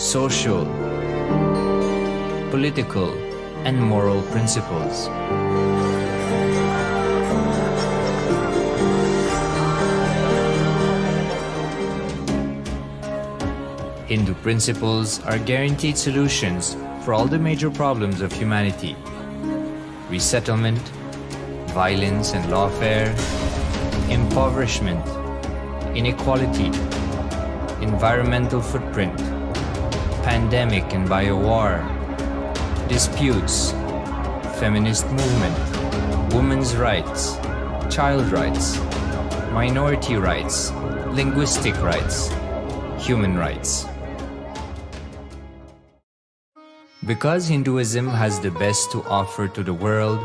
social, political, and moral principles. Hindu principles are guaranteed solutions for all the major problems of humanity: resettlement, violence and lawfare, impoverishment, inequality, environmental footprint, pandemic and biowar, disputes, feminist movement, women's rights, child rights, minority rights, linguistic rights, human rights. Because Hinduism has the best to offer to the world,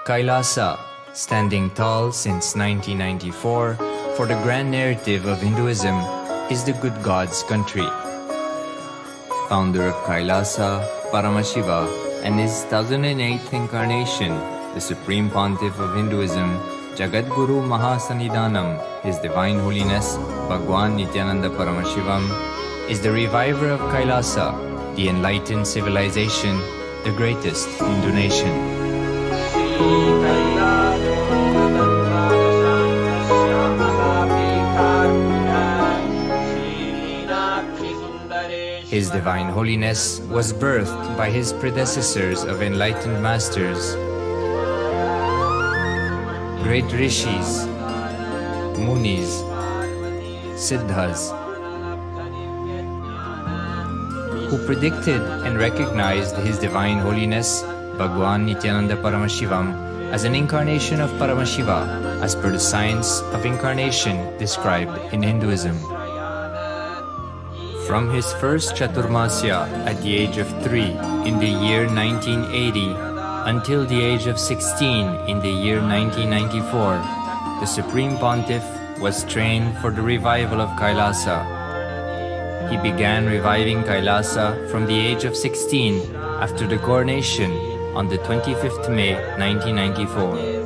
KAILASA, standing tall since 1994 for the grand narrative of Hinduism, is the good God's country. Founder of KAILASA, Paramashiva, and his 1008th incarnation, the Supreme Pontiff of Hinduism, Jagadguru Mahasannidhanam, His Divine Holiness, Bhagwan Nithyananda Paramashivoham, is the reviver of KAILASA, the enlightened civilization, the greatest Hindu nation. His Divine Holiness was birthed by his predecessors of enlightened masters, great rishis, munis, siddhas, who predicted and recognized His Divine Holiness, Bhagwan Nithyananda Paramashivoham, as an incarnation of Paramashiva, as per the science of incarnation described in Hinduism. From his first Chaturmasya at the age of 3 in the year 1980 until the age of 16 in the year 1994, the Supreme Pontiff was trained for the revival of KAILASA. He began reviving KAILASA from the age of 16 after the coronation on the 25th May 1994.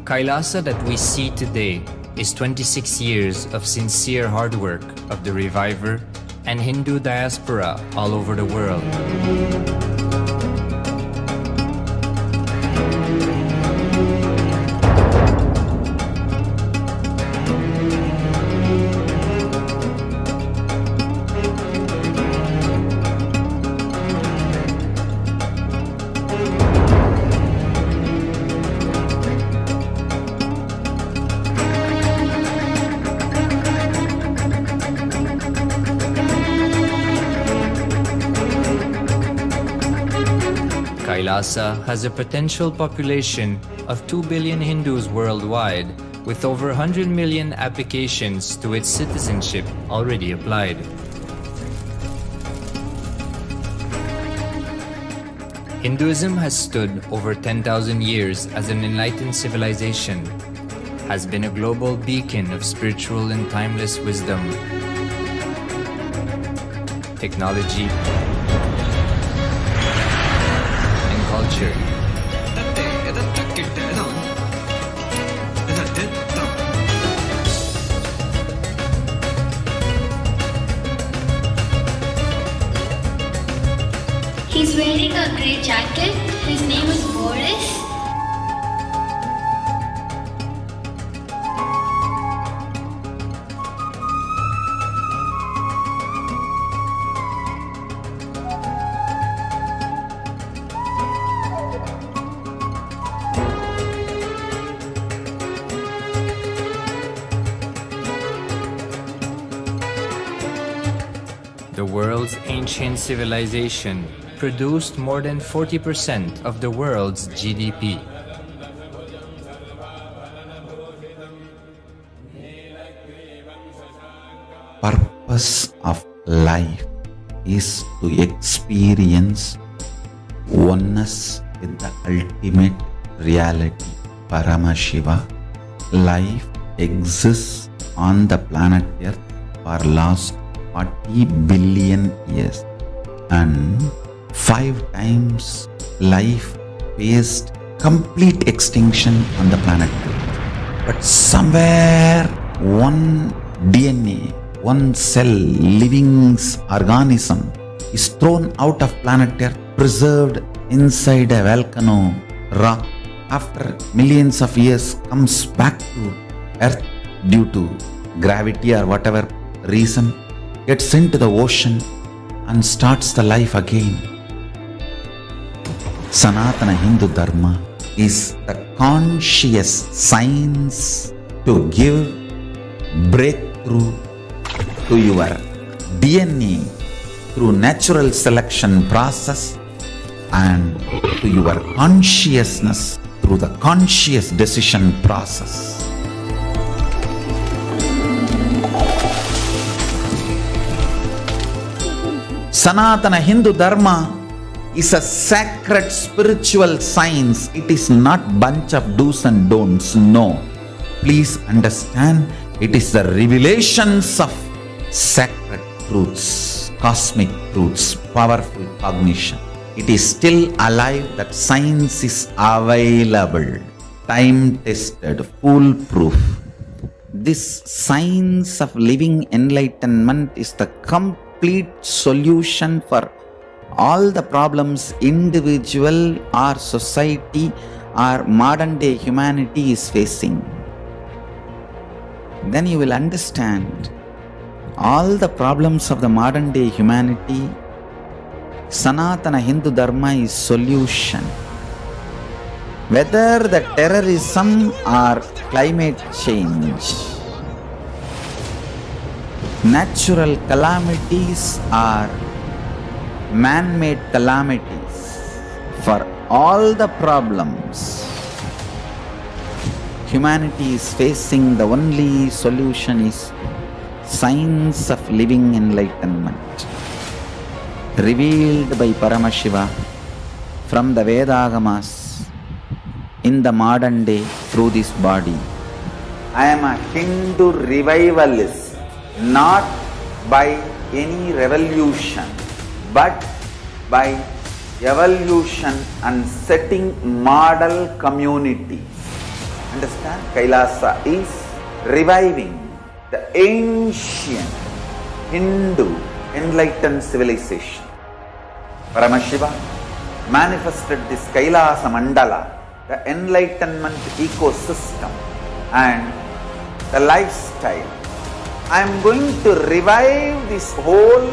KAILASA that we see today is 26 years of sincere hard work of the reviver and Hindu diaspora all over the world. KAILASA has a potential population of 2 billion Hindus worldwide, with over 100 million applications to its citizenship already applied. Hinduism has stood over 10,000 years as an enlightened civilization, has been a global beacon of spiritual and timeless wisdom, technology, culture. He's wearing a grey jacket. His name is Boris. The world's ancient civilization produced more than 40% of the world's GDP. Purpose of life is to experience oneness with the ultimate reality, Paramashiva. Life exists on the planet Earth for last 40 billion years, and 5 times life faced complete extinction on the planet Earth. But somewhere one DNA, one cell, living organism is thrown out of planet Earth, preserved inside a volcano rock. After millions of years comes back to Earth due to gravity or whatever reason, gets into the ocean and starts the life again. Sanatana Hindu Dharma is the conscious science to give breakthrough to your DNA through natural selection process and to your consciousness through the conscious decision process. Sanatana Hindu Dharma is a sacred spiritual science. It is not bunch of do's and don'ts. No. Please understand, it is the revelations of sacred truths, cosmic truths, powerful cognition. It is still alive, that science is available, time-tested, foolproof. This science of living enlightenment is the complete solution for all the problems individual or society or modern day humanity is facing. Then you will understand all the problems of the modern day humanity. Sanatana Hindu Dharma is solution. Whether the terrorism or climate change, natural calamities or man-made calamities, for all the problems humanity is facing, the only solution is science of living enlightenment, revealed by Paramashiva from the Vedagamas in the modern day through this body. I am a Hindu revivalist, not by any revolution, but by evolution and setting model communities. Understand? KAILASA is reviving the ancient Hindu enlightened civilization. Paramashiva manifested this KAILASA Mandala, the enlightenment ecosystem and the lifestyle. I am going to revive this whole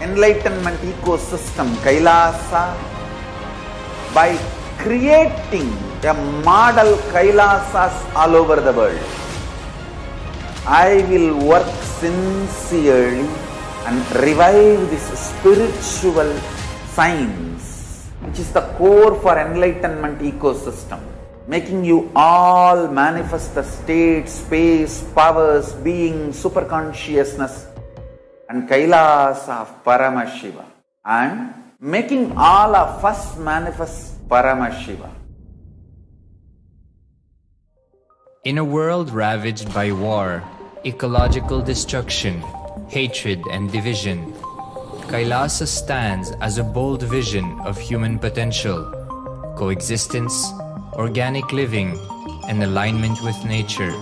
enlightenment ecosystem, KAILASA, by creating a model KAILASAs all over the world. I will work sincerely and revive this spiritual science, which is the core for enlightenment ecosystem, making you all manifest the state, space, powers, being, superconsciousness and KAILASA of Paramashiva, and making all of us manifest Paramashiva. In a world ravaged by war, ecological destruction, hatred and division, KAILASA stands as a bold vision of human potential, coexistence, organic living, and alignment with nature.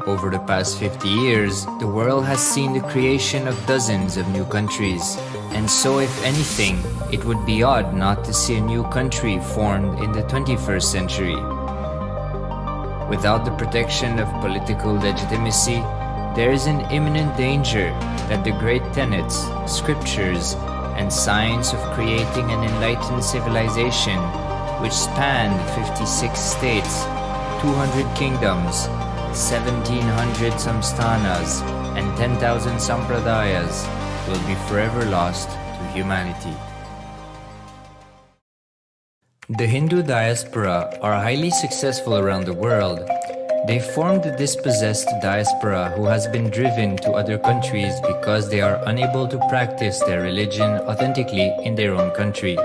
Over the past 50 years, the world has seen the creation of dozens of new countries, and so if anything, it would be odd not to see a new country formed in the 21st century. Without the protection of political legitimacy, there is an imminent danger that the great tenets, scriptures, and science of creating an enlightened civilization, which spanned 56 states, 200 kingdoms, 1700 samsthanas, and 10,000 sampradayas, will be forever lost to humanity. The Hindu diaspora are highly successful around the world. They formed a dispossessed diaspora who has been driven to other countries because they are unable to practice their religion authentically in their own country.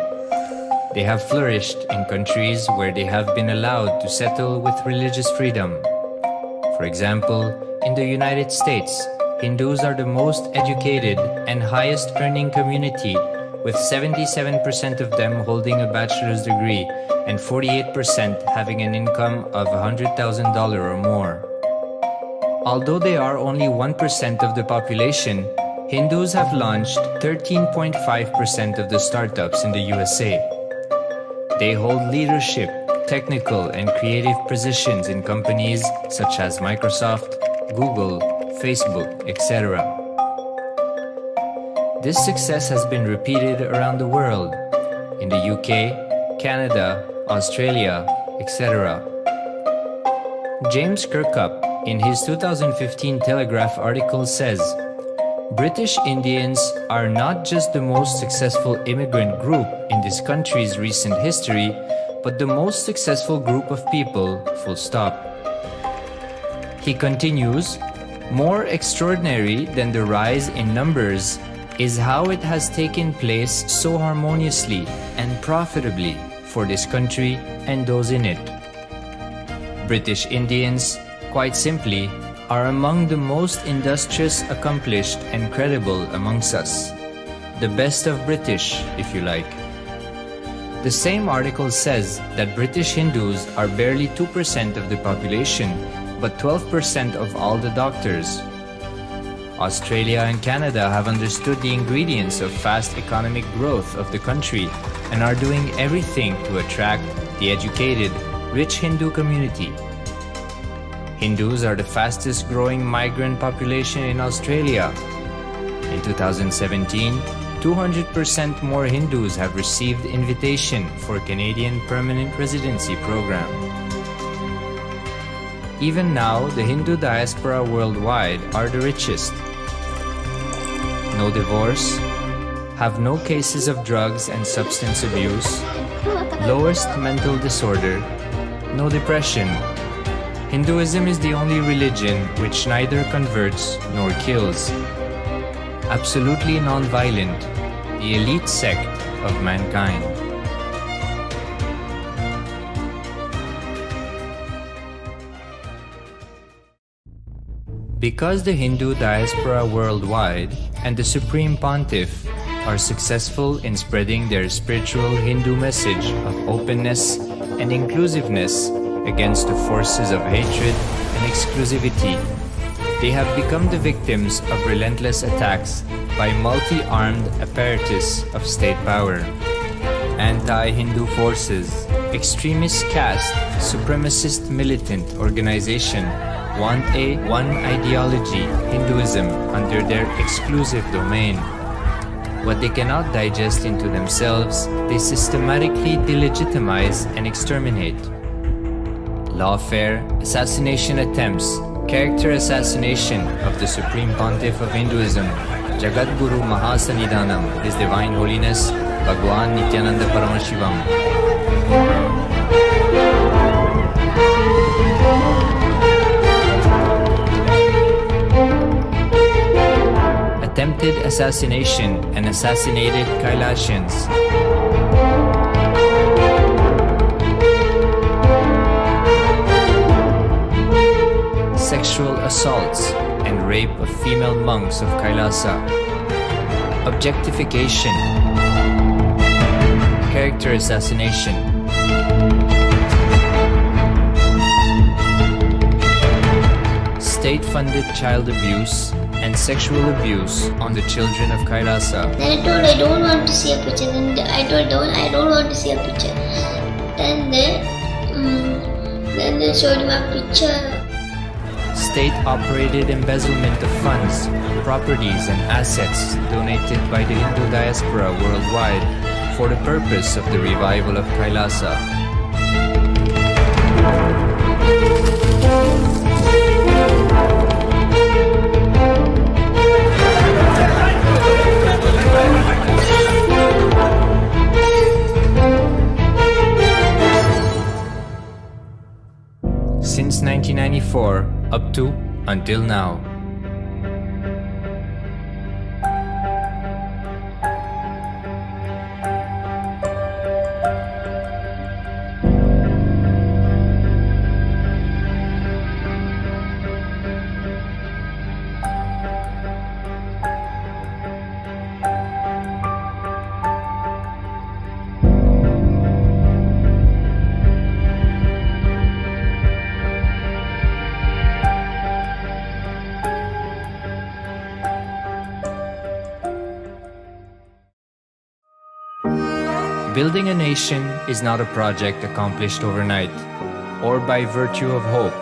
They have flourished in countries where they have been allowed to settle with religious freedom. For example, in the United States, Hindus are the most educated and highest earning community, with 77% of them holding a bachelor's degree and 48% having an income of $100,000 or more. Although they are only 1% of the population, Hindus have launched 13.5% of the startups in the USA. They hold leadership, technical and creative positions in companies such as Microsoft, Google, Facebook, etc. This success has been repeated around the world, in the UK, Canada, Australia, etc. James Kirkup, in his 2015 Telegraph article says, British Indians are not just the most successful immigrant group in this country's recent history, but the most successful group of people, full stop. He continues, more extraordinary than the rise in numbers is how it has taken place so harmoniously and profitably for this country and those in it. British Indians, quite simply, are among the most industrious, accomplished and credible amongst us. The best of British, if you like. The same article says that British Hindus are barely 2% of the population, but 12% of all the doctors. Australia and Canada have understood the ingredients of fast economic growth of the country and are doing everything to attract the educated, rich Hindu community. Hindus are the fastest growing migrant population in Australia. In 2017, 200% more Hindus have received invitation for Canadian Permanent Residency Program. Even now, the Hindu diaspora worldwide are the richest. No divorce, have no cases of drugs and substance abuse, lowest mental disorder, no depression. Hinduism is the only religion which neither converts nor kills. Absolutely non-violent, the elite sect of mankind. Because the Hindu diaspora worldwide and the Supreme Pontiff are successful in spreading their spiritual Hindu message of openness and inclusiveness against the forces of hatred and exclusivity, they have become the victims of relentless attacks by multi-armed apparatus of state power. Anti-Hindu forces, extremist caste, supremacist militant organization want a one ideology, Hinduism, under their exclusive domain. What they cannot digest into themselves, they systematically delegitimize and exterminate. Lawfare, assassination attempts, character assassination of the Supreme Pontiff of Hinduism, Jagadguru Mahasannidhanam, His Divine Holiness, Bhagwan Nithyananda Paramashivoham. Attempted assassination and assassinated Kailasians. Sexual assaults and rape of female monks of KAILASA. Objectification. Character assassination. State-funded child abuse and sexual abuse on the children of KAILASA. Then I told I don't want to see a picture. Then I told I don't want to see a picture. Then they showed me a picture. State-operated embezzlement of funds, properties and assets donated by the Hindu diaspora worldwide for the purpose of the revival of KAILASA. Since 1994 up to until now. Building a nation is not a project accomplished overnight or by virtue of hope.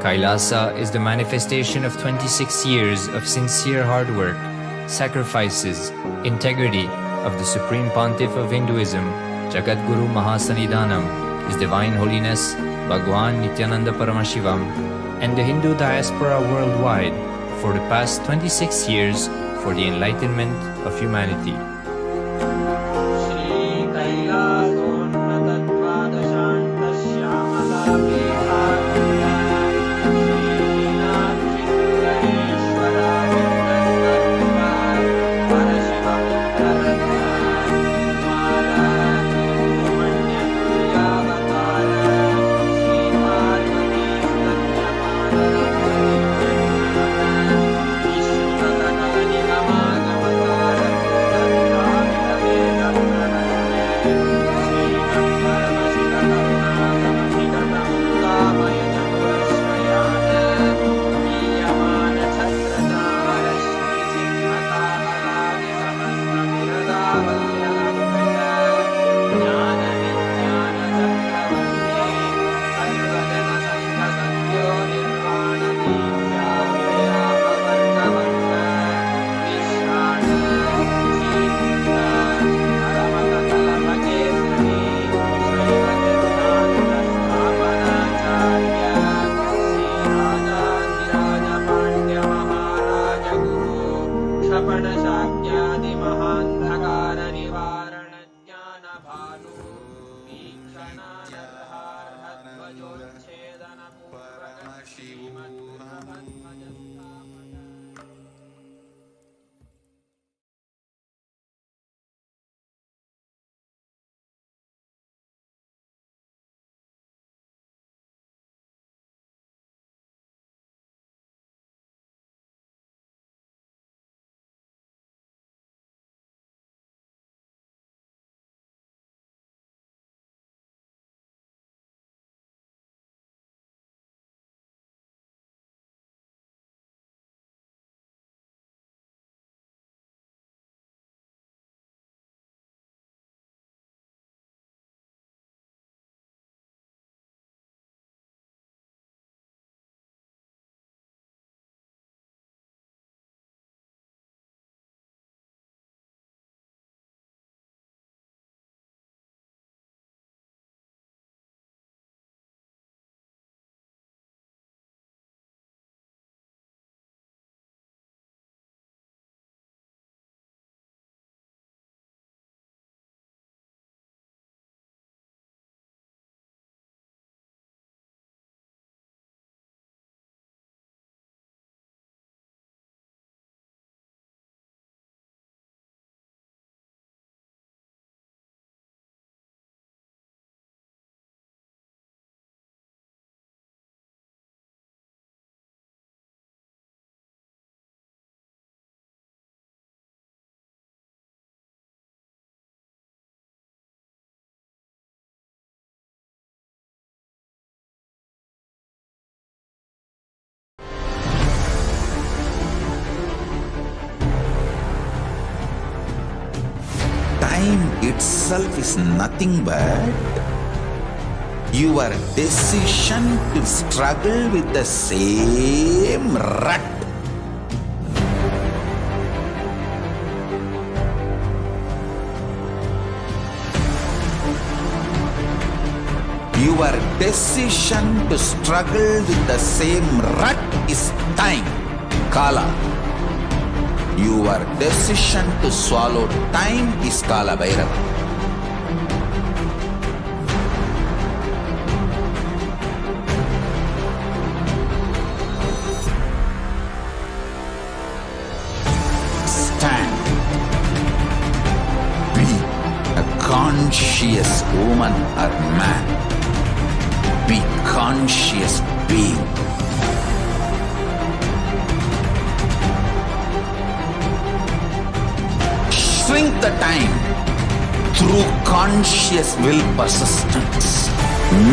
KAILASA is the manifestation of 26 years of sincere hard work, sacrifices, integrity of the Supreme Pontiff of Hinduism, Jagadguru Mahasanidhanam, His Divine Holiness Bhagwan Nithyananda Paramashivoham, and the Hindu diaspora worldwide for the past 26 years for the enlightenment of humanity. Time itself is nothing but your decision to struggle with the same rut. Your decision to struggle with the same rut is time, Kala. Your decision to swallow time is Kala Bhairava. Stand. Be a conscious woman or man. Be conscious being. Shrink the time through conscious will persistence.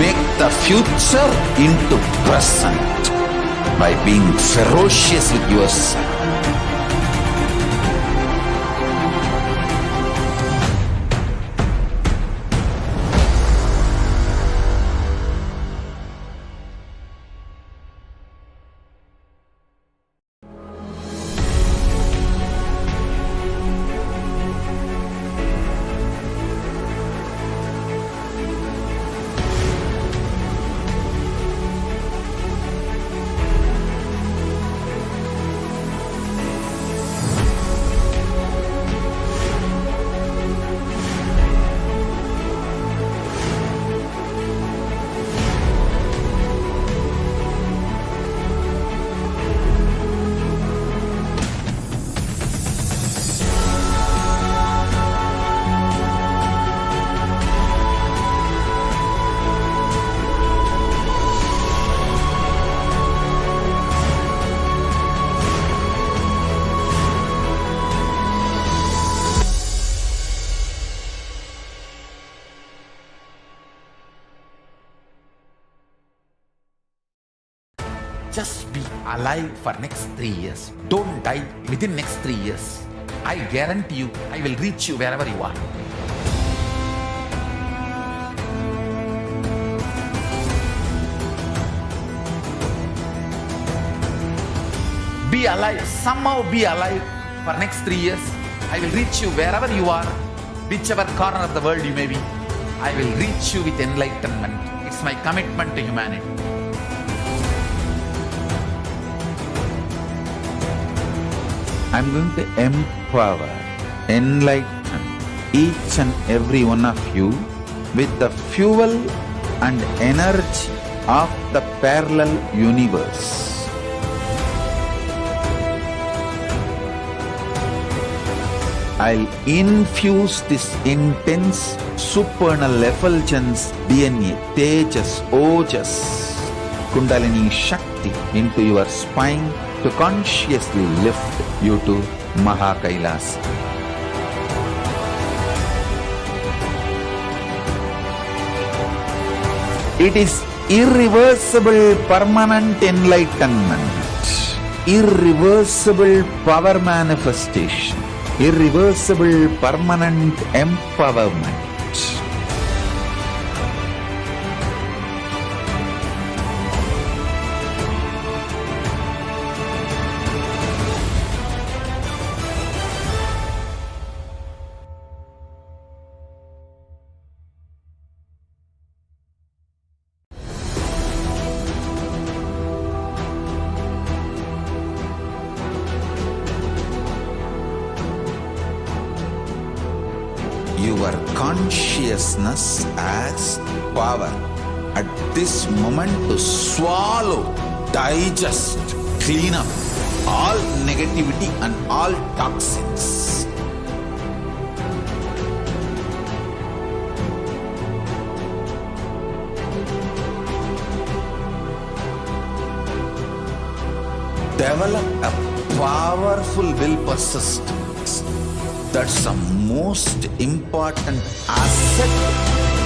Make the future into present by being ferocious with yourself. Just be alive for next 3 years. Don't die within next 3 years. I guarantee you, I will reach you wherever you are. Be alive, somehow be alive for next 3 years. I will reach you wherever you are, whichever corner of the world you may be. I will reach you with enlightenment. It's my commitment to humanity. I'm going to empower, enlighten each and every one of you with the fuel and energy of the parallel universe. I'll infuse this intense supernal effulgence DNA, Tejas, Ojas, Kundalini Shakti into your spine to consciously lift you to KAILASA. It is irreversible permanent enlightenment, irreversible power manifestation, irreversible permanent empowerment. Your consciousness as power at this moment to swallow, digest, clean up all negativity and all toxins. Develop a powerful will persistence. That's the most important asset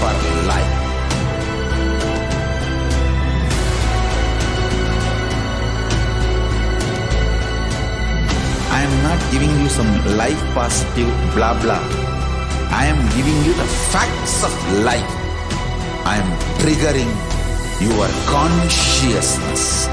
for life. I am not giving you some life positive blah blah. I am giving you the facts of life. I am triggering your consciousness.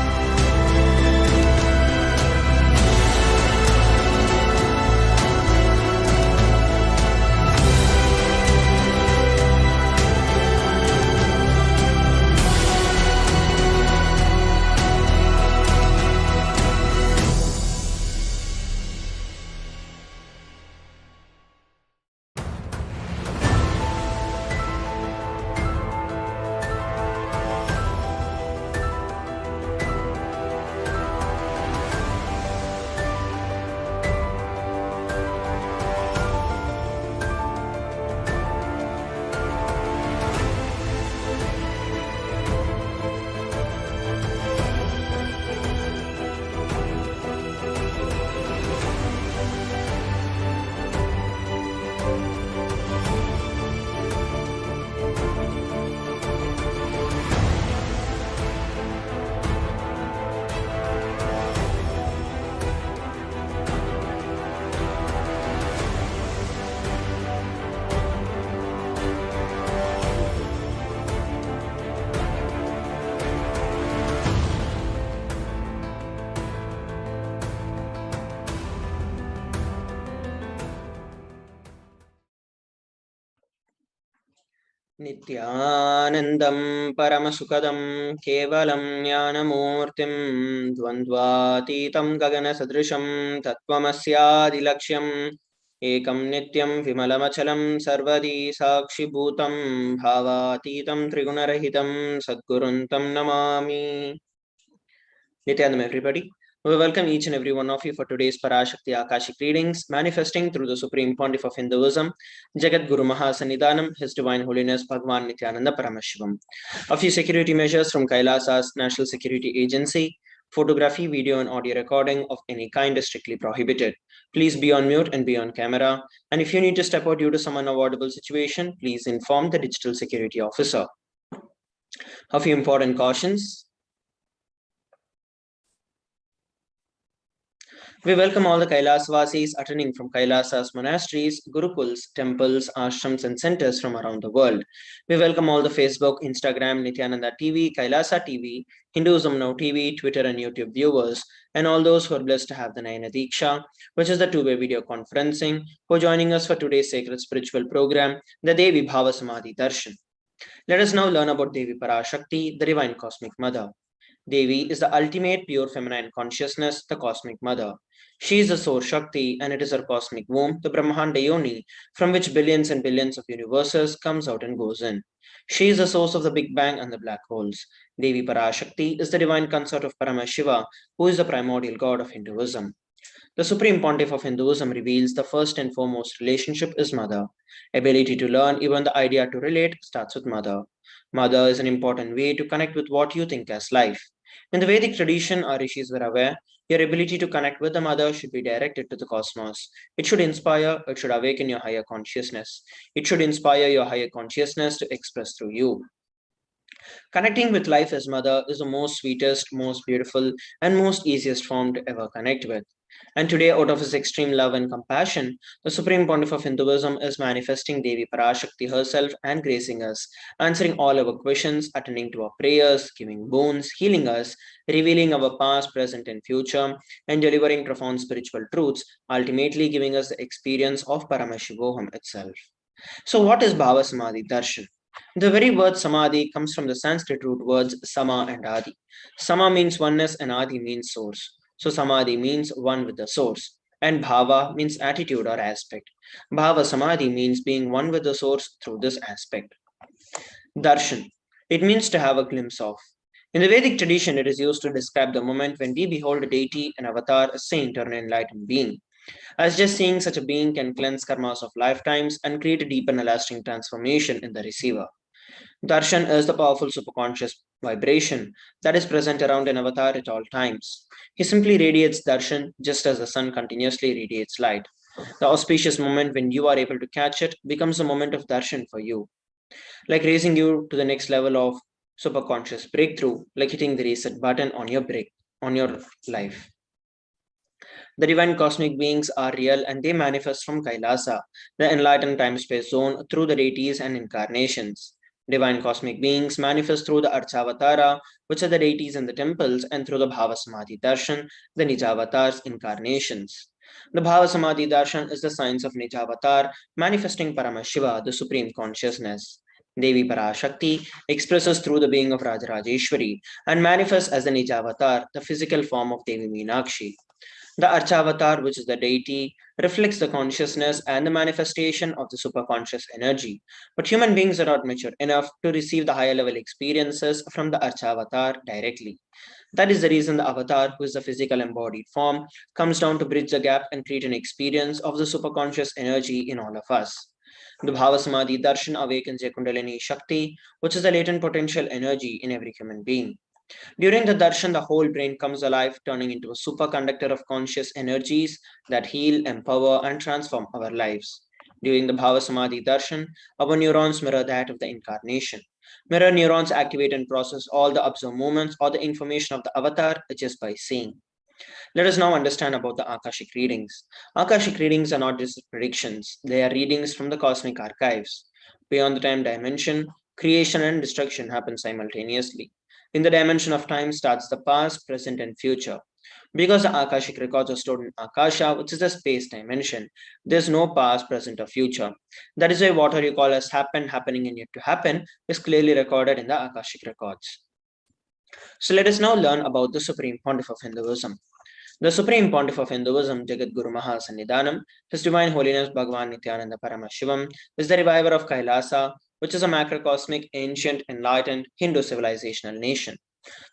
Nithyanandam Paramasukadam Kevalam Jnanamurtim Dvandvatitam Gagana Sadrisham Tattvamasyaadilaksham Ekam Nityam Vimalamachalam Sarvadi Sakshi Bhutam Bhavatitam Trigunarahitam Sadguruntam Namami. Nithyanandam, everybody. We welcome each and every one of you for today's Parashakti Akashik readings, manifesting through the Supreme Pontiff of Hinduism, Jagat Guru Mahasannidhanam, His Divine Holiness Bhagwan Nithyananda Paramashivoham. A few security measures from KAILASA's National Security Agency. Photography, video and audio recording of any kind is strictly prohibited. Please be on mute and be on camera. And if you need to step out due to some unavoidable situation, please inform the digital security officer. A few important cautions. We welcome all the Kailasvasis attending from Kailasa's monasteries, gurukuls, temples, ashrams, and centers from around the world. We welcome all the Facebook, Instagram, Nithyananda TV, Kailasa TV, Hinduism Now TV, Twitter, and YouTube viewers, and all those who are blessed to have the Nayana Diksha, which is the two-way video conferencing, for joining us for today's sacred spiritual program, the Devi Bhava Samadhi Darshan. Let us now learn about Devi Parashakti, the Divine Cosmic Mother. Devi is the ultimate pure feminine consciousness, the Cosmic Mother. She is the Source Shakti, and it is her cosmic womb, the Brahmanda Yoni, from which billions and billions of universes comes out and goes in. She is the source of the Big Bang and the black holes. Devi Parashakti is the divine consort of Paramashiva, who is the primordial god of Hinduism. The Supreme Pontiff of Hinduism reveals the first and foremost relationship is mother. Ability to learn, even the idea to relate, starts with mother. Mother is an important way to connect with what you think as life. In the Vedic tradition, our rishis were aware your ability to connect with the mother should be directed to the cosmos. It should inspire, it should awaken your higher consciousness. It should inspire your higher consciousness to express through you. Connecting with life as mother is the most sweetest, most beautiful, and most easiest form to ever connect with. And today, out of his extreme love and compassion, the Supreme Pontiff of Hinduism is manifesting Devi Parashakti herself and gracing us, answering all our questions, attending to our prayers, giving boons, healing us, revealing our past, present, and future, and delivering profound spiritual truths, ultimately giving us the experience of Paramashivoham itself. So, what is Bhava Samadhi Darshan? The very word Samadhi comes from the Sanskrit root words Sama and Adi. Sama means oneness and Adi means source. So Samadhi means one with the source, and Bhava means attitude or aspect. Bhava Samadhi means being one with the source through this aspect. Darshan. It means to have a glimpse of. In the Vedic tradition, it is used to describe the moment when we behold a deity, an avatar, a saint, or an enlightened being. As just seeing such a being can cleanse karmas of lifetimes and create a deep and lasting transformation in the receiver. Darshan is the powerful superconscious vibration that is present around an avatar at all times. He simply radiates darshan just as the sun continuously radiates light. The auspicious moment when you are able to catch it becomes a moment of darshan for you, like raising you to the next level of superconscious breakthrough, like hitting the reset button on your life. The divine cosmic beings are real and they manifest from Kailasa, the enlightened time-space zone, through the deities and incarnations. Divine cosmic beings manifest through the Archavatara, which are the deities in the temples, and through the Bhava Samadhi Darshan, the Nijavatars incarnations. The Bhava Samadhi Darshan is the science of Nijavatar, manifesting Paramashiva, the supreme consciousness. Devi Parashakti expresses through the being of Rajarajeshwari and manifests as the Nijavatar, the physical form of Devi Meenakshi. The Archavatar, which is the deity, reflects the consciousness and the manifestation of the superconscious energy. But human beings are not mature enough to receive the higher level experiences from the Archavatar directly. That is the reason the avatar, who is the physical embodied form, comes down to bridge the gap and create an experience of the superconscious energy in all of us. The Bhava Samadhi Darshan awakens a Kundalini Shakti, which is the latent potential energy in every human being. During the darshan, the whole brain comes alive, turning into a superconductor of conscious energies that heal, empower, and transform our lives. During the Bhava Samadhi darshan, our neurons mirror that of the incarnation. Mirror neurons activate and process all the observed movements or the information of the avatar just by seeing. Let us now understand about the Akashik readings. Akashik readings are not just predictions, they are readings from the cosmic archives. Beyond the time dimension, creation and destruction happen simultaneously. In the dimension of time starts the past, present, and future. Because the Akashic records are stored in Akasha, which is the space dimension, there's no past, present, or future. That is why what you call as happened, happening, and yet to happen is clearly recorded in the Akashic records. So let us now learn about the Supreme Pontiff of Hinduism. The Supreme Pontiff of Hinduism, Jagat Guru Mahasannidhanam, His Divine Holiness Bhagavan Nithyananda Paramashivoham, is the reviver of Kailasa, which is a macrocosmic, ancient, enlightened Hindu civilizational nation.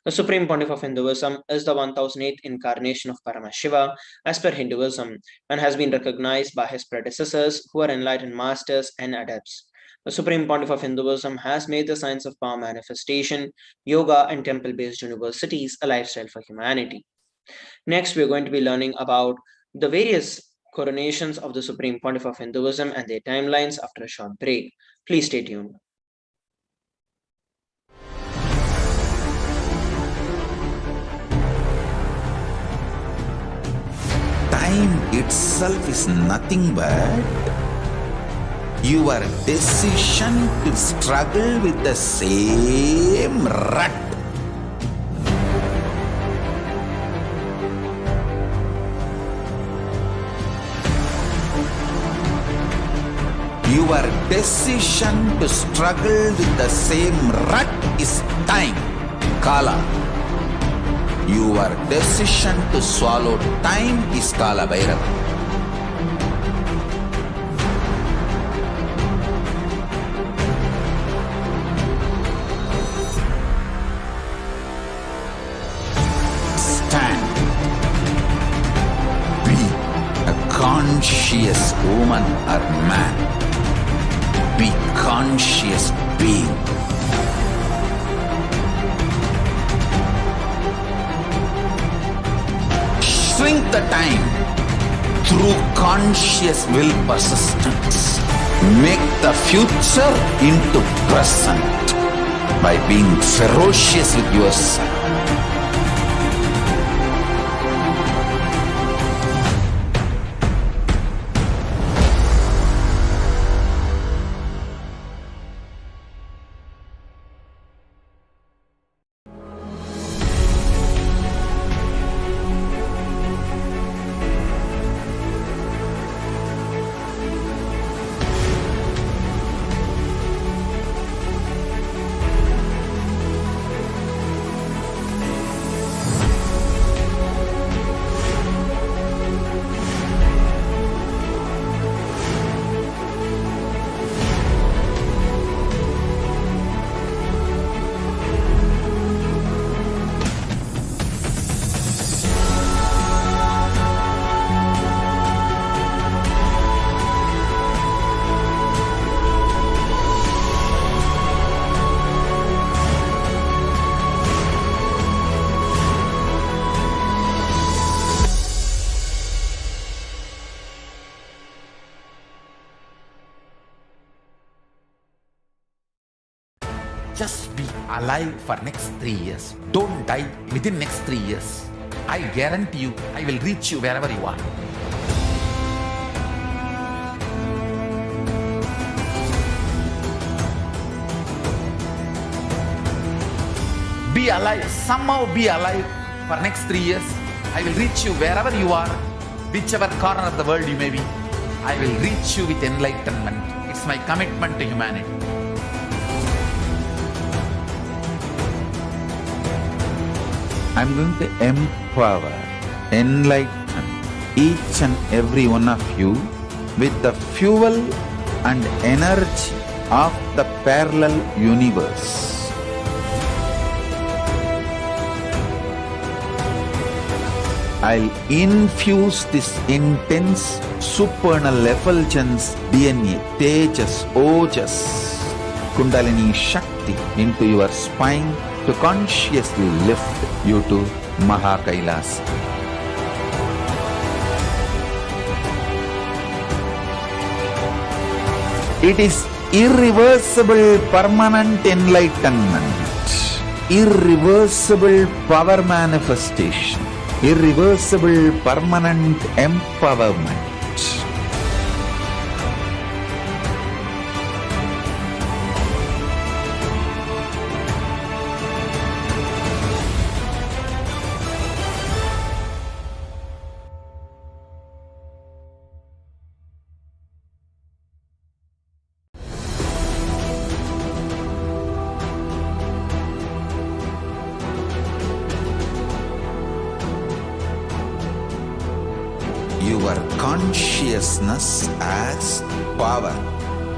The Supreme Pontiff of Hinduism is the 1008th incarnation of Paramashiva as per Hinduism and has been recognized by his predecessors who are enlightened masters and adepts. The Supreme Pontiff of Hinduism has made the science of power manifestation, yoga, and temple-based universities a lifestyle for humanity. Next, we are going to be learning about the various coronations of the Supreme Pontiff of Hinduism and their timelines after a short break. Please stay tuned. time itself is nothing but your decision to struggle with the same rut. Your decision to struggle with the same rut is time, Kala. Your decision to swallow time is Kala Bhairava. Stand. Be a conscious woman or man. Be conscious being. Shrink the time through conscious will persistence. Make the future into present by being ferocious with yourself. Just be alive for next 3 years. Don't die within next 3 years. I guarantee you, I will reach you wherever you are. Be alive, somehow be alive for next 3 years. I will reach you wherever you are, whichever corner of the world you may be. I will reach you with enlightenment. It's my commitment to humanity. I'm going to empower, enlighten each and every one of you with the fuel and energy of the parallel universe. I'll infuse this intense supernal effulgence DNA, Tejas, Ojas, Kundalini Shakti into your spine to consciously lift you to KAILASA. It is irreversible permanent enlightenment, irreversible power manifestation, irreversible permanent empowerment. Your consciousness as power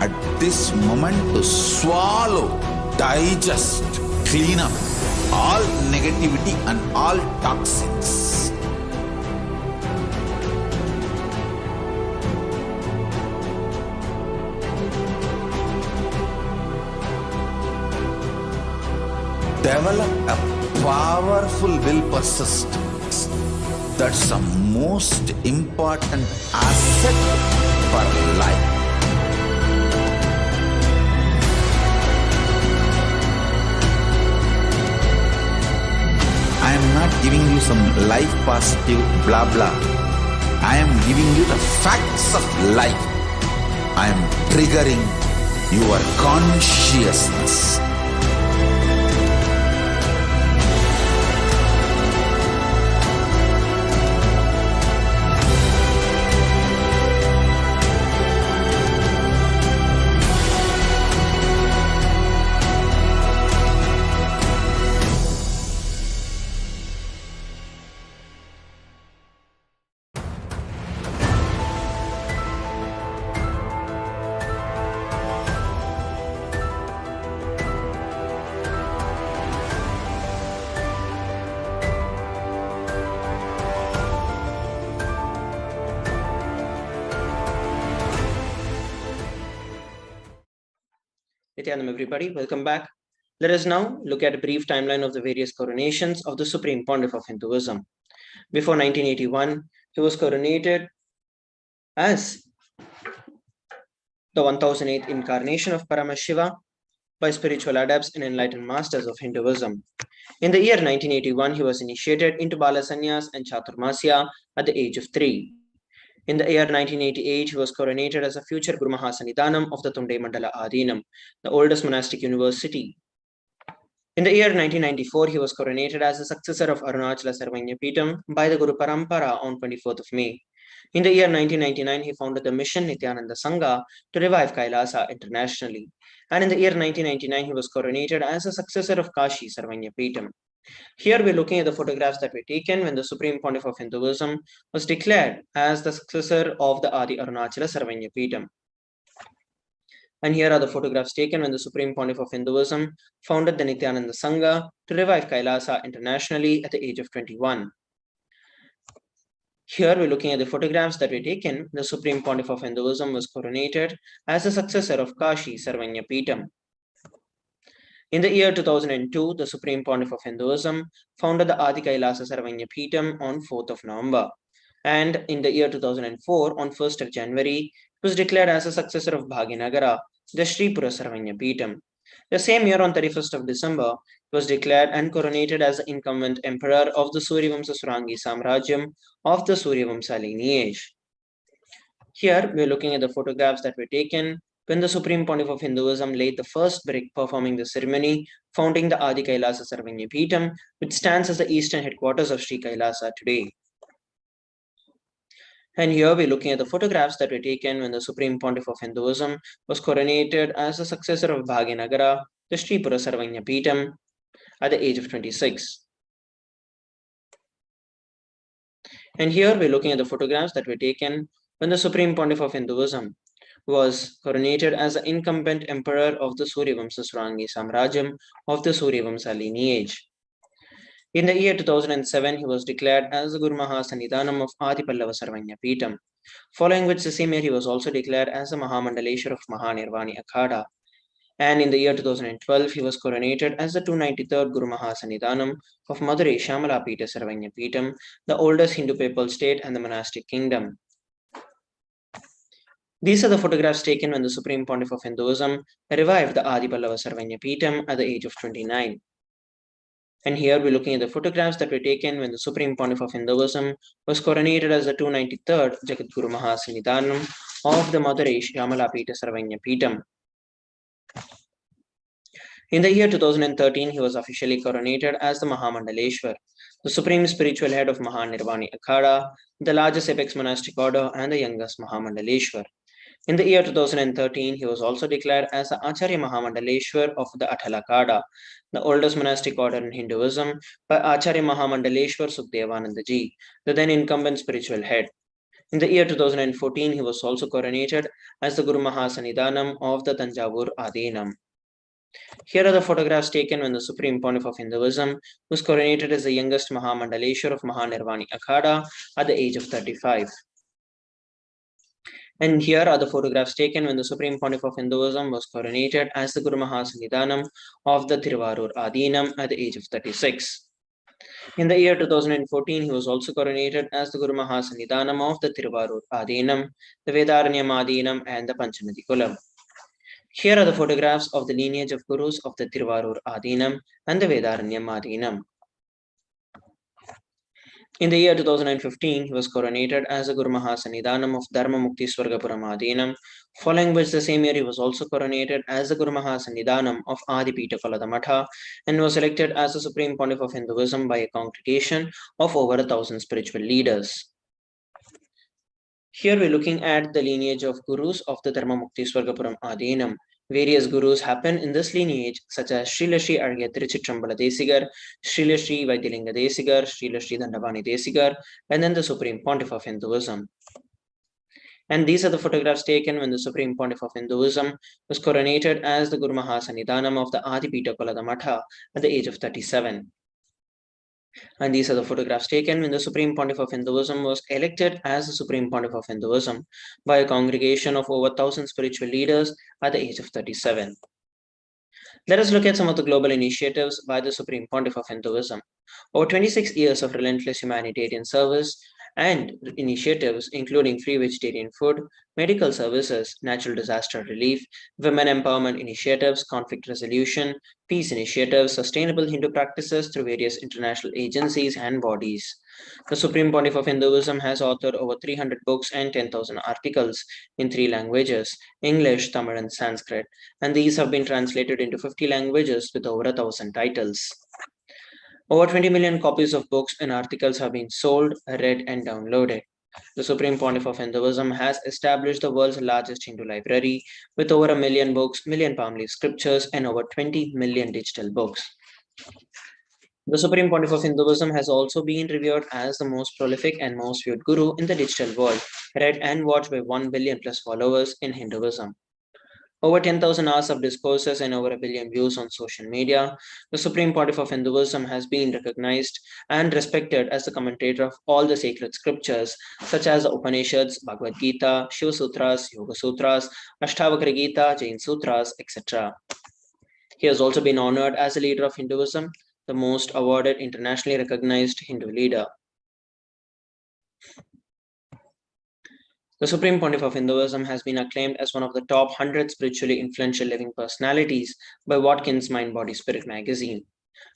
at this moment to swallow, digest, clean up all negativity and all toxins. Develop a powerful will persistence. That's the most important asset for life. I am not giving you some life positive blah blah. I am giving you the facts of life. I am triggering your consciousness. Nithyanam, everybody, welcome back. Let us now look at a brief timeline of the various coronations of the Supreme Pontiff of Hinduism. Before 1981, he was coronated as the 1008th incarnation of Paramashiva by spiritual adepts and enlightened masters of Hinduism. In the year 1981, he was initiated into Bala Sannyas and Chaturmasya at the age of 3. In the year 1988, he was coronated as a future Guru Mahasannidhanam of the Tunde Mandala Adinam, the oldest monastic university. In the year 1994, he was coronated as the successor of Arunachala Sarvanya Peetham by the Guru Parampara on 24th of May. In the year 1999, he founded the mission Nithyananda Sangha to revive KAILASA internationally. And in the year 1999, he was coronated as the successor of Kashi Sarvanya Peetham. Here we're looking at the photographs that were taken when the Supreme Pontiff of Hinduism was declared as the successor of the Adi Arunachala Sarvanya Peetham. And here are the photographs taken when the Supreme Pontiff of Hinduism founded the Nithyananda Sangha to revive KAILASA internationally at the age of 21. Here we're looking at the photographs that were taken when the Supreme Pontiff of Hinduism was coronated as the successor of Kashi Sarvanya Peetham. In the year 2002, the Supreme Pontiff of Hinduism founded the Adi KAILASA Sarvanya Peetham on 4th of November. And in the year 2004, on 1st of January, he was declared as a successor of Bhaginagara, the Sripura Sarvanya Peetham. The same year, on 31st of December, he was declared and coronated as the incumbent emperor of the Suryavamsa Surangi Samrajyam of the Suryavamsa lineage. Here, we're looking at the photographs that were taken when the Supreme Pontiff of Hinduism laid the first brick performing the ceremony, founding the Adi KAILASA Sarvanya Peetham, which stands as the eastern headquarters of Sri KAILASA today. And here we're looking at the photographs that were taken when the Supreme Pontiff of Hinduism was coronated as the successor of Bhaginagara, the Sripura Sarvanya Peetham, at the age of 26. And here we're looking at the photographs that were taken when the Supreme Pontiff of Hinduism was coronated as the incumbent emperor of the Suryavamsa Surangi Samrajyam of the Suryavamsa lineage. In the year 2007, he was declared as the Guru Mahasannidhanam of Adi Pallava Sarvanya Peetham, following which the same year he was also declared as the Mahamandaleshwar of Mahanirvani Akhada. And in the year 2012, he was coronated as the 293rd Guru Mahasannidhanam of Madurai Shyamala Peetha Sarvanya Peetham, the oldest Hindu papal state and the monastic kingdom. These are the photographs taken when the Supreme Pontiff of Hinduism revived the Adi Pallava Sarvanya Peetham at the age of 29. And here we're looking at the photographs that were taken when the Supreme Pontiff of Hinduism was coronated as the 293rd Jagadguru Mahasannidhanam of the Madurai Shyamala Peetha Sarvanya Peetham. In the year 2013, he was officially coronated as the Mahamandaleshwar, the supreme spiritual head of Mahanirvani Akhada, the largest apex monastic order and the youngest Mahamandaleshwar. In the year 2013, he was also declared as the Acharya Mahamandaleshwar of the Athalakada, the oldest monastic order in Hinduism, by Acharya Mahamandaleshwar Sukhdevanandaji, the then incumbent spiritual head. In the year 2014, he was also coronated as the Guru Mahasannidhanam of the Tanjavur Adinam. Here are the photographs taken when the Supreme Pontiff of Hinduism was coronated as the youngest Mahamandaleshwar of Mahanirvani Akhada at the age of 35. And here are the photographs taken when the Supreme Pontiff of Hinduism was coronated as the Guru Mahasannidhanam of the Thiruvarur Adinam at the age of 36. In the year 2014, he was also coronated as the Guru Mahasannidhanam of the Thiruvarur Adinam, the Vedaranyam Adinam and the Panchanadi Kulam. Here are the photographs of the lineage of Gurus of the Thiruvarur Adinam and the Vedaranyam Adinam. In the year 2015, he was coronated as the Guru Mahasannidhanam of Dharma Mukti Swargapuram Adinam, following which the same year he was also coronated as the Guru Mahasannidhanam of Adipita Matha and was elected as the Supreme Pontiff of Hinduism by a congregation of over 1,000 spiritual leaders. Here we're looking at the lineage of gurus of the Dharma Mukti Swargapuram Adinam. Various gurus happen in this lineage, such as Srila Sri Argya Tiruchittrambala Desigar, Srila Sri Vaidyalinga Desigar, Srila Sri Dandapani Desigar, and then the Supreme Pontiff of Hinduism. And these are the photographs taken when the Supreme Pontiff of Hinduism was coronated as the Guru Mahasannidhanam of the Adipita Matha at the age of 37. And these are the photographs taken when the Supreme Pontiff of Hinduism was elected as the Supreme Pontiff of Hinduism by a congregation of over 1,000 spiritual leaders at the age of 37. Let us look at some of the global initiatives by the Supreme Pontiff of Hinduism. Over 26 years of relentless humanitarian service and initiatives including free vegetarian food, medical services, natural disaster relief, women empowerment initiatives, conflict resolution, peace initiatives, sustainable Hindu practices through various international agencies and bodies. The Supreme Pontiff of Hinduism has authored over 300 books and 10,000 articles in 3 languages, English, Tamil, and Sanskrit, and these have been translated into 50 languages with over 1,000 titles. Over 20 million copies of books and articles have been sold, read, and downloaded. The Supreme Pontiff of Hinduism has established the world's largest Hindu library with over 1 million books, million palm leaf scriptures, and over 20 million digital books. The Supreme Pontiff of Hinduism has also been revered as the most prolific and most viewed guru in the digital world, read and watched by 1 billion plus followers in Hinduism. Over 10,000 hours of discourses and over 1 billion views on social media, the Supreme Pontiff of Hinduism has been recognized and respected as the commentator of all the sacred scriptures, such as the Upanishads, Bhagavad Gita, Shiva Sutras, Yoga Sutras, Ashtavakra Gita, Jain Sutras, etc. He has also been honored as a leader of Hinduism, the most awarded internationally recognized Hindu leader. The Supreme Pontiff of Hinduism has been acclaimed as one of the top 100 spiritually influential living personalities by Watkins Mind Body Spirit magazine.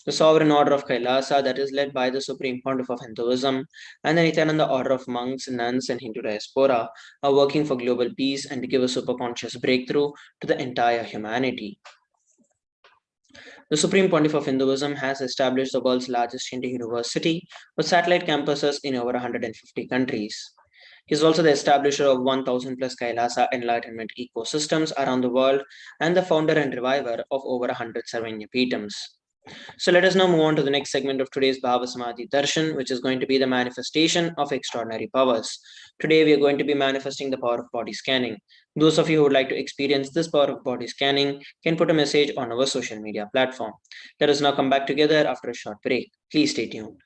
The Sovereign Order of KAILASA, that is led by the Supreme Pontiff of Hinduism, and the Nithyananda Order of Monks, Nuns, and Hindu Diaspora are working for global peace and to give a superconscious breakthrough to the entire humanity. The Supreme Pontiff of Hinduism has established the world's largest Hindu university with satellite campuses in over 150 countries. He is also the establisher of 1,000 plus KAILASA Enlightenment ecosystems around the world and the founder and reviver of over 100 Sarvanyapitams. So let us now move on to the next segment of today's Bhava Samadhi Darshan, which is going to be the manifestation of extraordinary powers. Today we are going to be manifesting the power of body scanning. Those of you who would like to experience this power of body scanning can put a message on our social media platform. Let us now come back together after a short break. Please stay tuned.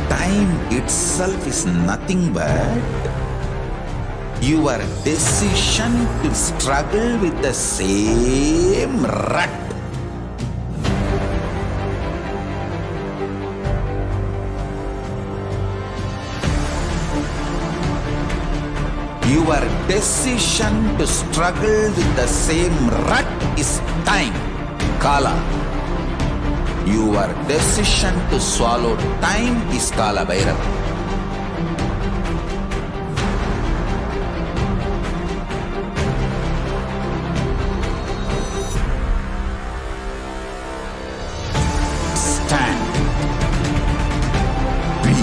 Time itself is nothing but your decision to struggle with the same rut. Your decision to struggle with the same rut is time, Kala. Your decision to swallow time is Kala Bhairava. Stand. Be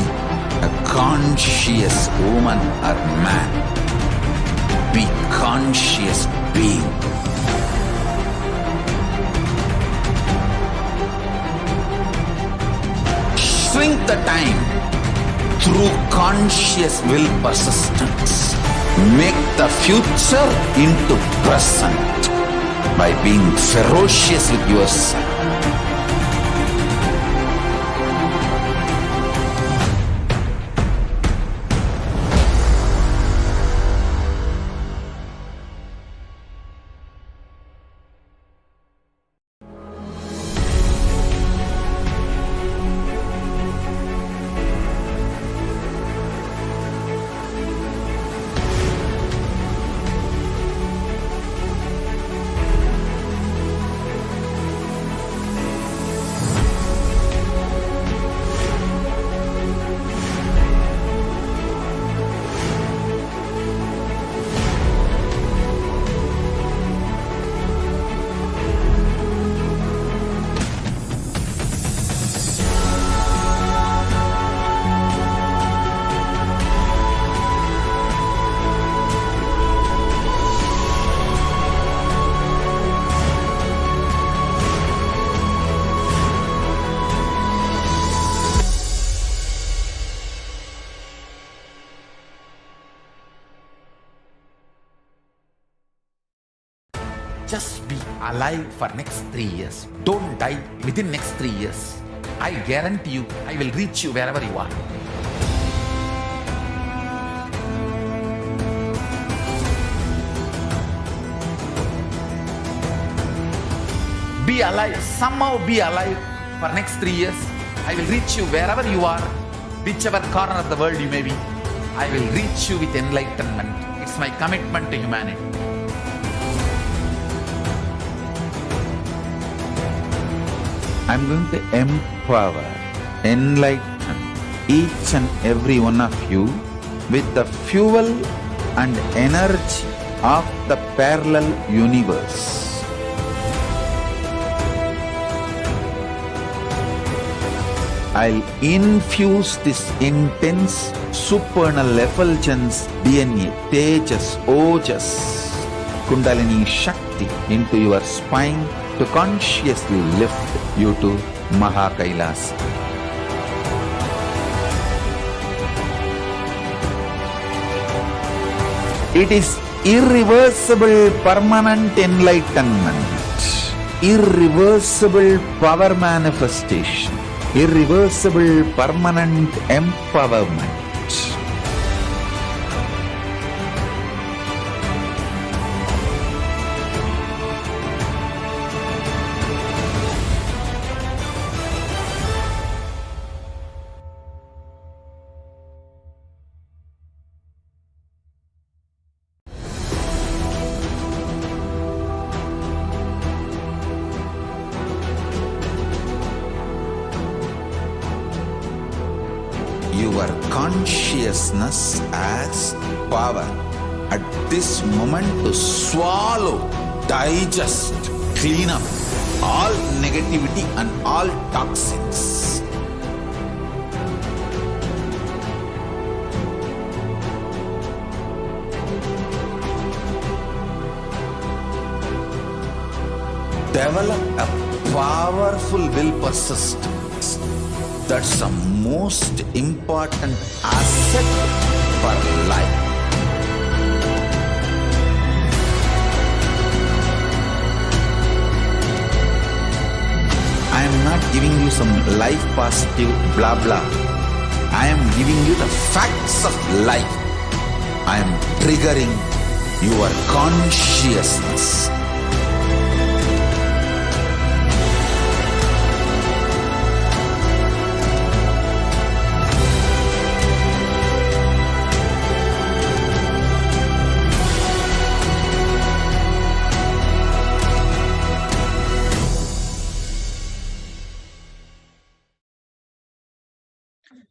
a conscious woman or man. Be conscious being. Shrink the time through conscious will persistence. Make the future into present by being ferocious with yourself. Just be alive for next 3 years. Don't die within next 3 years. I guarantee you, I will reach you wherever you are. Be alive, somehow be alive for next 3 years. I will reach you wherever you are, whichever corner of the world you may be. I will reach you with enlightenment. It's my commitment to humanity. I'm going to empower, enlighten each and every one of you with the fuel and energy of the parallel universe. I'll infuse this intense supernal effulgence DNA, Tejas, Ojas, Kundalini Shakti into your spine to consciously lift you to KAILASA. It is irreversible permanent enlightenment, irreversible power manifestation, irreversible permanent empowerment. Your consciousness as power at this moment to swallow, digest, clean up all negativity and all toxins. Develop a powerful will persistence. That's the most important asset for life. I am not giving you some life positive blah blah. I am giving you the facts of life. I am triggering your consciousness.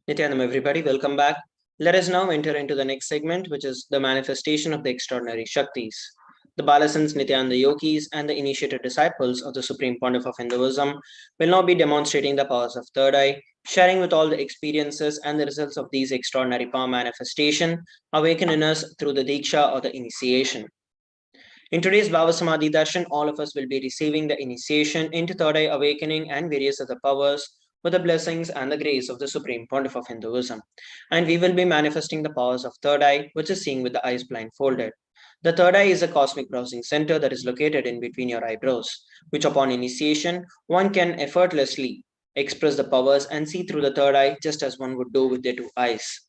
Nithyanam, everybody, welcome back. Let us now enter into the next segment, which is the manifestation of the extraordinary Shaktis. The Balasans, Nithyananda yogis, and the initiated disciples of the Supreme Pontiff of Hinduism will now be demonstrating the powers of third eye, sharing with all the experiences and the results of these extraordinary power manifestation awaken in us through the Diksha or the initiation. In today's Bhava Samadhi Darshan, all of us will be receiving the initiation into third eye awakening and various other powers with the blessings and the grace of the Supreme Pontiff of Hinduism. And we will be manifesting the powers of third eye, which is seeing with the eyes blindfolded. The third eye is a cosmic browsing center that is located in between your eyebrows, which upon initiation, one can effortlessly express the powers and see through the third eye just as one would do with their two eyes.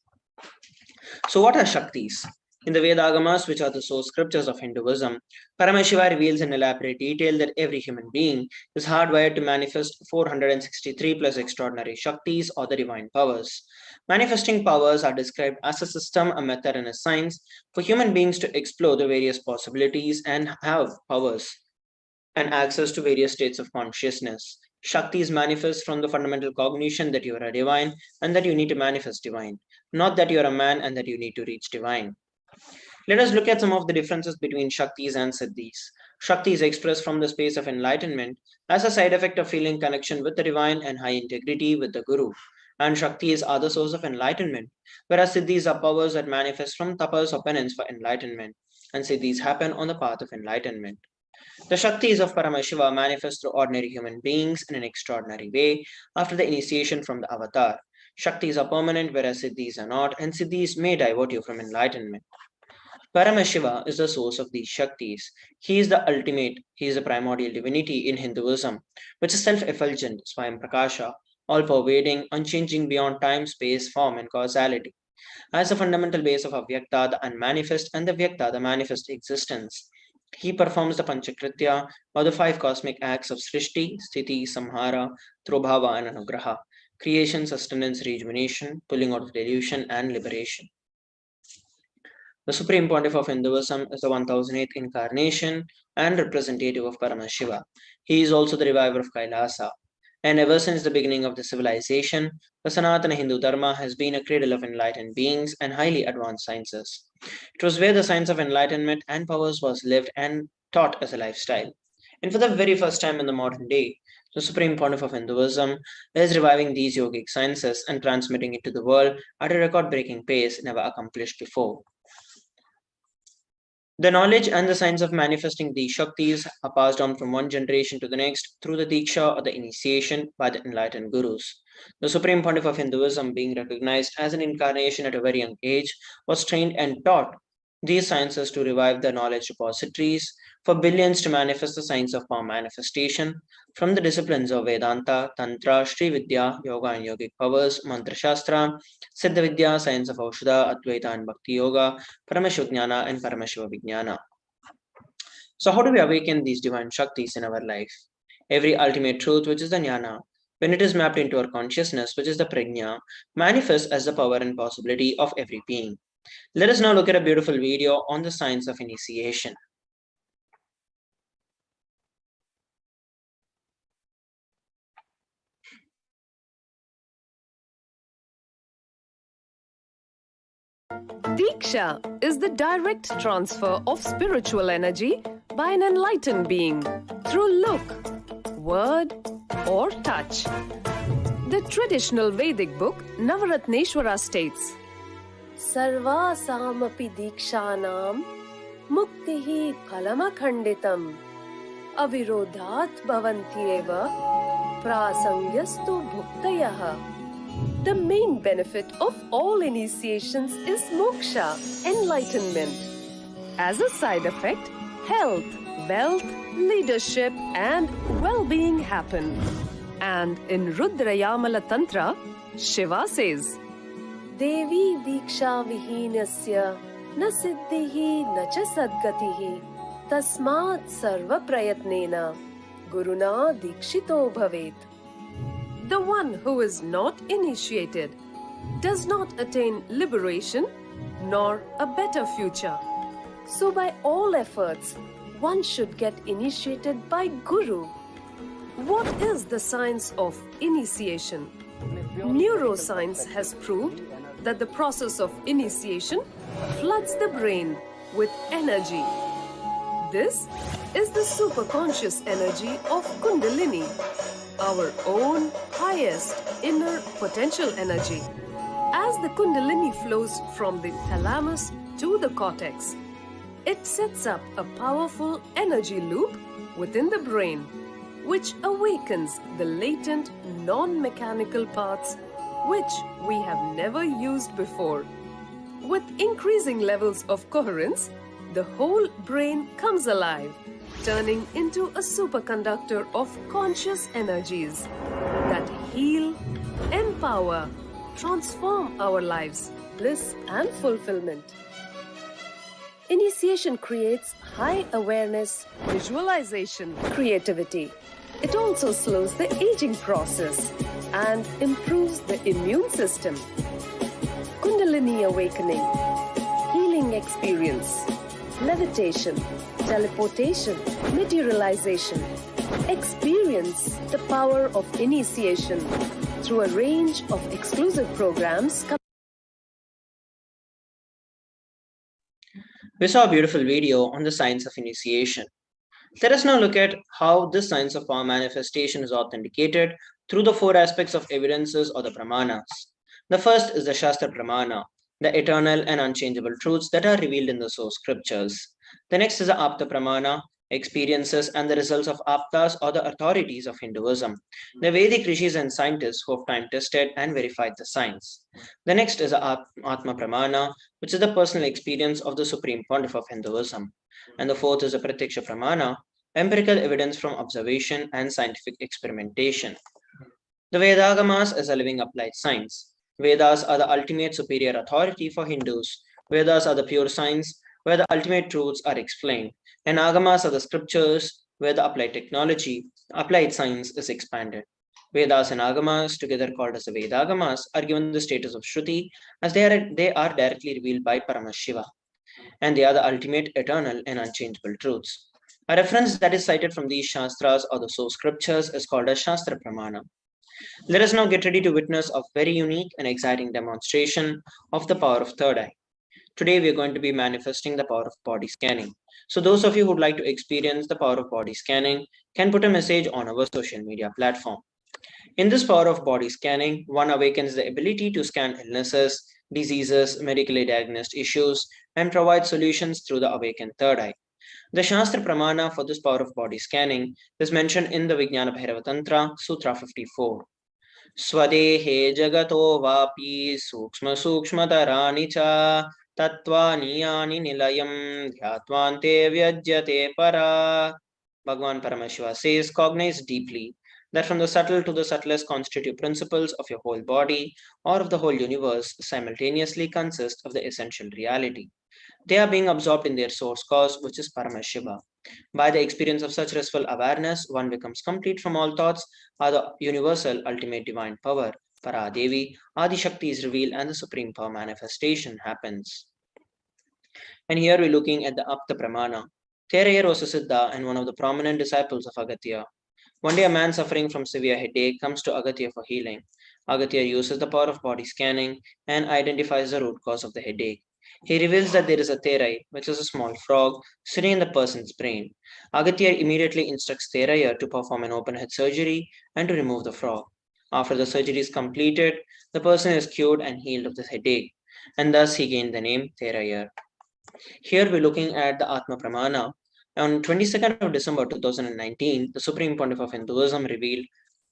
So what are Shaktis? In the Vedagamas, which are the source scriptures of Hinduism, Paramashiva reveals in elaborate detail that every human being is hardwired to manifest 463 plus extraordinary Shaktis or the divine powers. Manifesting powers are described as a system, a method, and a science for human beings to explore the various possibilities and have powers and access to various states of consciousness. Shaktis manifest from the fundamental cognition that you are a divine and that you need to manifest divine, not that you are a man and that you need to reach divine. Let us look at some of the differences between Shaktis and Siddhis. Shakti is expressed from the space of enlightenment as a side effect of feeling connection with the divine and high integrity with the Guru. And Shakti is other source of enlightenment, whereas Siddhis are powers that manifest from tapas or penance for enlightenment, and Siddhis happen on the path of enlightenment. The Shaktis of Paramashiva manifest through ordinary human beings in an extraordinary way after the initiation from the avatar. Shaktis are permanent, whereas Siddhis are not, and Siddhis may divert you from enlightenment. Paramashiva is the source of these Shaktis. He is the ultimate, he is the primordial divinity in Hinduism, which is self-effulgent, Swayam Prakasha, all-pervading, unchanging beyond time, space, form, and causality. As the fundamental base of Avyakta, the unmanifest, and the Vyakta, the manifest existence. He performs the Panchakritya, or the five cosmic acts of Srishti, Sthiti, Samhara, Trobhava, and Anugraha, creation, sustenance, rejuvenation, pulling out of delusion, and liberation. The Supreme Pontiff of Hinduism is the 1008th incarnation and representative of Paramashiva. He is also the reviver of Kailasa. And ever since the beginning of the civilization, the Sanatana Hindu Dharma has been a cradle of enlightened beings and highly advanced sciences. It was where the science of enlightenment and powers was lived and taught as a lifestyle. And for the very first time in the modern day, the Supreme Pontiff of Hinduism is reviving these yogic sciences and transmitting it to the world at a record-breaking pace never accomplished before. The knowledge and the science of manifesting these Shaktis are passed on from one generation to the next through the Diksha or the initiation by the enlightened gurus. The Supreme Pontiff of Hinduism, being recognized as an incarnation at a very young age, was trained and taught these sciences to revive the knowledge repositories for billions to manifest the science of power manifestation from the disciplines of Vedanta, Tantra, Sri Vidya, Yoga and Yogic powers, Mantra Shastra, Siddha Vidya, science of Aushadha, Advaita and Bhakti Yoga, Paramashivajnana and Paramashiva Vijnana. So how do we awaken these divine Shaktis in our life? Every ultimate truth, which is the Jnana, when it is mapped into our consciousness, which is the Prajna, manifests as the power and possibility of every being. Let us now look at a beautiful video on the science of initiation. Diksha is the direct transfer of spiritual energy by an enlightened being through look, word, or touch. The traditional Vedic book Navaratneshwara states, Sarvasamapi dikshanam muktihi phalamakhanditam avirodhat bhavantyeva prasangyastu bhuktayah. The main benefit of all initiations is moksha, enlightenment. As a side effect, health, wealth, leadership, and well-being happen. And in Rudrayamala Tantra, Shiva says, Devi diksha vihinasya na siddhihi na cha sadgatihi tasmat sarva prayatnena guruna dikshito bhavet. The one who is not initiated does not attain liberation nor a better future. So by all efforts, one should get initiated by Guru. What is the science of initiation? Neuroscience has proved that the process of initiation floods the brain with energy. This is the superconscious energy of Kundalini, our own highest inner potential energy. As the Kundalini flows from the thalamus to the cortex, it sets up a powerful energy loop within the brain, which awakens the latent non-mechanical parts which we have never used before. With increasing levels of coherence, the whole brain comes alive, turning into a superconductor of conscious energies that heal, empower, transform our lives, bliss and fulfillment. Initiation creates high awareness, visualization, creativity. It also slows the aging process and improves the immune system. Kundalini awakening, healing experience, levitation, teleportation, materialization. Experience the power of initiation through a range of exclusive programs. We saw a beautiful video on the science of initiation. Let us now look at how this science of power manifestation is authenticated through the four aspects of evidences or the pramanas. The first is the Shastra Pramana, the eternal and unchangeable truths that are revealed in the source scriptures. The next is the Apta Pramana, experiences, and the results of aptas or the authorities of Hinduism, the Vedic rishis and scientists who have time tested and verified the science. The next is the Atma Pramana, which is the personal experience of the Supreme Pontiff of Hinduism. And the fourth is the Pratyaksha Pramana, empirical evidence from observation and scientific experimentation. The Vedagamas is a living applied science. Vedas are the ultimate superior authority for Hindus. Vedas are the pure science where the ultimate truths are explained, and Agamas are the scriptures where the applied science is expanded. Vedas and Agamas, together called as the Vedagamas, are given the status of Shruti as they are directly revealed by Paramashiva, and they are the ultimate, eternal, and unchangeable truths. A reference that is cited from these Shastras or the source scriptures is called as Shastra Pramana. Let us now get ready to witness a very unique and exciting demonstration of the power of third eye. Today we are going to be manifesting the power of body scanning. So those of you who would like to experience the power of body scanning can put a message on our social media platform. In this power of body scanning, one awakens the ability to scan illnesses, diseases, medically diagnosed issues, and provide solutions through the awakened third eye. The Shastra Pramana for this power of body scanning is mentioned in the Vijnana Bhairava Tantra, Sutra 54. Swadehe jagato vapi sukshma sukshmatarani cha tatvaniyani nilayam dhyatvante vyajyate para. Bhagavan Paramashiva says, cognize deeply that from the subtle to the subtlest constitutive principles of your whole body or of the whole universe simultaneously consist of the essential reality. They are being absorbed in their source cause, which is Paramashiva. By the experience of such restful awareness, one becomes complete from all thoughts, or the universal ultimate divine power, Paradevi, Adi Shakti is revealed and the supreme power manifestation happens. And here we're looking at the Apta Pramana. Therayar was a Siddha and one of the prominent disciples of Agatya. One day a man suffering from severe headache comes to Agatya for healing. Agatya uses the power of body scanning and identifies the root cause of the headache. He reveals that there is a Therai, which is a small frog, sitting in the person's brain. Agatya immediately instructs Theraya to perform an open head surgery and to remove the frog. After the surgery is completed, the person is cured and healed of the headache, and thus he gained the name Theraya. Here we're looking at the Atma Pramana. On 22nd of December 2019, the Supreme Pontiff of Hinduism revealed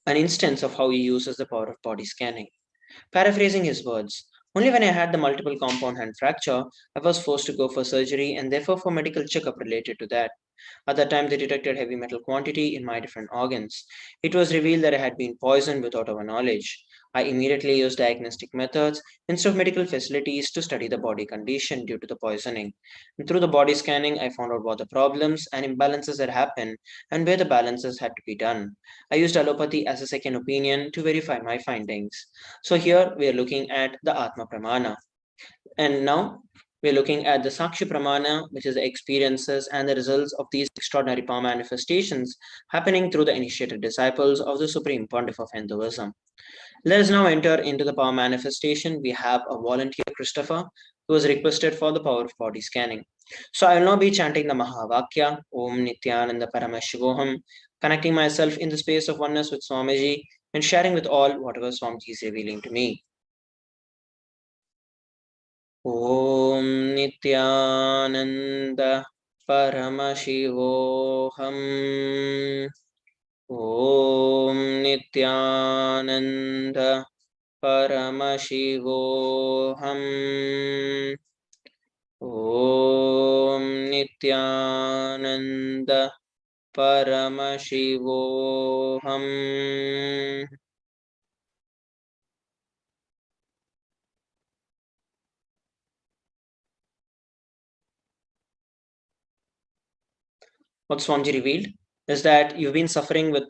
an instance of how he uses the power of body scanning. Paraphrasing his words, only when I had the multiple compound hand fracture, I was forced to go for surgery and therefore for medical checkup related to that. At that time, they detected heavy metal quantity in my different organs. It was revealed that I had been poisoned without our knowledge. I immediately used diagnostic methods instead of medical facilities to study the body condition due to the poisoning. And through the body scanning, I found out what the problems and imbalances had happened and where the balances had to be done. I used allopathy as a second opinion to verify my findings. So here we are looking at the Atma Pramana. And now we're looking at the Sakshi Pramana, which is the experiences and the results of these extraordinary power manifestations happening through the initiated disciples of the Supreme Pontiff of Hinduism. Let us now enter into the power manifestation. We have a volunteer, Christopher, who has requested for the power of body scanning. So I will now be chanting the Mahavakya, Om Nithyananda Paramashivoham, connecting myself in the space of oneness with Swamiji and sharing with all whatever Swamiji is revealing to me. Om Nithyananda Paramashivoham. Om Nithyananda Paramashivoham. Om Nithyananda Paramashivoham. What Swamiji revealed is that you've been suffering with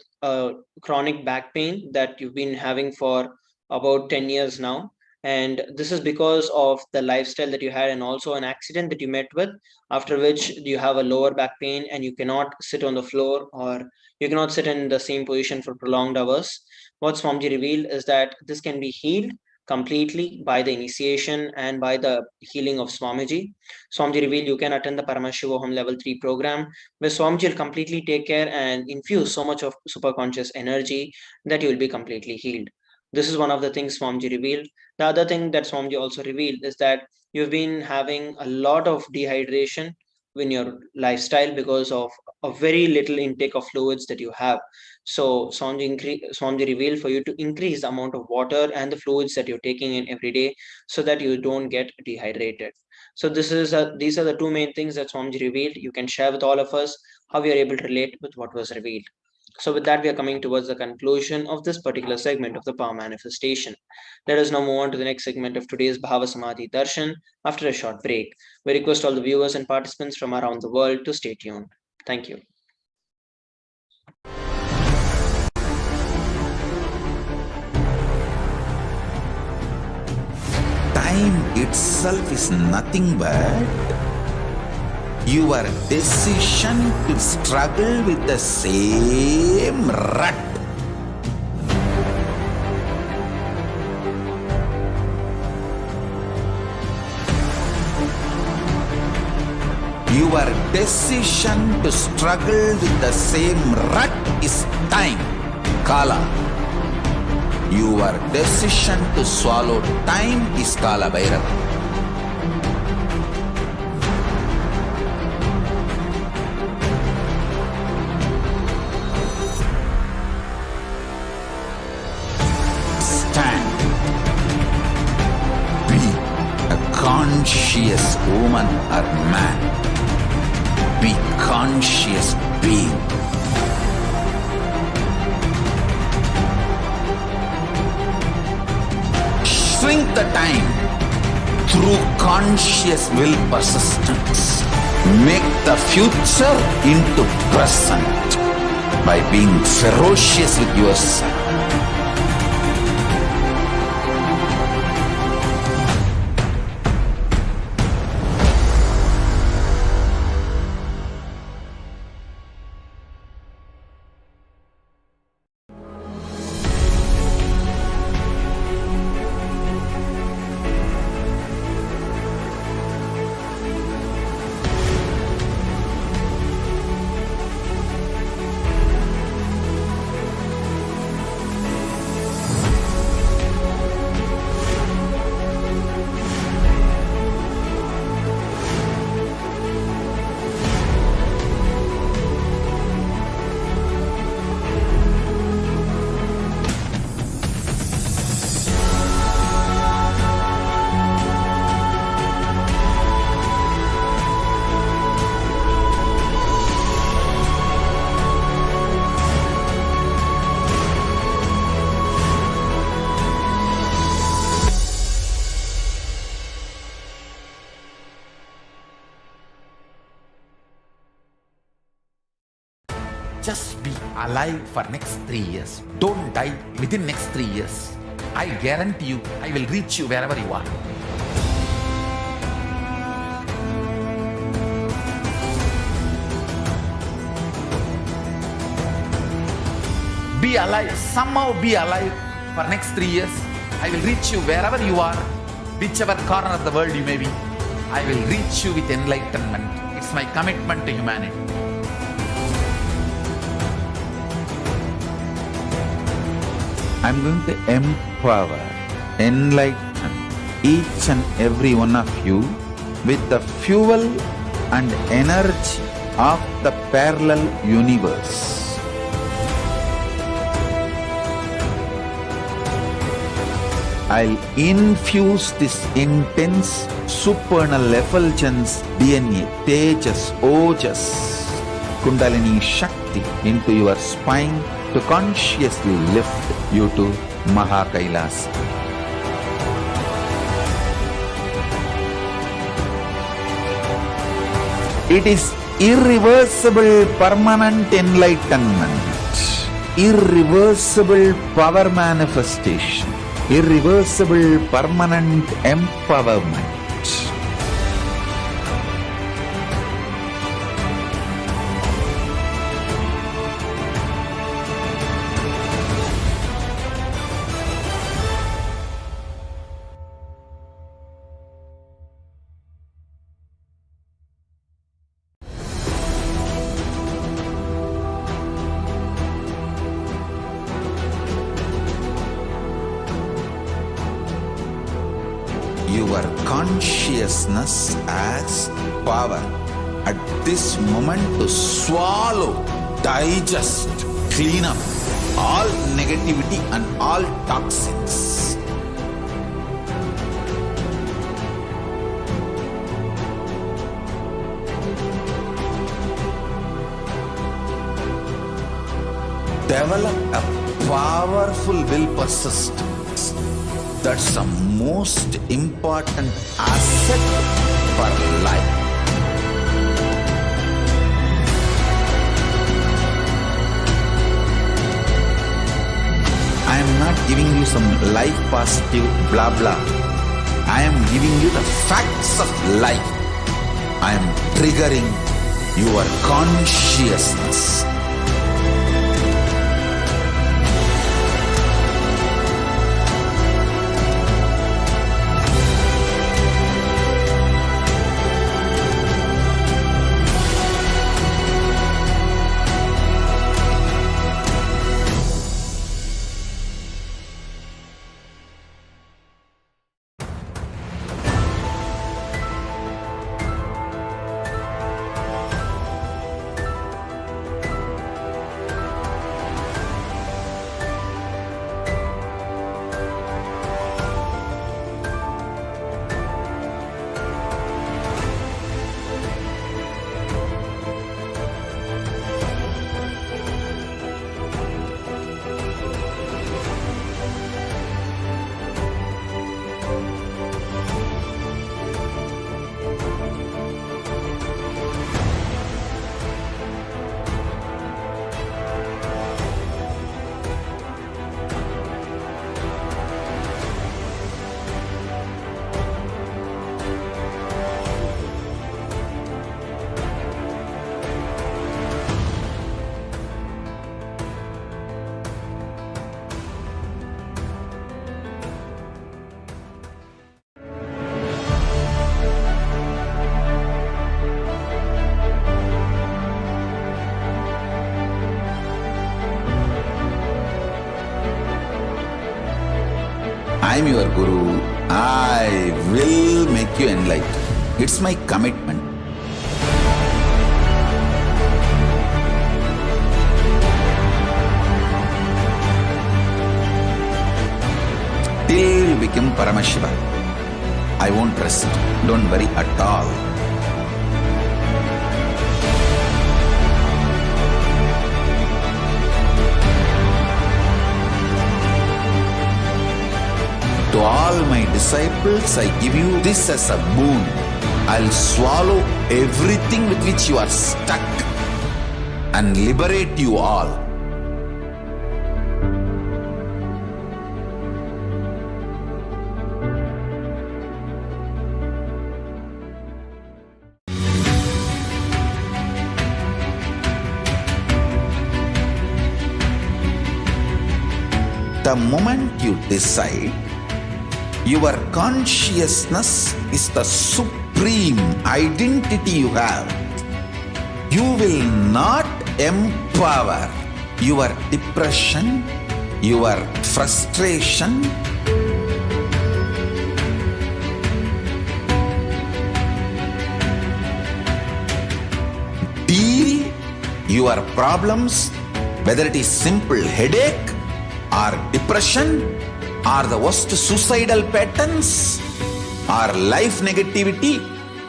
chronic back pain that you've been having for about 10 years now. And this is because of the lifestyle that you had and also an accident that you met with, after which you have a lower back pain and you cannot sit on the floor or you cannot sit in the same position for prolonged hours. What Swamiji revealed is that this can be healed completely by the initiation and by the healing of Swamiji. Swamiji revealed you can attend the Paramashivoham level 3 program where Swamiji will completely take care and infuse so much of superconscious energy that you will be completely healed. This is one of the things Swamiji revealed. The other thing that Swamiji also revealed is that you've been having a lot of dehydration in your lifestyle because of a very little intake of fluids that you have. So Swamiji revealed for you to increase the amount of water and the fluids that you're taking in every day so that you don't get dehydrated. So these are the two main things that Swamiji revealed. You can share with all of us how we are able to relate with what was revealed. So with that, we are coming towards the conclusion of this particular segment of the power manifestation. Let us now move on to the next segment of today's Bhava Samadhi Darshan after a short break. We request all the viewers and participants from around the world to stay tuned. Thank you. Time itself is nothing but your decision to struggle with the same rut. Your decision to struggle with the same rut is time, Kala. Your decision to swallow time is Kala Bhairava. Stand. Be a conscious woman or man. Be conscious being. Shrink the time through conscious will persistence. Make the future into present by being ferocious with yourself. Just be alive for next 3 years. Don't die within next 3 years. I guarantee you, I will reach you wherever you are. Be alive, somehow be alive for next 3 years. I will reach you wherever you are, whichever corner of the world you may be. I will reach you with enlightenment. It's my commitment to humanity. I'm going to empower, enlighten each and every one of you with the fuel and energy of the parallel universe. I'll infuse this intense supernal effulgence DNA, Tejas, Ojas, Kundalini Shakti into your spine to consciously lift you to KAILASA. It is irreversible permanent enlightenment, irreversible power manifestation, irreversible permanent empowerment. Your consciousness as power, at this moment to swallow, digest, clean up all negativity and all toxins. Develop a powerful will persistence. That's the most important asset for life. I am not giving you some life positive blah blah. I am giving you the facts of life. I am triggering your consciousness. I am your Guru. I will make you enlightened. It's my commitment. Till you become Paramashiva, I won't rest. Don't worry at all. To all my disciples, I give you this as a boon. I'll swallow everything with which you are stuck and liberate you all. The moment you decide, your consciousness is the supreme identity you have. You will not empower your depression, your frustration, deal your problems, whether it is simple headache or depression, or the worst suicidal patterns, or life negativity,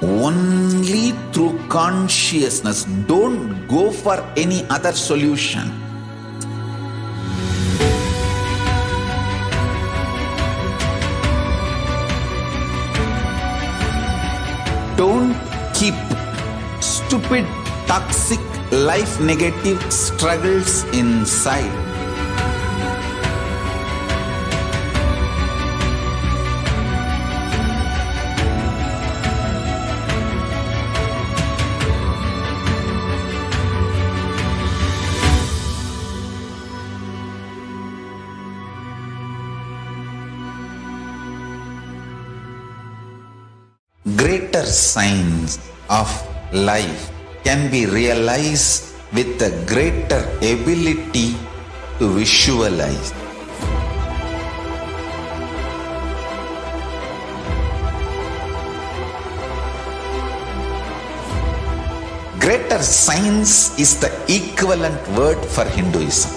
only through consciousness. Don't go for any other solution. Don't keep stupid, toxic, life negative struggles inside. Greater signs of life can be realized with a greater ability to visualize. Greater science is the equivalent word for Hinduism.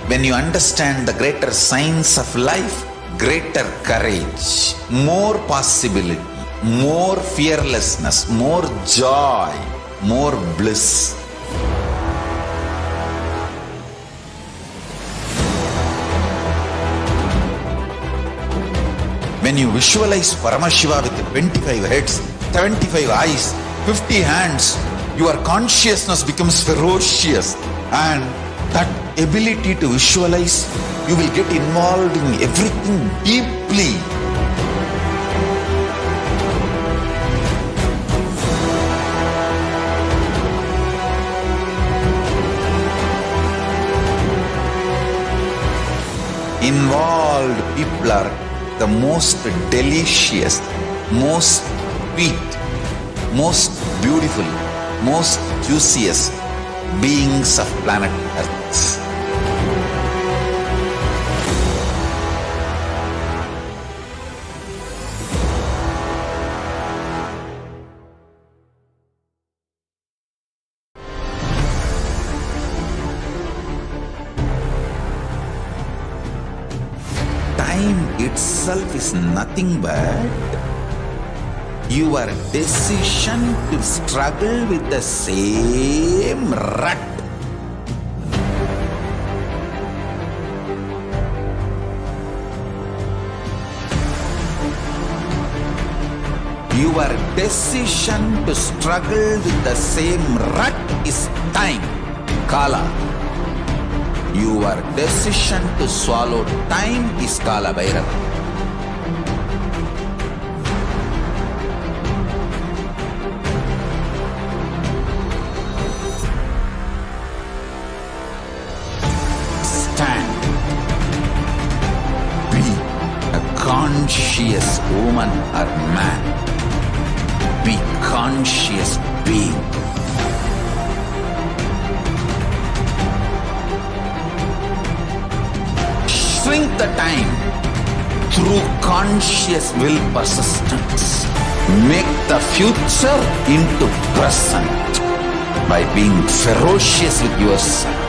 When you understand the greater science of life, greater courage, more possibility, more fearlessness, more joy, more bliss. When you visualize Paramashiva with 25 heads, 75 eyes, 50 hands, your consciousness becomes ferocious, and that ability to visualize, you will get involved in everything deeply. Involved people are the most delicious, most sweet, most beautiful, most juiciest beings of planet Earth. Time itself is nothing but your decision to struggle with the same rut. Your decision to struggle with the same rut is time, Kala. Your decision to swallow time is Kala Bhairava. Stand. Be a conscious woman or man. Be conscious being. Shrink the time through conscious will persistence. Make the future into present by being ferocious with yourself.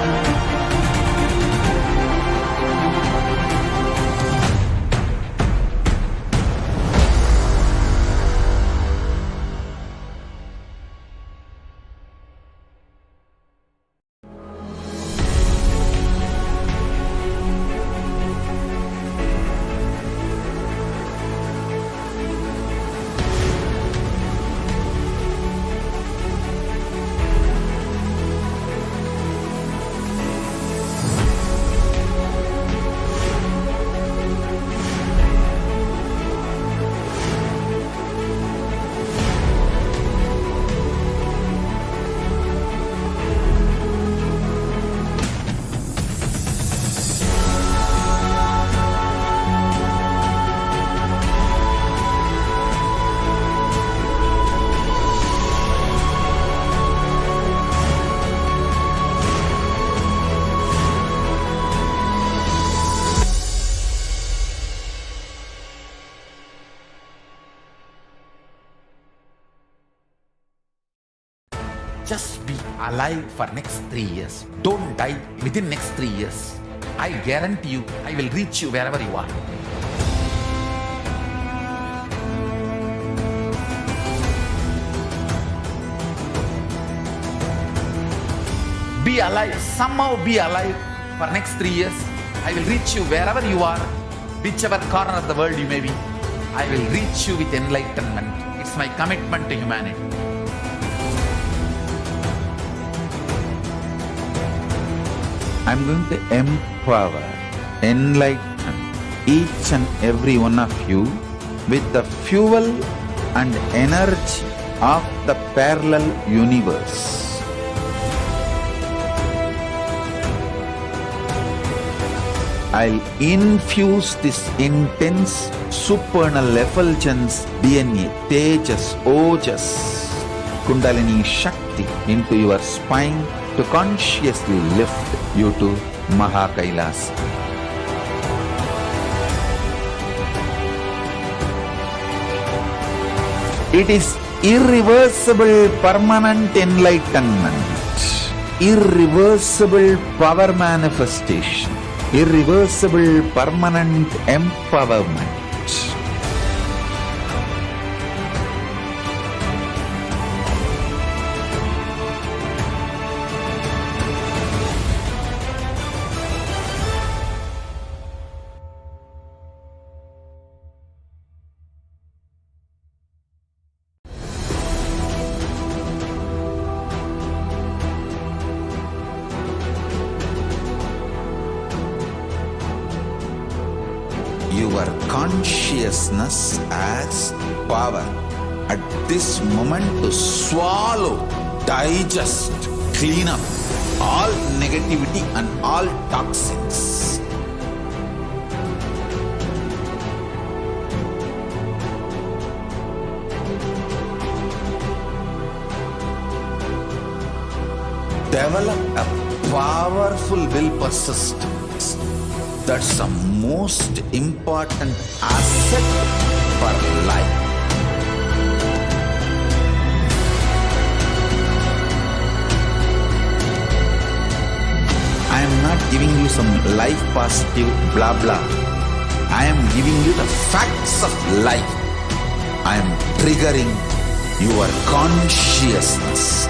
Just be alive for next 3 years. Don't die within next 3 years. I guarantee you, I will reach you wherever you are. Be alive, somehow be alive for next 3 years. I will reach you wherever you are, whichever corner of the world you may be. I will reach you with enlightenment. It's my commitment to humanity. I'm going to empower, enlighten each and every one of you with the fuel and energy of the parallel universe. I'll infuse this intense supernal effulgence DNA, Tejas, Ojas, Kundalini Shakti into your spine to consciously lift you to KAILASA. It is irreversible permanent enlightenment, irreversible power manifestation, irreversible permanent empowerment. Your consciousness as power at this moment to swallow, digest, clean up all negativity and all toxins. Develop a powerful will persistence. That's the most important asset for life. I am not giving you some life positive blah blah. I am giving you the facts of life. I am triggering your consciousness.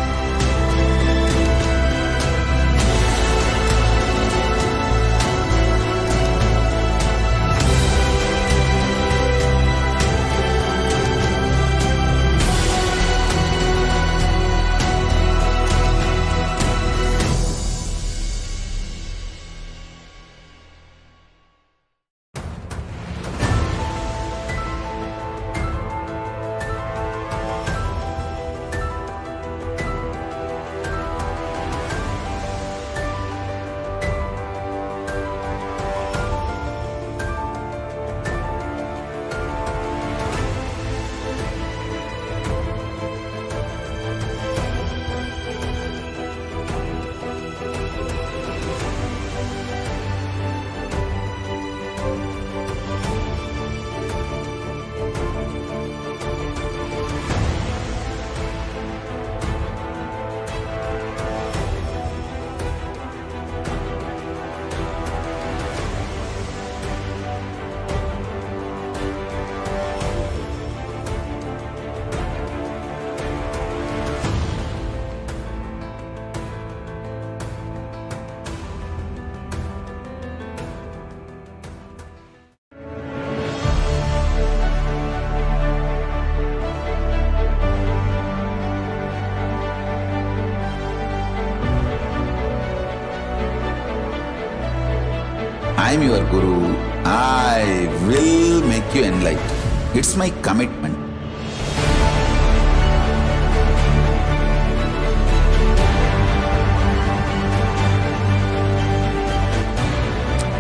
I am your Guru. I will make you enlightened. It's my commitment.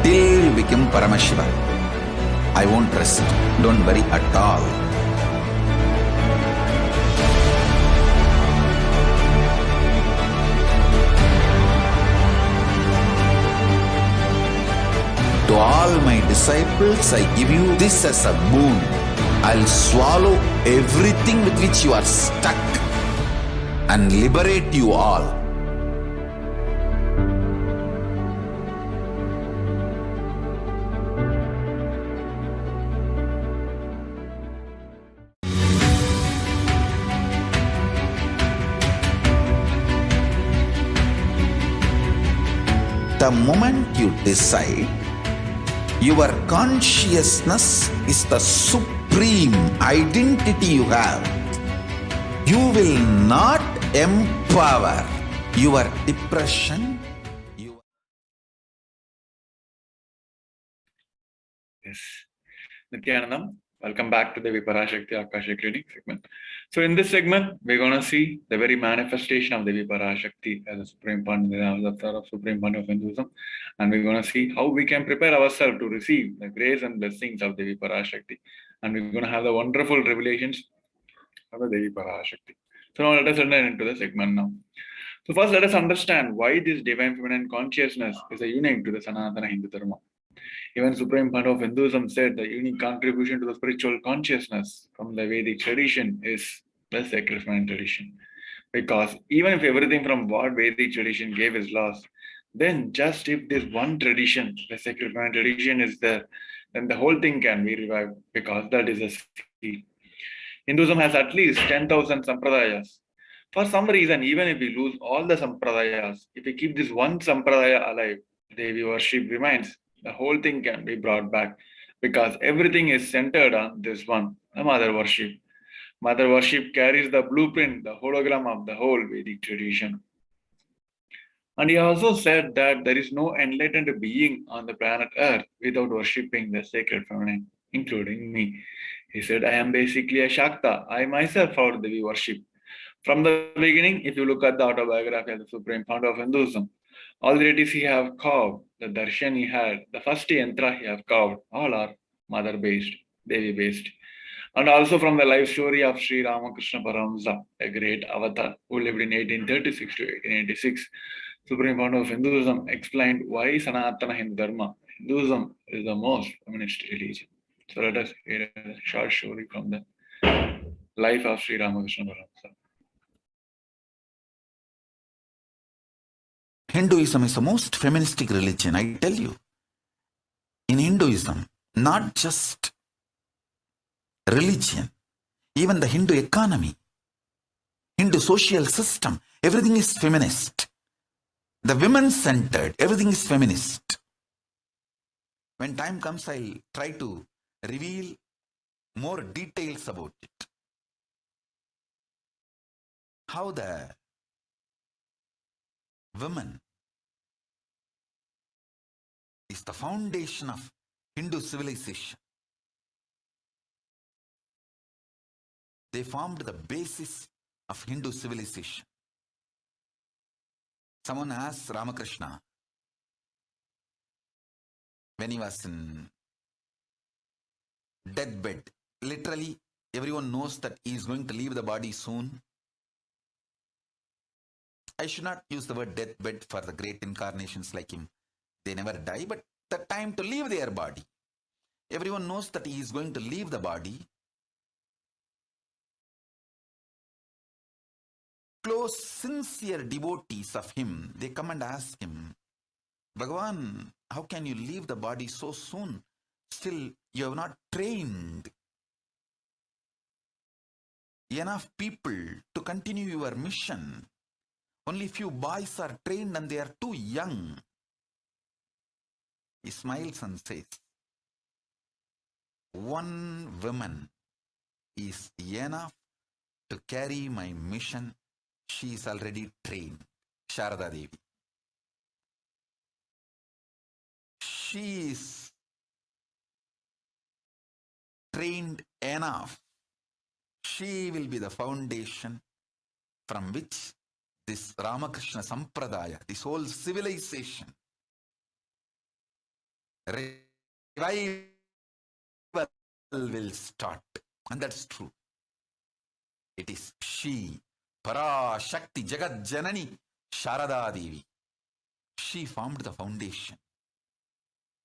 Till you become Paramashiva, I won't rest. Don't worry at all. To all my disciples, I give you this as a boon. I'll swallow everything with which you are stuck and liberate you all. The moment you decide, your consciousness is the supreme identity you have. You will not empower your depression. Yes. Nithyanandam, welcome back to the Parashakti Akashik reading segment. So in this segment, we're going to see the very manifestation of Devi Parashakti as a supreme point, of supreme point of Hinduism. And we're going to see how we can prepare ourselves to receive the grace and blessings of Devi Parashakti. And we're going to have the wonderful revelations of the Devi Parashakti. So now let us enter into the segment now. So first let us understand why this divine feminine consciousness is a unique to the Sanatana Hindu Dharma. Even Supreme Founder of Hinduism said the unique contribution to the spiritual consciousness from the Vedic tradition is the sacred feminine tradition. Because even if everything from what Vedic tradition gave is lost, then just if this one tradition, the sacred feminine tradition, is there, then the whole thing can be revived because that is a seed. Hinduism has at least 10,000 sampradayas. For some reason, even if we lose all the sampradayas, if we keep this one sampradaya alive, Devi worship remains. The whole thing can be brought back because everything is centered on this one, the mother worship. Mother worship carries the blueprint, the hologram of the whole Vedic tradition. And he also said that there is no enlightened being on the planet Earth without worshipping the sacred feminine, including me. He said, I am basically a Shakta. I myself followed Devi worship. From the beginning, if you look at the autobiography of the Supreme Founder of Hinduism, all the deities he have carved, the darshan he had, the first yantra he have carved, all are mother-based, Devi-based. And also from the life story of Sri Ramakrishna Paramashivoham, a great avatar who lived in 1836 to 1886, Supreme Founder of Hinduism explained why Sanatana Hindu Dharma, Hinduism, is the most feminist religion. So let us hear a short story from the life of Sri Ramakrishna Paramashivoham. Hinduism is the most feministic religion, I tell you. In Hinduism, not just religion, even the Hindu economy, Hindu social system, everything is feminist. The women-centered, everything is feminist. When time comes, I'll try to reveal more details about it. How the women is the foundation of Hindu civilization. They formed the basis of Hindu civilization. Someone asked Ramakrishna when he was in deathbed. Literally, everyone knows that he is going to leave the body soon. I should not use the word deathbed for the great incarnations like him. They never die, but the time to leave their body. Everyone knows that he is going to leave the body. Close, sincere devotees of him, they come and ask him, Bhagavan, how can you leave the body so soon? Still, you have not trained enough people to continue your mission. Only few boys are trained and they are too young. He smiles and says, one woman is enough to carry my mission. She is already trained. Sharada Devi. She is trained enough. She will be the foundation from which this Ramakrishna Sampradaya, this whole civilization, revival will start. And that's true. It is she, Parashakti, Jagat Janani, Sharada Devi. She formed the foundation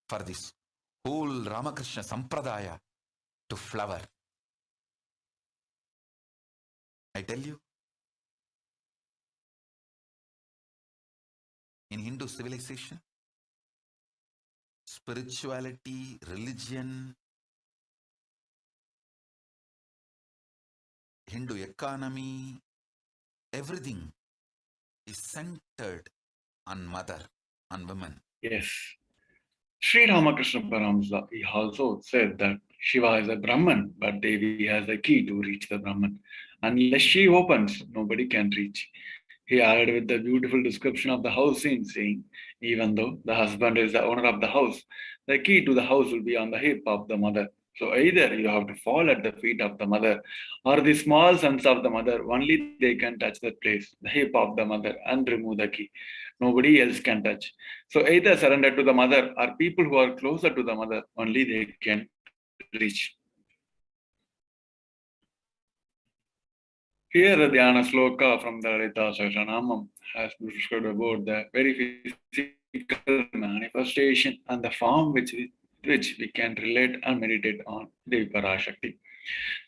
for this whole Ramakrishna Sampradaya to flower. I tell you, in Hindu civilization, spirituality, religion, Hindu economy, everything is centered on mother, on women. Yes. Sri Ramakrishna Paramashivoham, he also said that Shiva is a Brahman, but Devi has the key to reach the Brahman. Unless she opens, nobody can reach. He added with the beautiful description of the house scene, saying, even though the husband is the owner of the house, the key to the house will be on the hip of the mother. So either you have to fall at the feet of the mother, or the small sons of the mother, only they can touch that place, the hip of the mother, and remove the key. Nobody else can touch. So either surrender to the mother, or people who are closer to the mother, only they can reach. Here the Dhyana Sloka from the Lalita Sahasranamam has described about the very manifestation and the form which we can relate and meditate on Devi Parashakti.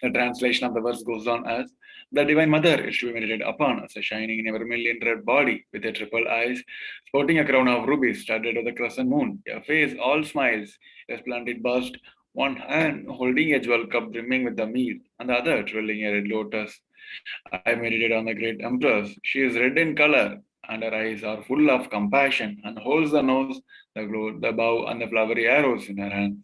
The translation of the verse goes on as, the Divine Mother is to be meditated upon as a shining vermilion red body with a triple eyes, sporting a crown of rubies studded with a crescent moon, a face all smiles, a splendid bust, one hand holding a jewel cup brimming with the mead, and the other twirling a red lotus. I meditate on the great Empress. She is red in color, and her eyes are full of compassion, and holds the nose, the glow, the bow, and the flowery arrows in her hand.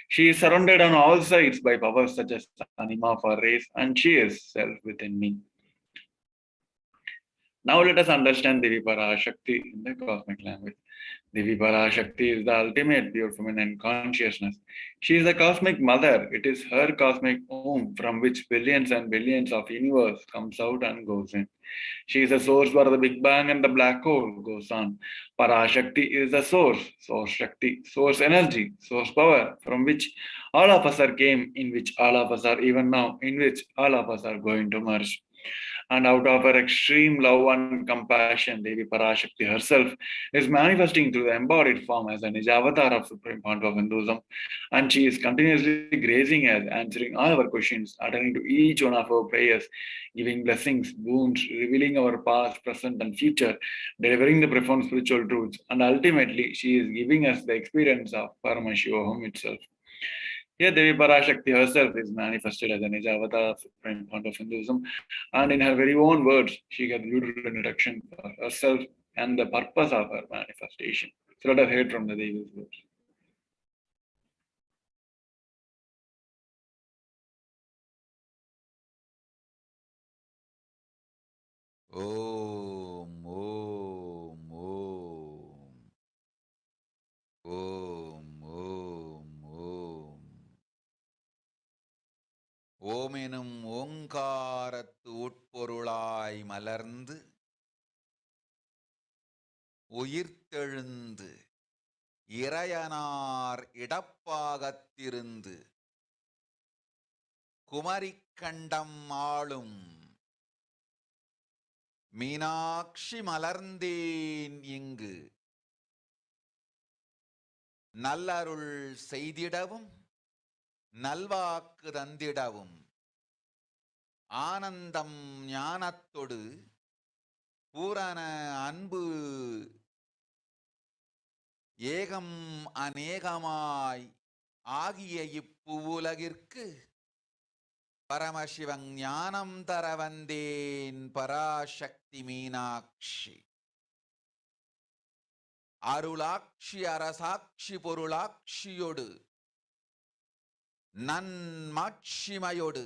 She is surrounded on all sides by powers such as anima for race, and she is self within me. Now let us understand Devi Parashakti in the cosmic language. Devi Parashakti is the ultimate pure feminine consciousness. She is the cosmic mother. It is her cosmic womb from which billions and billions of universe comes out and goes in. She is the source where the Big Bang and the black hole goes on. Parashakti is the source, source Shakti, source energy, source power from which all of us are came, in which all of us are even now, in which all of us are going to merge. And out of her extreme love and compassion, Devi Parashakti herself is manifesting through the embodied form as a Nijavatar of Supreme Fount of Hinduism. And she is continuously grazing us, answering all our questions, attending to each one of our prayers, giving blessings, boons, revealing our past, present, and future, delivering the profound spiritual truths. And ultimately, she is giving us the experience of Paramashivoham itself. Here, Devi Parashakti herself is manifested as a Nijavatar, Supreme Fount of Hinduism, and in her very own words, she gave beautiful introduction for herself and the purpose of her manifestation. So let us hear from the Devi's words. Om, Om, Om. Om, Om, Om. ஓமெனும் ஓங்காரத்து உட்பொருளாய் மலர்ந்து உயிர்த்தெழுந்து இறையனார் இடப்பாகத்திருந்து குமரிக்கண்டம் ஆளும் மீனாட்சி மலர்ந்தேன் இங்கு நல்லருள் செய்திடவும் நல்வாக்கு தந்திடவும் ஆனந்தம் ஞானத்தொடு பூரண அன்பு ஏகம் அநேகமாய் ஆகிய இப்புவுலகிற்கு பரமசிவன் ஞானம் தர வந்தேன் பராசக்தி மீனாட்சி. அருளாட்சி அரசாட்சி பொருளாட்சியோடு நன்மாட்சிமையோடு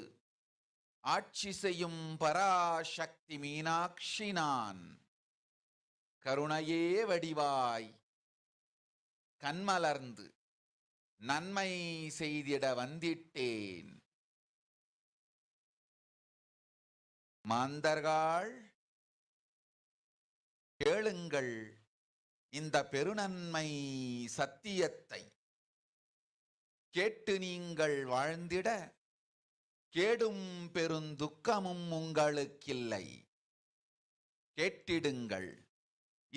ஆட்சி செய்யும் பராசக்தி மீனாட்சி நான். கருணையே வடிவாய் கண்மலர்ந்து நன்மை செய்திட வந்திட்டேன். மாந்தர்கள் கேளுங்கள் இந்த பெருநன்மை சத்தியத்தை, கேட்டு நீங்கள் வாழ்ந்திட கேடும் பெருந்துக்கமும் உங்களுக்கில்லை. கேட்டிடுங்கள்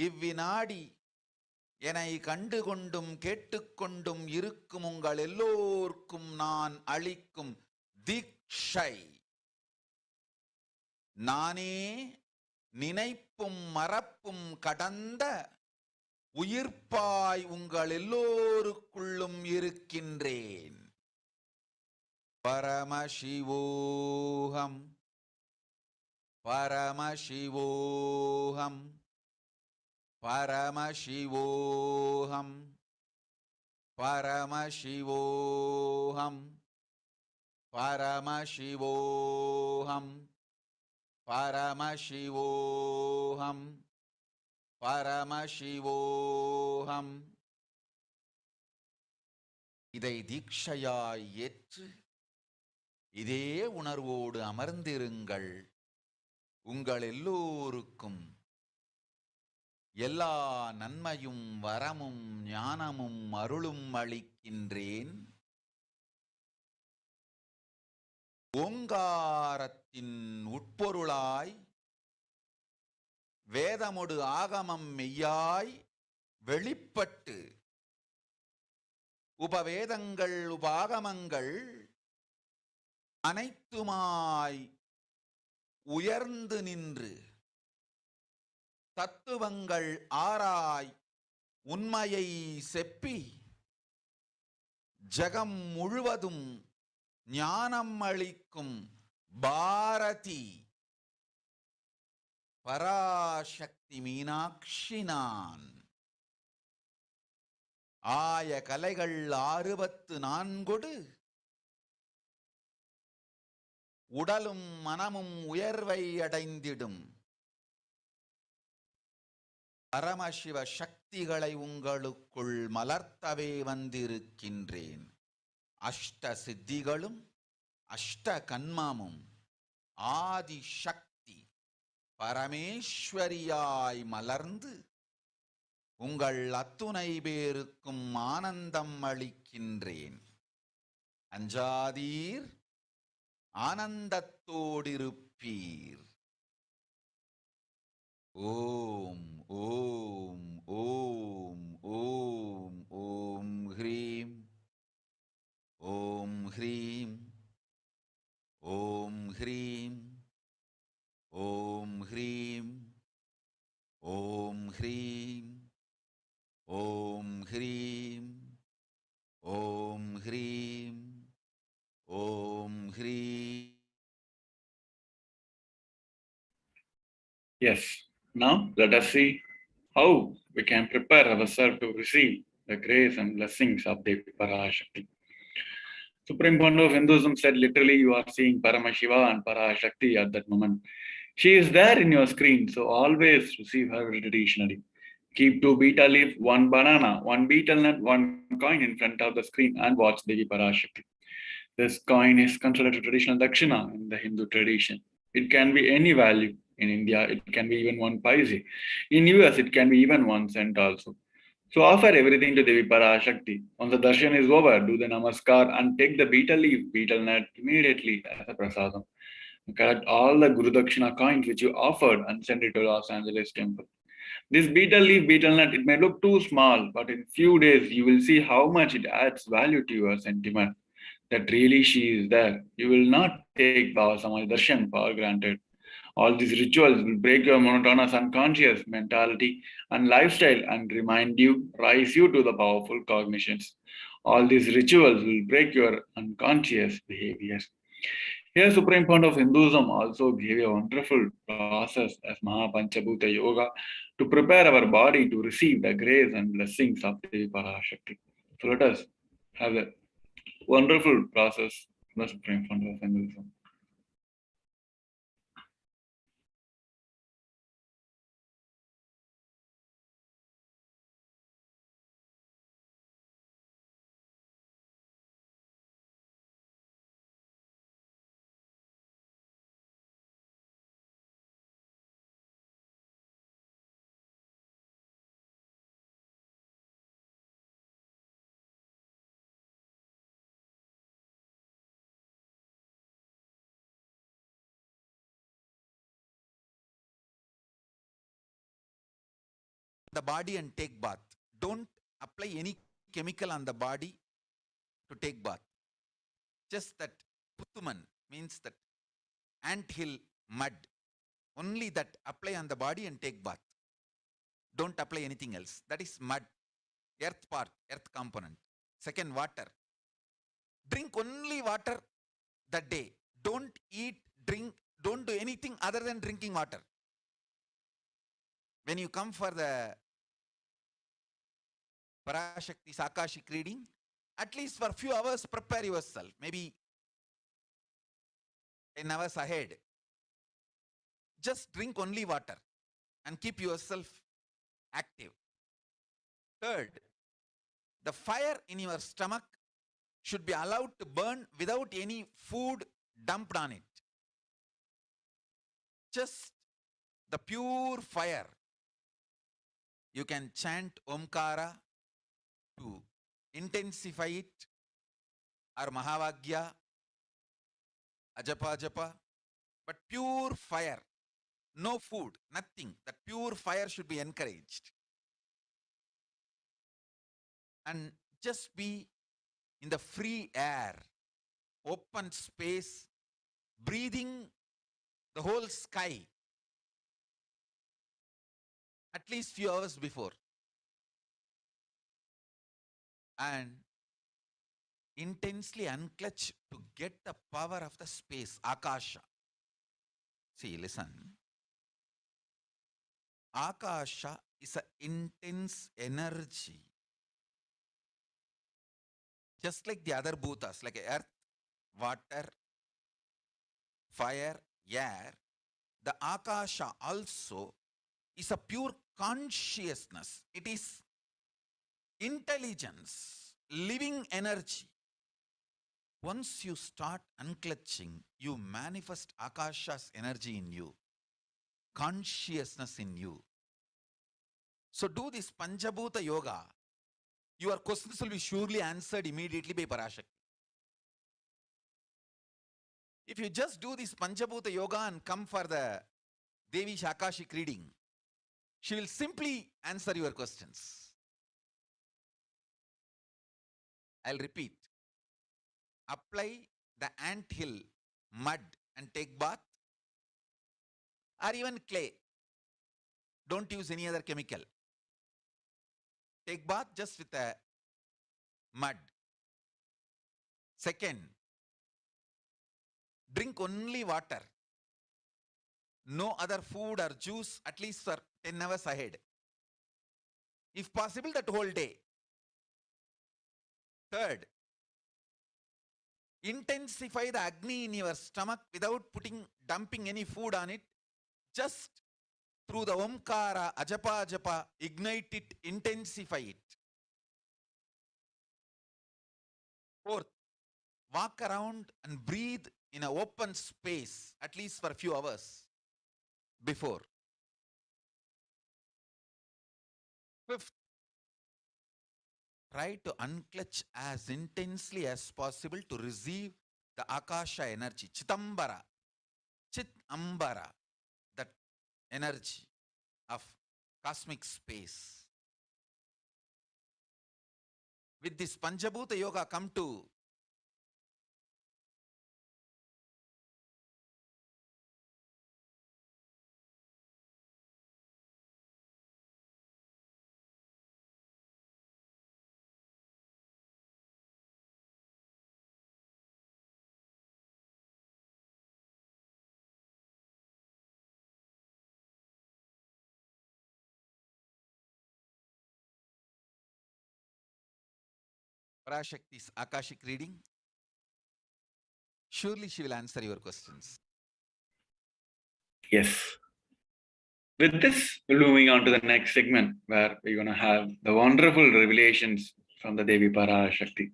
இவ்வினாடி என்னை கண்டுகொண்டும் கேட்டுக்கொண்டும் இருக்கும் உங்கள் எல்லோர்க்கும் நான் அளிக்கும் தீட்சை. நானே நினைப்பும் மறப்பும் கடந்த உயிர்ப்பாய் உங்கள் எல்லோருக்குள்ளும் இருக்கின்றேன். பரமசிவோகம் பரமசிவோகம் பரமசிவோகம் பரமசிவோகம் பரமசிவோகம் பரமசிவோகம் பரமசிவோகம். இதை தீட்சையாய் ஏற்று இதே உணர்வோடு அமர்ந்திருங்கள். உங்கள் எல்லோருக்கும் எல்லா நன்மையும் வரமும் ஞானமும் அருளும் அளிக்கின்றேன். ஓங்காரத்தின் உட்பொருளாய் வேதமொடு ஆகமம் மெய்யாய் வெளிப்பட்டு உபவேதங்கள் உபாகமங்கள் அனைத்துமாய் உயர்ந்து நின்று தத்துவங்கள் ஆராய் உண்மையை செப்பி ஜகம் முழுவதும் ஞானம் அளிக்கும் பாரதி பராசக்தி மீனாட்சி நான். ஆய கலைகள் 64 உடலும் மனமும் உயர்வை அடைந்திடும் பரமசிவ சக்திகளை உங்களுக்குள் மலர்த்தவே வந்திருக்கின்றேன். அஷ்ட சித்திகளும் அஷ்ட கன்மமும் ஆதி சக்தி பரமேஸ்வரியாய் மலர்ந்து உங்கள் அத்துணை பேருக்கும் ஆனந்தம் அளிக்கின்றேன். அஞ்சாதீர், ஆனந்தத்தோடிருப்பீர். ஓம் ஓம் ஓம் ஓம் ஓம் ஹ்ரீம் ஓம் ஹ்ரீம் ஓம் ஹ்ரீம் ஓம் ஹ்ரீம் ஓம் ஹ்ரீம் ஓம் ஹ்ரீம் ஓம் ஹ்ரீம் ஓம் ஹ்ரீம். Yes. Now let us see how we can prepare ourselves to receive the grace and blessings of Devi Parashakti. Supreme Founder of Hinduism said literally you are seeing Paramashiva and Parashakti at that moment. She is there in your screen, so always receive her traditionally. Keep 2 betel leaf, 1 banana, 1 betel nut, 1 coin in front of the screen and watch Devi Parashakti. This coin is considered a traditional dakshina in the Hindu tradition. It can be any value. In India, it can be even 1 paise. In US, it can be even 1 cent also. So offer everything to Devi Parashakti. Once the darshan is over, do the namaskar and take the betel leaf, betel nut immediately as a prasadam. Collect all the Guru Dakshina coins which you offered and send it to Los Angeles temple. This betel leaf, betel nut, it may look too small, but in few days you will see how much it adds value to your sentiment. That really she is there. You will not take Baba Samaj Darshan for granted. All these rituals will break your monotonous unconscious mentality and lifestyle and rise you to the powerful cognitions. All these rituals will break your unconscious behaviors. Here, Supreme Founder of Hinduism also gave a wonderful process as Mahapanchabhuta Yoga to prepare our body to receive the grace and blessings of Devi Parashakti. So let us have a wonderful process from the Supreme Founder of Hinduism. The body and take bath. Don't apply any chemical on the body to take bath. Just that puttuman means that anthill mud. Only that apply on the body and take bath. Don't apply anything else. That is mud, earth part, earth component. Second, water. Drink only water that day. Don't eat, drink, don't do anything other than drinking water. When you come for the Parashakti Akashik reading, at least for a few hours prepare yourself, maybe 10 hours ahead. Just drink only water and keep yourself active. Third, the fire in your stomach should be allowed to burn without any food dumped on it. Just the pure fire. You can chant Omkara to intensify it, or Mahavagya, Ajapa Japa, but pure fire, no food, nothing. That pure fire should be encouraged. and just be in the free air, open space, breathing the whole sky at least few hours before, and intensely unclutch to get the power of the space, Akasha. See, listen. Akasha is an intense energy. Just like the other bhutas, like earth, water, fire, air, the Akasha also is a pure consciousness. It is intelligence, living energy. Once you start unclutching, you manifest Akasha's energy in you, consciousness in you. So do this Panchabhuta Yoga. Your questions will be surely answered immediately by Parashakti. If you just do this Panchabhuta Yoga and come for the Devi's Akashik reading, she will simply answer your questions. I'll repeat. Apply the ant hill, mud and take bath, or even clay. Don't use any other chemical. Take bath just with a mud. Second, drink only water. No other food or juice at least for 10 hours ahead. If possible, that whole day. Third, intensify the Agni in your stomach without dumping any food on it. Just through the Omkara, Ajapa, Ajapa, ignite it, intensify it. Fourth, walk around and breathe in an open space at least for a few hours before. Fifth, try to unclutch as intensely as possible to receive the Akasha energy, Chitambara, Chitambara, that energy of cosmic space. With this Panchabhuta Yoga, come to Parashakti's Akashik reading. Surely she will answer your questions. Yes. With this, we're moving on to the next segment where we're going to have the wonderful revelations from the Devi Parashakti.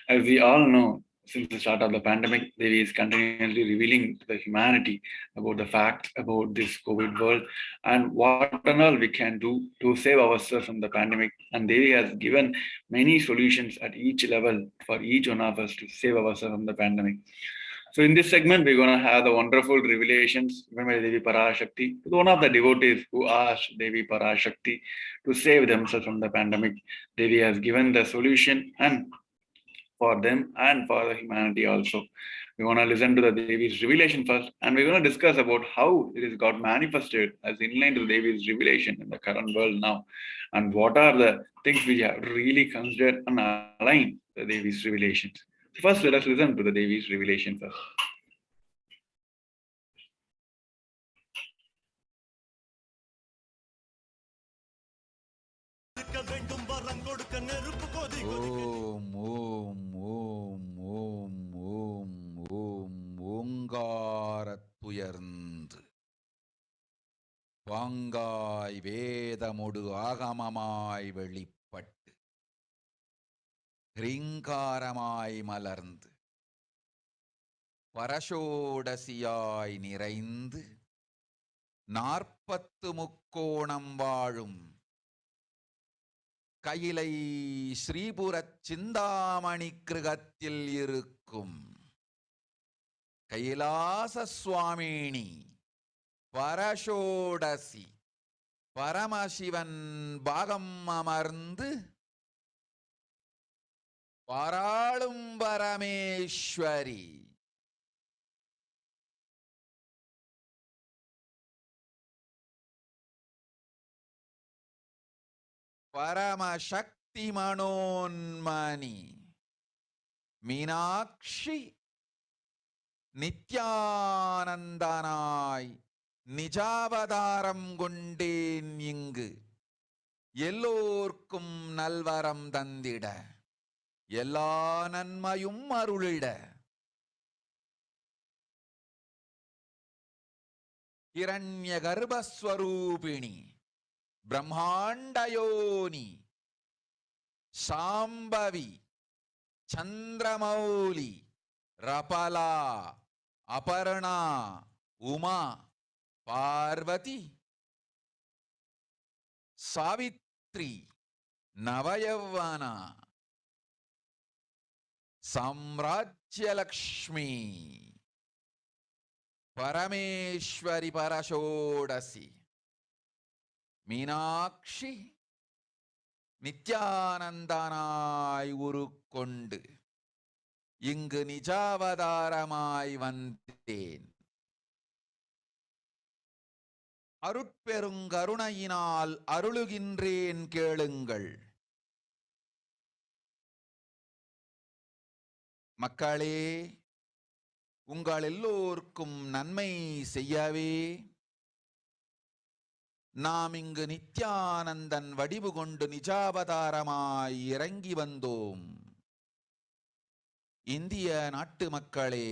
As we all know, since the start of the pandemic, Devi is continuously revealing to the humanity about the facts about this COVID world and what and all we can do to save ourselves from the pandemic. And Devi has given many solutions at each level for each one of us to save ourselves from the pandemic. So in this segment, we're going to have the wonderful revelations given by Devi Parashakti. One of the devotees who asked Devi Parashakti to save themselves from the pandemic. Devi has given the solution and for them and for the humanity also. We want to listen to the Devi's revelation first, and we're going to discuss about how it is got manifested as inline to the Devi's revelation in the current world now, and what are the things we have really considered and aligned the Devi's revelations. So first, let us listen to the Devi's revelation first. Om, Om, Om, Om, Om, Om, ஓங்காரத்துயர்ந்து பாங்காய் வேதமொடு ஆகமமாய் வெளிப்பட்டு ரீங்காரமாய் மலர்ந்து பரஷோடசியாய் நிறைந்து 40 முக்கோணம் வாழும் கையிலை ஸ்ரீபுரச் சிந்தாமணி கிருகத்தில் இருக்கும் கைலாச சுவாமினி பரஷோடசி பரமசிவன் பாகம் அமர்ந்து பாராளும் பரமேஸ்வரி, பரமசக்தி மனோன்மணி, மீனாட்சி நித்யானந்தனாய் நிஜாவதாரம் கொண்டேன் இங்கு எல்லோர்க்கும் நல்வரம் தந்திட, எல்லா நன்மையும் அருளிட. ஹிரண்ய கர்ப்பஸ்வரூபிணி பிரம்மாண்டயோனி சாம்பவி சந்திரமௌலி ரபலா அபர்ணா உமா பார்வதி சாவித்ரி நவயவனா சாம்ராஜ்யலக்ஷ்மி பரமேஸ்வரி பரஷோடசி மீனாட்சி நித்யானந்தனாய் உருக்கொண்டு இங்கு நிஜாவதாரமாய் வந்தேன். அருட்பெருங்கருணையினால் அருளுகின்றேன் கேளுங்கள். மக்களே, உங்கள் எல்லோருக்கும் நன்மை செய்யவே நாம் இங்கு நித்யானந்தன் வடிவு கொண்டு நிஜாவதாரமாய் இறங்கி வந்தோம். இந்திய நாட்டு மக்களே,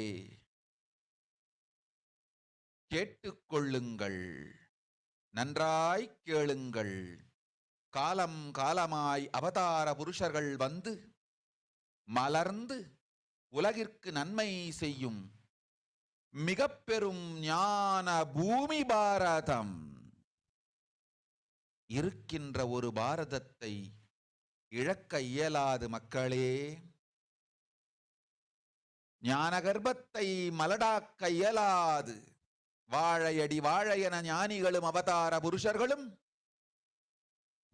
கேட்டுக்கொள்ளுங்கள், நன்றாய் கேளுங்கள். காலம் காலமாய் அவதார புருஷர்கள் வந்து மலர்ந்து உலகிற்கு நன்மை செய்யும் மிக பெரும் ஞான பூமி பாரதம். இருக்கின்ற ஒரு பாரதத்தை இழக்க இயலாது மக்களே. ஞான கர்ப்பத்தை மலடாக்க இயலாது. வாழையடி வாழையன ஞானிகளும் அவதார புருஷர்களும்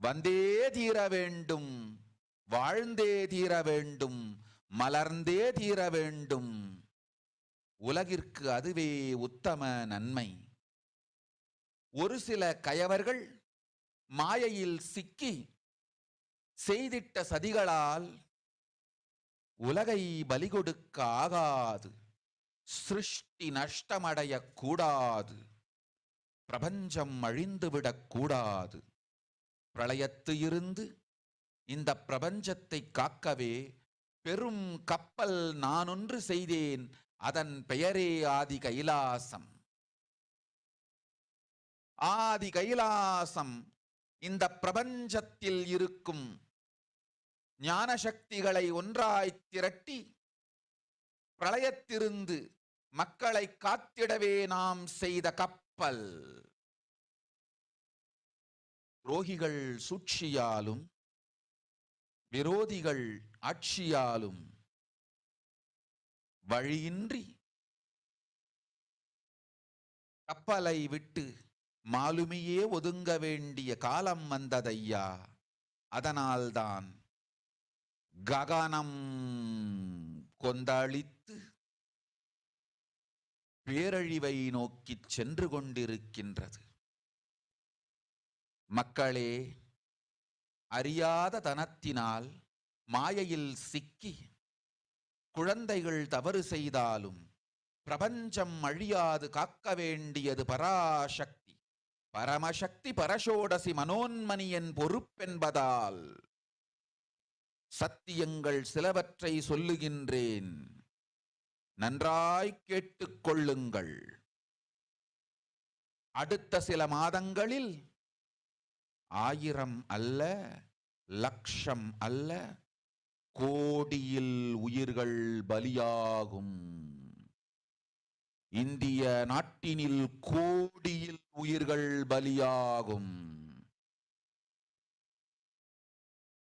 வந்தே தீர வேண்டும், வாழ்ந்தே தீர வேண்டும், மலர்ந்தே தீர வேண்டும். உலகிற்கு அதுவே உத்தம நன்மை. ஒரு சில கயவர்கள் மாயையில் சிக்கி செய்திட்ட சதிகளால் உலகை பலி கொடுக்க ஆகாது. சிருஷ்டி நஷ்டமடைய கூடாது. பிரபஞ்சம் அழிந்துவிடக் கூடாது. பிரளயத்து இருந்து இந்த பிரபஞ்சத்தை காக்கவே பெரும் கப்பல் நானொன்று செய்தேன். அதன் பெயரே ஆதி கைலாசம். ஆதி கைலாசம் இந்த பிரபஞ்சத்தில் இருக்கும் ஞான சக்திகளை ஒன்றாய் திரட்டி பிரளயத்திலிருந்து மக்களை காத்திடவே நாம் செய்த கப்பல். துரோகிகள் சூழ்ச்சியாலும் விரோதிகள் ஆட்சியாலும் வழியின்றி கப்பலை விட்டு மாலுமியே ஒதுங்க வேண்டிய காலம் வந்ததையா. அதனால்தான் ககனம் கொந்தளித்து பேரழிவை நோக்கி சென்று கொண்டிருக்கின்றது. மக்களே, அறியாத தனத்தினால் மாயையில் சிக்கி குழந்தைகள் தவறு செய்தாலும் பிரபஞ்சம் அழியாது காக்க வேண்டியது பராசக்தி, பரமசக்தி பரஷோடசி மனோன்மணியின் பொறுப்பென்பதால் சத்தியங்கள் சிலவற்றை சொல்லுகின்றேன். நன்றாய் கேட்டுக்கொள்ளுங்கள். அடுத்த சில மாதங்களில் 1000 அல்ல, லட்சம் அல்ல, கோடியில் உயிர்கள் பலியாகும். இந்திய நாட்டினில் கோடியில் உயிர்கள் பலியாகும்.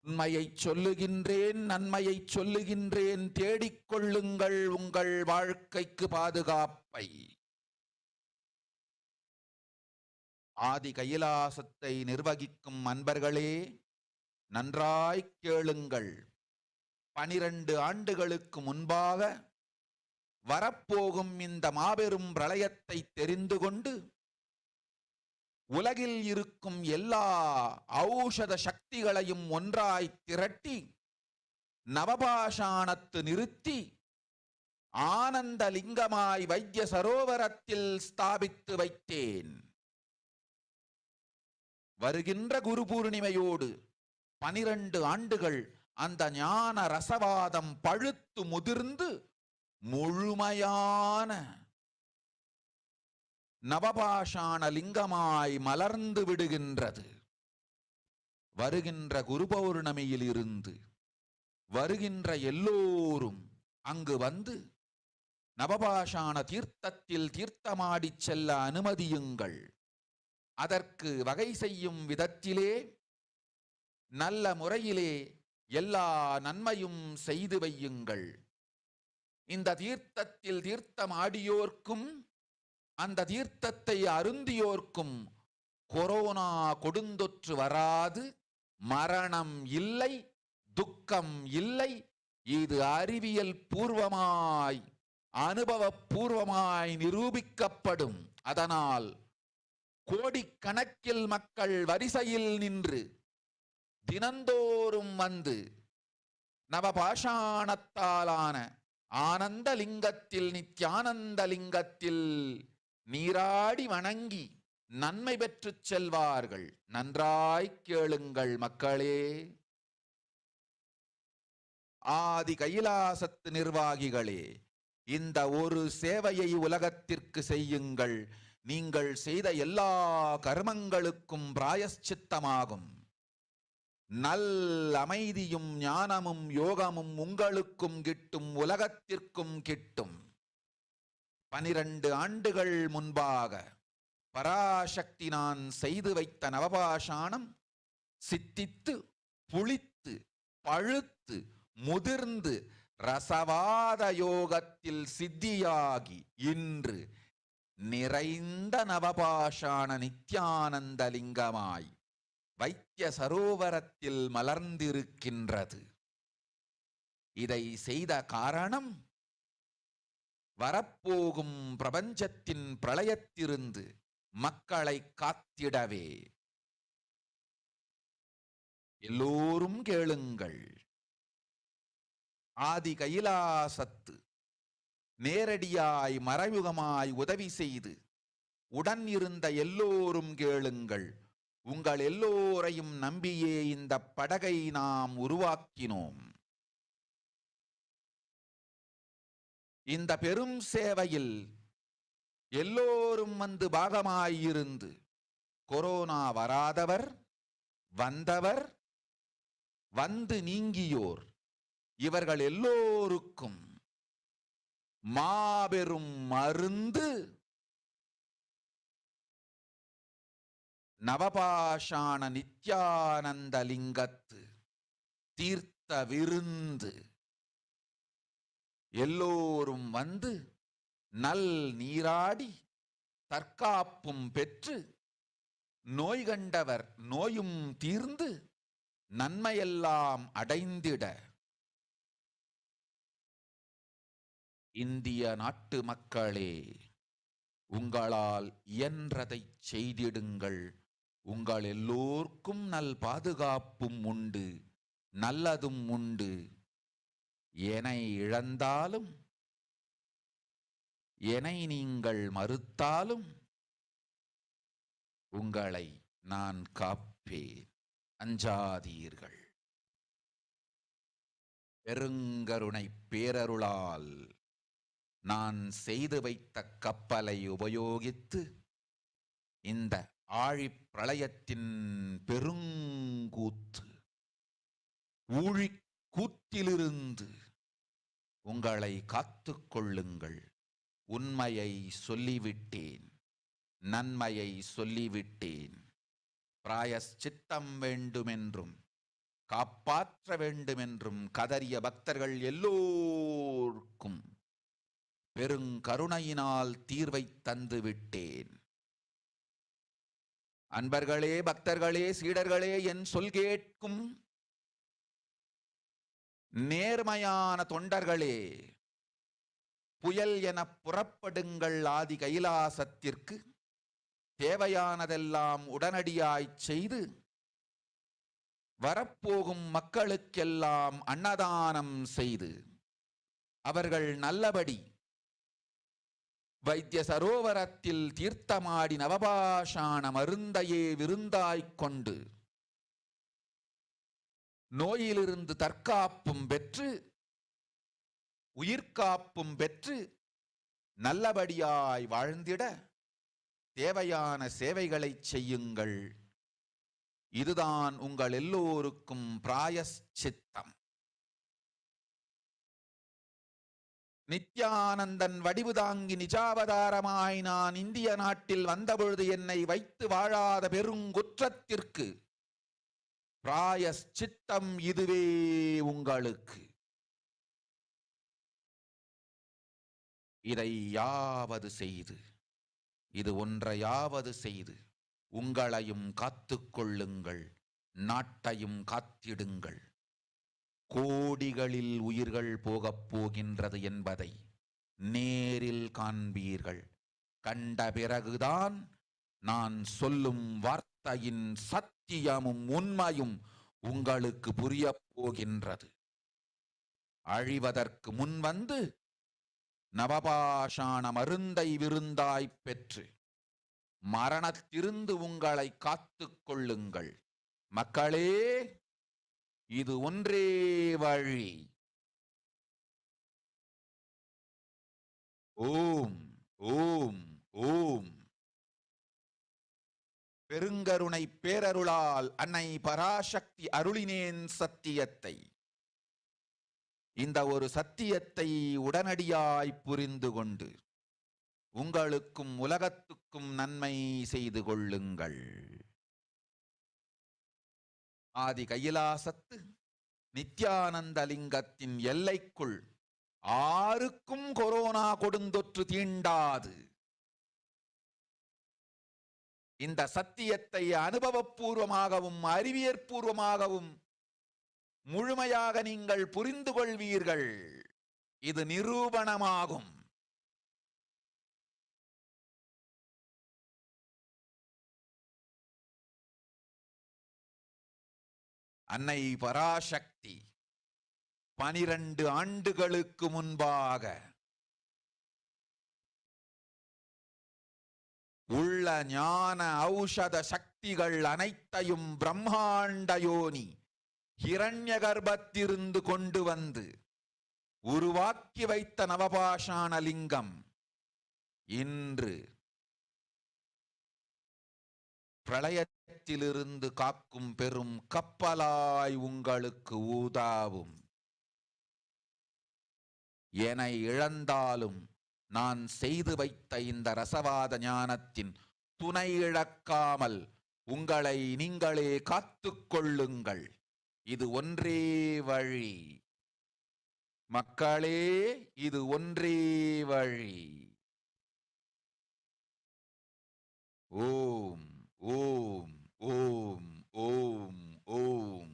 உண்மையை சொல்லுகின்றேன், நன்மையை சொல்லுகின்றேன். தேடிக்கொள்ளுங்கள் உங்கள் வாழ்க்கைக்கு பாதுகாப்பை. ஆதி கைலாசத்தை நிர்வகிக்கும் அன்பர்களே, நன்றாய் கேளுங்கள். 12 ஆண்டுகளுக்கு முன்பாக வரப்போகும் இந்த மாபெரும் பிரளயத்தை தெரிந்து கொண்டு உலகில் இருக்கும் எல்லா ஔஷத சக்திகளையும் ஒன்றாய் திரட்டி நவபாஷாணத்து நிறுத்தி ஆனந்த லிங்கமாய் வைத்திய சரோவரத்தில் ஸ்தாபித்து வைத்தேன். வருகின்ற குரு பூர்ணிமையோடு 12 ஆண்டுகள் அந்த ஞான ரசவாதம் பழுத்து முதிர்ந்து முழுமையான நவபாஷாண லிங்கமாய் மலர்ந்து விடுகின்றது. வருகின்ற குரு பௌர்ணமியில் இருந்து வருகின்ற எல்லோரும் அங்கு வந்து நவபாஷாண தீர்த்தத்தில் தீர்த்தமாடிச் செல்ல அனுமதியுங்கள். அதற்கு வகை செய்யும் விதத்திலே நல்ல முறையிலே எல்லா நன்மையும் செய்து வையுங்கள். இந்த தீர்த்தத்தில் தீர்த்தமாடியோர்க்கும் அந்த தீர்த்தத்தை அருந்தியோர்க்கும் கொரோனா கொடுந்தொற்று வராது, மரணம் இல்லை, துக்கம் இல்லை. இது அறிவியல் பூர்வமாய் அனுபவபூர்வமாய் நிரூபிக்கப்படும். அதனால் கோடிக்கணக்கில் மக்கள் வரிசையில் நின்று தினந்தோறும் வந்து நவபாஷாணத்தாலான ஆனந்த லிங்கத்தில் நித்யானந்த லிங்கத்தில் நீராடி வணங்கி நன்மை பெற்றுச் செல்வார்கள். நன்றாய் கேளுங்கள் மக்களே. ஆதி கைலாசத்து நிர்வாகிகளே, இந்த ஒரு சேவையை உலகத்திற்கு செய்யுங்கள். நீங்கள் செய்த எல்லா கர்மங்களுக்கும் பிராயஷ்சித்தமாகும். நல் அமைதியும் ஞானமும் யோகமும் உங்களுக்கும் கிட்டும், உலகத்திற்கும் கிட்டும். 12 ஆண்டுகள் முன்பாக பராசக்தி நான் செய்து வைத்த நவபாஷாணம் சித்தித்து புளித்து பழுத்து முதிர்ந்து ரசவாத யோகத்தில் சித்தியாகி இன்று நிறைந்த நவபாஷாண நித்யானந்த லிங்கமாய் வைத்திய சரோவரத்தில் மலர்ந்திருக்கின்றது. இதை செய்த காரணம் வரப்போகும் பிரபஞ்சத்தின் பிரளயத்திலிருந்து மக்களை காத்திடவே. எல்லோரும் கேளுங்கள். ஆதி கைலாசத்து நேரடியாய் மறைமுகமாய் உதவி செய்து உடன் இருந்த எல்லோரும் கேளுங்கள். உங்கள் எல்லோரையும் நம்பியே இந்த படகை நாம் உருவாக்கினோம். இந்த பெரும் சேவையில் எல்லோரும் வந்து பாகமாயிருந்து கொரோனா வராதவர், வந்தவர், வந்து நீங்கியோர் இவர்கள் எல்லோருக்கும் மாபெரும் மருந்து நவபாஷாண நித்யானந்த லிங்கத்து தீர்த்த விருந்து. எல்லோரும் வந்து நல் நீராடி தற்காப்பும் பெற்று நோய் கண்டவர் நோயும் தீர்ந்து நன்மையெல்லாம் அடைந்திட இந்திய நாட்டு மக்களே, உங்களால் இயன்றதை செய்திடுங்கள். உங்கள் எல்லோர்க்கும் நல் பாதுகாப்பும் உண்டு, நல்லதும் உண்டு. என்னை இழந்தாலும் என்னை நீங்கள் மறுத்தாலும் உங்களை நான் காப்பேன். அஞ்சாதீர்கள். பெருங்கருணை பேரருளால் நான் செய்து வைத்த கப்பலை உபயோகித்து இந்த ஆழிப் பிரளயத்தின் பெருங்கூத்து ஊழிக் கூத்திலிருந்து உங்களை காத்துக் கொள்ளுங்கள். உண்மையை சொல்லிவிட்டேன், நன்மையை சொல்லிவிட்டேன். பிராயஷ்சித்தம் வேண்டுமென்றும் காப்பாற்ற வேண்டுமென்றும் கதறிய பக்தர்கள் எல்லோருக்கும் பெருங்கருணையினால் தீர்வை தந்து விட்டேன். அன்பர்களே, பக்தர்களே, சீடர்களே, என் சொல் கேட்கும் நேர்மையான தொண்டர்களே, புயல் என புறப்படுங்கள் ஆதி கைலாசத்திற்கு. தேவையானதெல்லாம் உடனடியாய் செய்து வரப்போகும் மக்களுக்கெல்லாம் அன்னதானம் செய்து அவர்கள் நல்லபடி வைத்திய சரோவரத்தில் தீர்த்தமாடி நவபாஷாண மருந்தையே விருந்தாய்க் கொண்டு நோயிலிருந்து தற்காப்பும் பெற்று உயிர்காப்பும் பெற்று நல்லபடியாய் வாழ்ந்திட தேவையான சேவைகளை செய்யுங்கள். இதுதான் உங்கள் எல்லோருக்கும் பிராயஷ்சித்தம். நித்யானந்தன் வடிவு தாங்கி நிஜாவதாரமாய் நான் இந்திய நாட்டில் வந்தபொழுது என்னை வைத்து வாழாத பெருங்குற்றத்திற்கு பிராயஷ்சித்தம் இதுவே உங்களுக்கு. இதை யாவது செய்து, இது ஒன்றையாவது செய்து உங்களையும் காத்துக்கொள்ளுங்கள், நாட்டையும் காத்திடுங்கள். கோடிகளில் உயிர்கள் போகப் போகின்றது என்பதை நேரில் காண்பீர்கள். கண்ட பிறகுதான் நான் சொல்லும் வார்த்தையின் சத்தியமும் உண்மையும் உங்களுக்கு புரியப் போகின்றது. அழிவதற்கு முன் வந்து நவபாஷாண மருந்தை விருந்தாய்ப் பெற்று மரணத்திலிருந்து உங்களை காத்துக் கொள்ளுங்கள். மக்களே, இது ஒன்றே வழி. ஓம் ஓம் ஓம். பெருங்கருணை பேரருளால் அன்னை பராசக்தி அருளினேன் சத்தியத்தை. இந்த ஒரு சத்தியத்தை உடனடியாய் புரிந்து கொண்டு உங்களுக்கும் உலகத்துக்கும் நன்மை செய்து கொள்ளுங்கள். ஆதி கைலாசத்து நித்யானந்த லிங்கத்தின் எல்லைக்குள் ஆருக்கும் கொரோனா கொடுந்தொற்று தீண்டாது. இந்த சத்தியத்தை அனுபவபூர்வமாகவும் அறிவியற்பூர்வமாகவும் முழுமையாக நீங்கள் புரிந்து கொள்வீர்கள். இது நிரூபணமாகும். அன்னை பராசக்தி 12 ஆண்டுகளுக்கு முன்பாக உள்ள ஞான ஔஷத சக்திகள் அனைத்தையும் பிரம்மாண்ட யோனி ஹிரண்ய கர்ப்பத்திலிருந்து கொண்டு வந்து உருவாக்கி வைத்த நவபாஷாண லிங்கம் இன்று பிரளயத்திலிருந்து காக்கும் பெரும் கப்பலாய் உங்களுக்கு ஊதாவும். என இழந்தாலும் நான் செய்து வைத்த இந்த ரசவாத ஞானத்தின் துணை இழக்காமல் உங்களை நீங்களே காத்துக்கொள்ளுங்கள். இது ஒன்றே வழி. மக்களே, இது ஒன்றே வழி. ஓம் ஓம் ஓம் ஓம் ஓம்.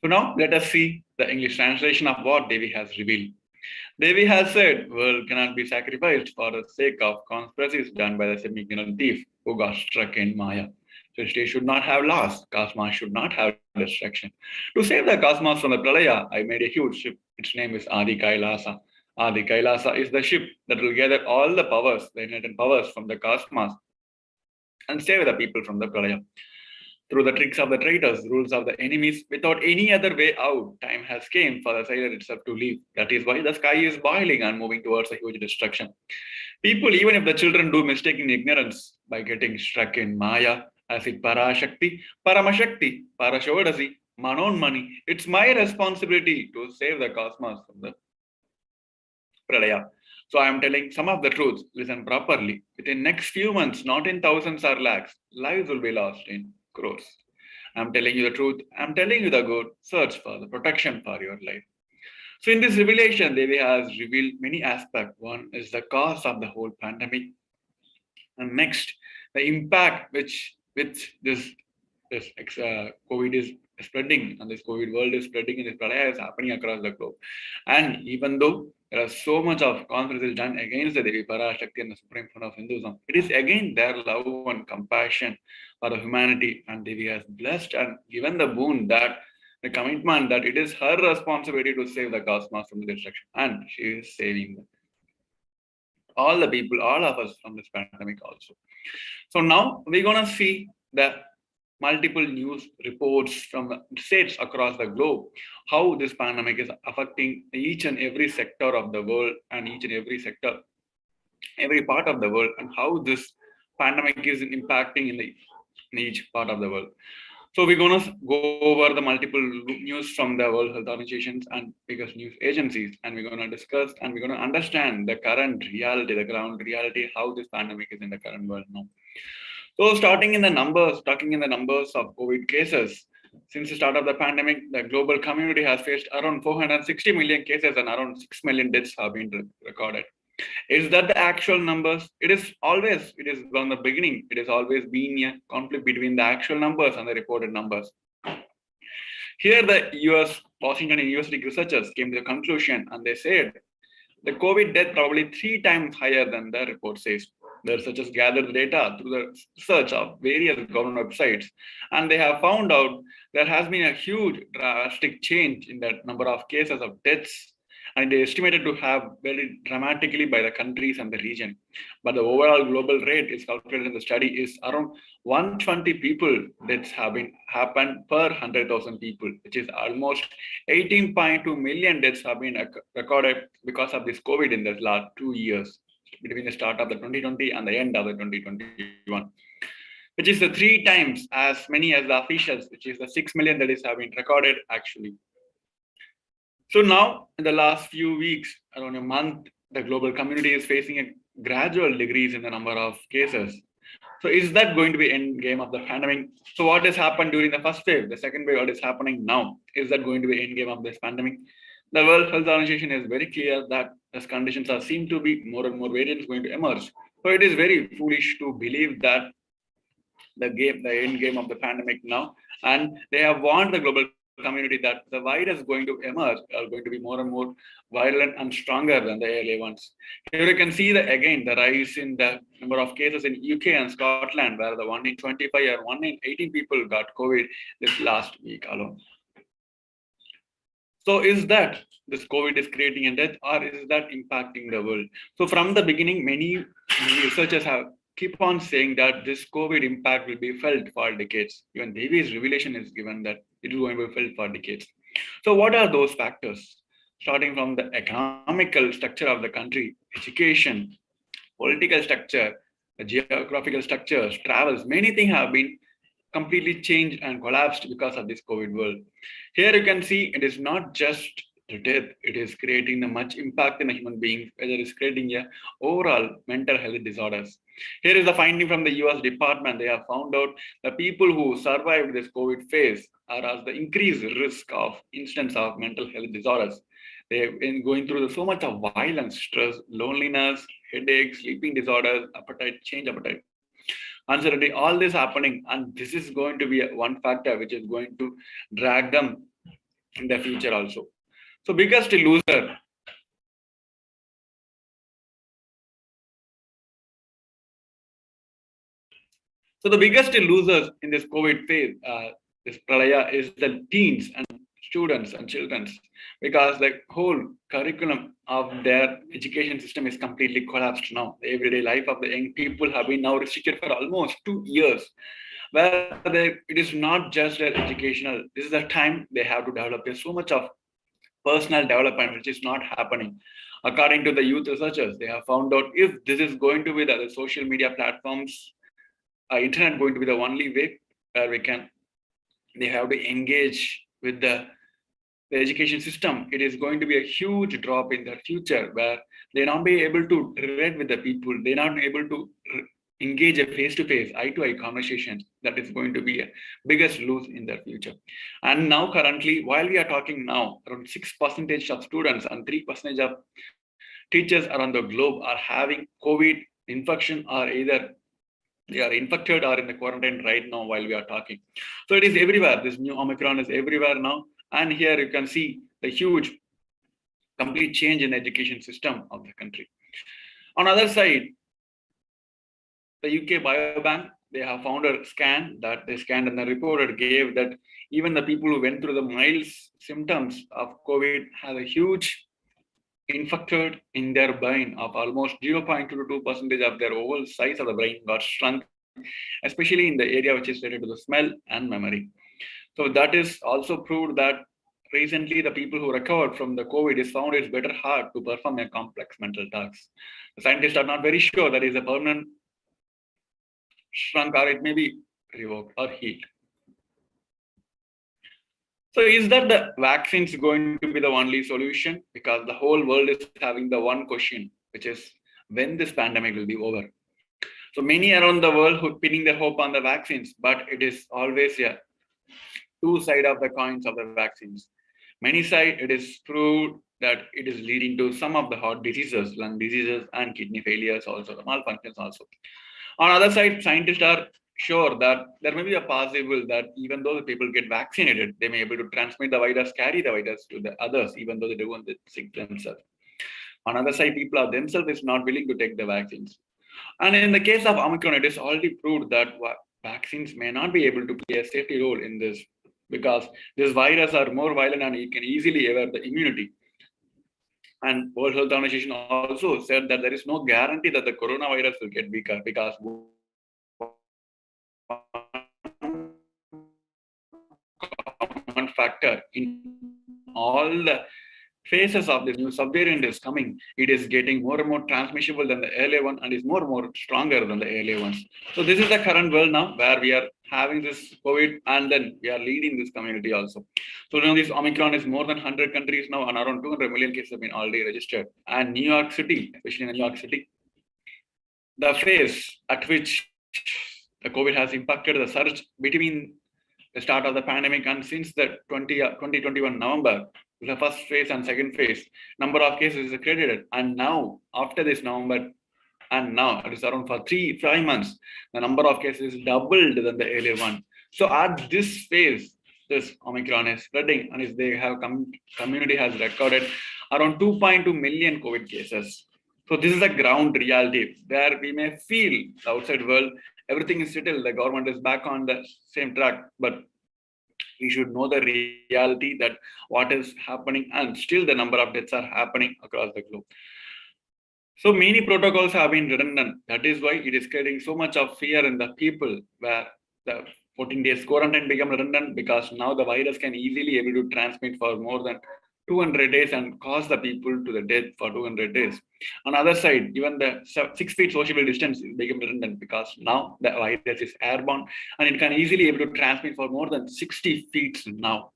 So now let us see the English translation of what Devi has revealed. Devi has said, world cannot be sacrificed for the sake of conspiracies done by the semi-ignorant thief who got struck in Maya. Srishti should not have loss. Cosmos should not have destruction. To save the cosmos from the Pralaya, I made a huge ship. Its name is Adi KAILASA. Adi KAILASA is the ship that will gather all the powers, the inherent powers from the cosmos and save the people from the Pralaya. Through the tricks of the traitors, rules of the enemies, without any other way out, time has came for the sailor itself to leave. That is why the sky is boiling and moving towards a huge destruction. People, even if the children do mistake in ignorance by getting struck in Maya, as it Parashakti, Paramashakti, Parashodasi, Manonmani, it's my responsibility to save the cosmos from the Pralaya. So I am telling some of the truths. Listen properly. Within next few months, not in thousands or lakhs, lives will be lost in crores. I'm telling you the truth. I'm telling you the good. Search for the protection for your life. So in this revelation, Devi has revealed many aspects. One is the cause of the whole pandemic, and next, the impact which this COVID is spreading, and this COVID world is spreading, and this pralaya is happening across the globe. And even though there is so much of conferences done against the Devi Parashakti and the Supreme Fund of Hinduism, it is again their love and compassion for the humanity, and Devi has blessed and given the boon that the commitment that it is her responsibility to save the cosmos from the destruction, and she is saving them. All the people, all of us from this pandemic also. So now we're gonna see the multiple news reports from the states across the globe, how this pandemic is affecting each and every sector of the world and each and every sector, every part of the world, and how this pandemic is impacting in each part of the world. So we're going to go over the multiple news from the World Health Organizations and biggest news agencies, and we're going to discuss and we're going to understand the current reality, the ground reality, how this pandemic is in the current world now. So talking in the numbers of COVID cases, since the start of the pandemic, the global community has faced around 460 million cases and around 6 million deaths have been recorded. Is that the actual numbers? It is from the beginning, it has always been a conflict between the actual numbers and the reported numbers. Here, the Washington University researchers came to the conclusion, and they said the COVID death probably 3 times higher than the report says. The researchers gathered the data through the research of various government websites, and they have found out there has been a huge drastic change in the number of cases of deaths, and it is estimated to have very dramatically by the countries and the region. But the overall global rate is calculated in the study is around 120 people deaths have happened per 100,000 people, which is almost 18.2 million deaths have been recorded because of this COVID in the last 2 years, between the start of the 2020 and the end of the 2021, which is the 3 times as many as the officials, which is the 6 million that is have been recorded actually. So now, in the last few weeks, around a month, the global community is facing a gradual decrease in the number of cases. So is that going to be end game of the pandemic? So what has happened during the first wave, the second wave, what is happening now? Is that going to be end game of this pandemic? The World Health Organization is very clear that as conditions are seem to be more and more variants going to emerge. So it is very foolish to believe that the end game of the pandemic now, and they have warned the global community that the virus going to emerge are going to be more and more violent and stronger than the earlier ones. Here you can see the rise in the number of cases in UK and Scotland, where the 1 in 25 or 1 in 18 people got COVID this last week alone. So is that this COVID is creating a death, or is that impacting the world? So from the beginning, many researchers have keep on saying that this COVID impact will be felt for decades. Even Devi's revelation is given that it is going to be felt for decades. So what are those factors? Starting from the economical structure of the country, education, political structure, the geographical structures, travels, many things have been completely changed and collapsed because of this COVID world. Here you can see it is not just the death, it is creating a much impact in a human being, whether it is creating a overall mental health disorders. Here is the finding from the US department. They have found out the people who survived this COVID phase are at the increased risk of instance of mental health disorders. They've been going through so much of violence, stress, loneliness, headaches, sleeping disorders, change appetite, uncertainty, all this happening. And this is going to be one factor which is going to drag them in the future also. So biggest loser. So the biggest losers in this COVID phase, this pralaya, is the teens and students and children, because the whole curriculum of their education system is completely collapsed now. The everyday life of the young people have been now restricted for almost 2 years, where it is not just their educational. This is the time they have to develop. There's so much of personal development which is not happening. According to the youth researchers, they have found out if this is going to be the social media platforms, internet going to be the only way where they have to engage with the education system. It is going to be a huge drop in the future, where they not be able to relate with the people. They're not able to engage a face-to-face, eye-to-eye conversation, that is going to be a biggest lose in their future. And now currently, while we are talking now, around 6% of students and 3% of teachers around the globe are having COVID infection, or either they are infected or in the quarantine right now while we are talking. So it is everywhere. This new Omicron is everywhere now. And here you can see the huge complete change in the education system of the country. On the other side, the UK Biobank, they have found a scan that they scanned, and the report gave that even the people who went through the mild symptoms of COVID had a huge infected in their brain of almost 0.2 to 2% of their overall size of the brain got shrunk, especially in the area which is related to the smell and memory. So that is also proved that recently the people who recovered from the COVID is found it's better hard to perform a complex mental tasks. The scientists are not very sure that is a permanent shrunk or it may be revoked or healed. So is that the vaccines going to be the only solution? Because the whole world is having the one question, which is when this pandemic will be over. So many around the world who are pinning their hope on the vaccines, but it is always a two sides of the coins of the vaccines. Many side it is proved that it is leading to some of the heart diseases, lung diseases, and kidney failures also, the malfunctions also. On the other side, scientists are sure that there may be a possible that even though the people get vaccinated, they may be able to transmit the virus, carry the virus to the others, even though they don't want to sick themselves. On the other side, people are themselves is not willing to take the vaccines. And in the case of Omicron, it is already proved that vaccines may not be able to play a safety role in this, because this virus are more violent and it can easily evade the immunity. And World Health Organization also said that there is no guarantee that the coronavirus will get weaker, because one factor in all the phases of this new subvariant is coming, it is getting more and more transmissible than the earlier one and is more and more stronger than the earlier ones. So this is the current world now where we are having this COVID and then we are leading this community also. So now this Omicron is more than 100 countries now and around 200 million cases have been already registered. And New York City, especially in New York City, the phase at which the COVID has impacted the surge between the start of the pandemic and since the 2021 November, the first phase and second phase, number of cases is credited. And now, after this November, and now it is around for 3-5 months, the number of cases is doubled than the earlier one. So at this phase, this Omicron is spreading, and if they have community has recorded around 2.2 million COVID cases. So this is a ground reality where we may feel the outside world, everything is settled, the government is back on the same track, but we should know the reality that what is happening, and still the number of deaths are happening across the globe. So many protocols have been redundant. That is why it is creating so much of fear in the people, where the 14 days quarantine become redundant, because now the virus can easily able to transmit for more than 200 days and cause the people to the death for 200 days. On the other side, even the 6 feet social distance is become redundant, because now the virus is airborne and it can easily able to transmit for more than 60 feet now.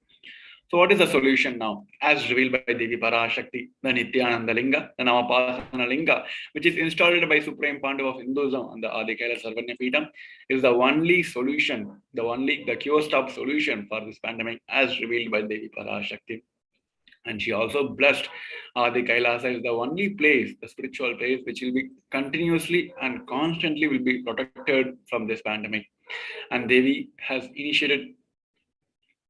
So what is the solution now? As revealed by Devi Parashakti, the Nithyananda Linga, the Namapasana Linga, which is installed by Supreme Pandav of Hinduism on the Adi KAILASA Sarvanya is the only solution, the cure-stop solution for this pandemic, as revealed by Devi Parashakti. And she also blessed the KAILASA is the only place, the spiritual place, which will be continuously and constantly will be protected from this pandemic. And Devi has initiated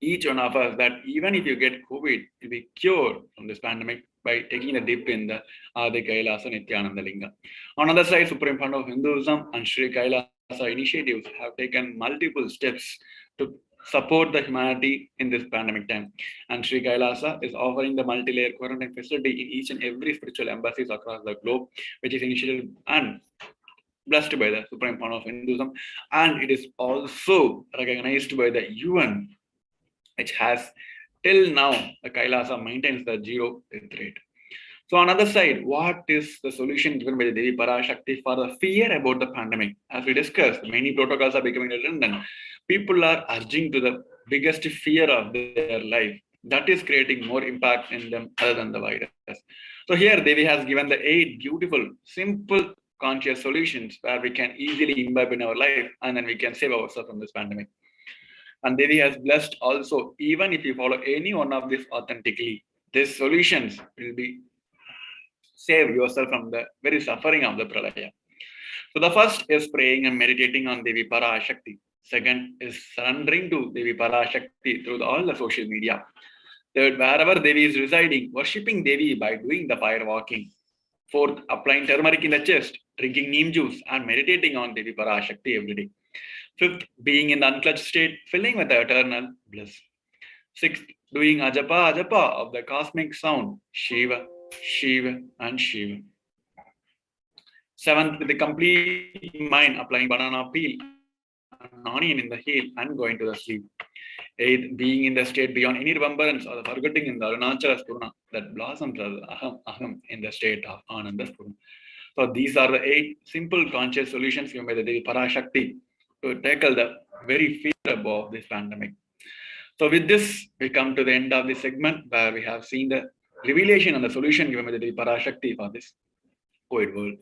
each one of us that even if you get COVID, you'll be cured from this pandemic by taking a dip in the Adi KAILASA Nithyananda Linga. On the other side, Supreme Pandav of Hinduism and Sri KAILASA initiatives have taken multiple steps to support the humanity in this pandemic time. And Sri KAILASA is offering the multi-layer quarantine facility in each and every spiritual embassies across the globe, which is initiated and blessed by the Supreme Pandav of Hinduism. And it is also recognized by the UN, which has till now the KAILASA maintains the 0 death rate. So on the other side, what is the solution given by the Devi Parashakti for the fear about the pandemic? As we discussed, many protocols are becoming redundant. People are urging to the biggest fear of their life. That is creating more impact in them other than the virus. So here Devi has given the 8 beautiful, simple conscious solutions where we can easily imbibe in our life, and then we can save ourselves from this pandemic. And Devi has blessed also, even if you follow any one of these authentically, these solutions will be save yourself from the very suffering of the pralaya. So the first is praying and meditating on Devi Parashakti. Second is surrendering to Devi Parashakti through all the social media. Third, wherever Devi is residing, worshipping Devi by doing the fire walking. Fourth, applying turmeric in the chest, drinking neem juice, and meditating on Devi Parashakti every day. Fifth, being in the unclutched state, filling with the eternal bliss. Sixth, doing ajapa of the cosmic sound, Shiva, Shiva, and Shiva. Seventh, with the complete mind, applying banana peel, an onion in the heel, and going to the sleep. Eighth, being in the state beyond any remembrance or the forgetting in the Arunachala Spurna that blossoms as Aham in the state of Ananda Spurna. So these are the 8 simple conscious solutions given by the Devi Parashakti to tackle the very fear of this pandemic. So with this, we come to the end of this segment where we have seen the revelation and the solution given by the Devi Parashakti for this COVID world.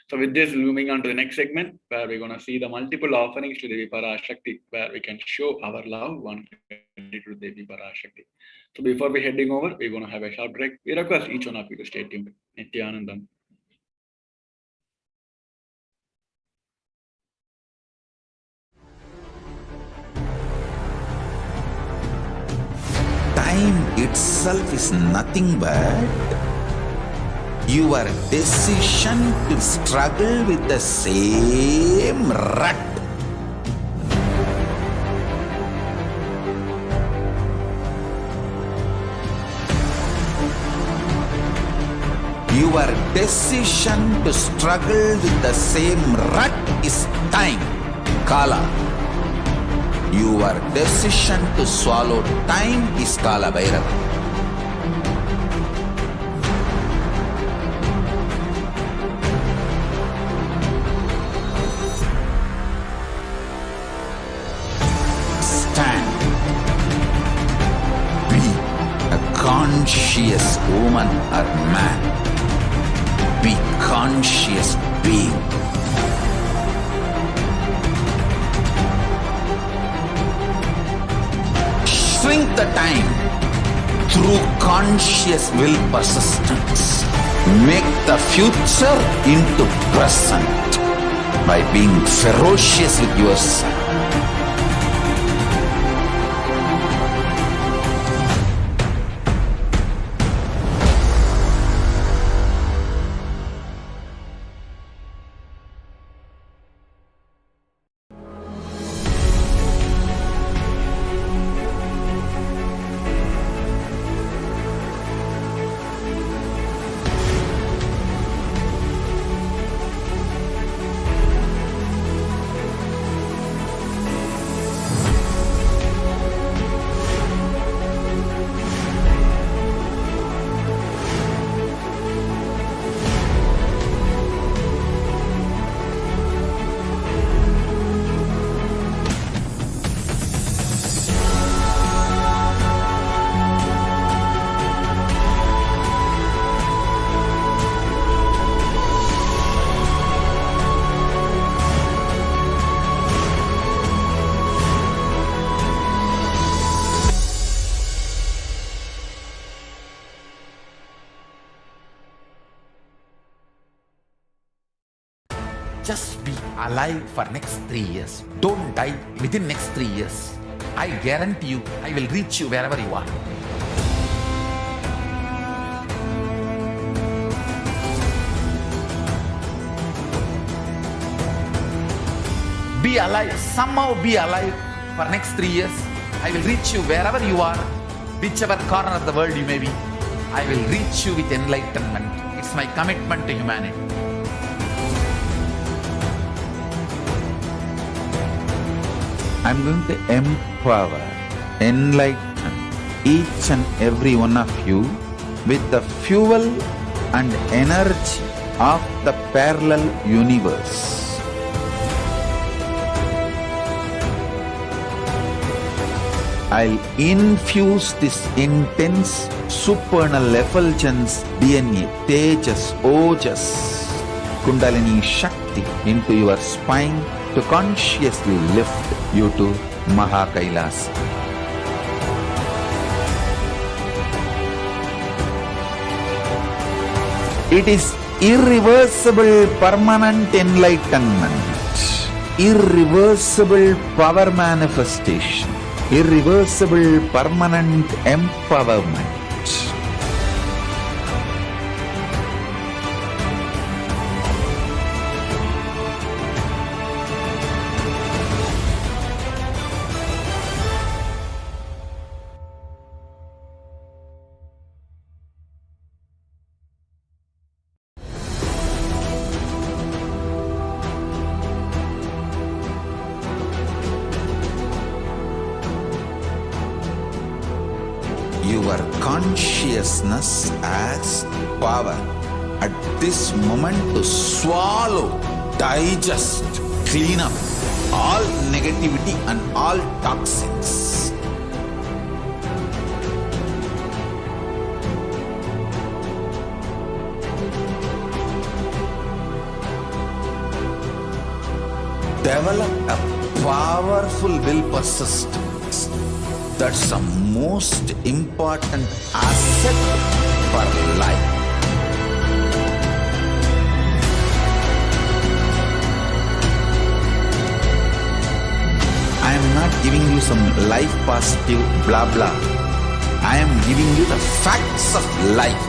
So with this, moving on to the next segment where we're going to see the multiple offerings to Devi Parashakti, where we can show our love one to Devi Parashakti. So before we heading over, we're going to have a short break. We request each one of you to stay tuned. Nithyanandam. Time itself is nothing but your decision to struggle with the same rut. Your decision to struggle with the same rut is time, Kala. Your decision to swallow time is Kala Bhairava. Stand. Be a conscious woman or man. Be conscious being. Shrink the time through conscious will persistence. Make the future into present by being ferocious with yourself. Just be alive for next 3 years. Don't die within next 3 years. I guarantee you, I will reach you wherever you are. Be alive, somehow be alive for next 3 years. I will reach you wherever you are, whichever corner of the world you may be. I will reach you with enlightenment. It's my commitment to humanity. I'm going to empower, enlighten each and every one of you with the fuel and energy of the parallel universe. I'll infuse this intense supernal effulgence DNA, Tejas, Ojas, Kundalini Shakti into your spine to consciously lift you to KAILASA. It is irreversible permanent enlightenment, irreversible power manifestation, irreversible permanent empowerment. Your consciousness as power at this moment to swallow, digest, clean up all negativity and all toxins. Develop a powerful will persistence. That's the most important asset for life. I am not giving you some life positive blah blah. I am giving you the facts of life.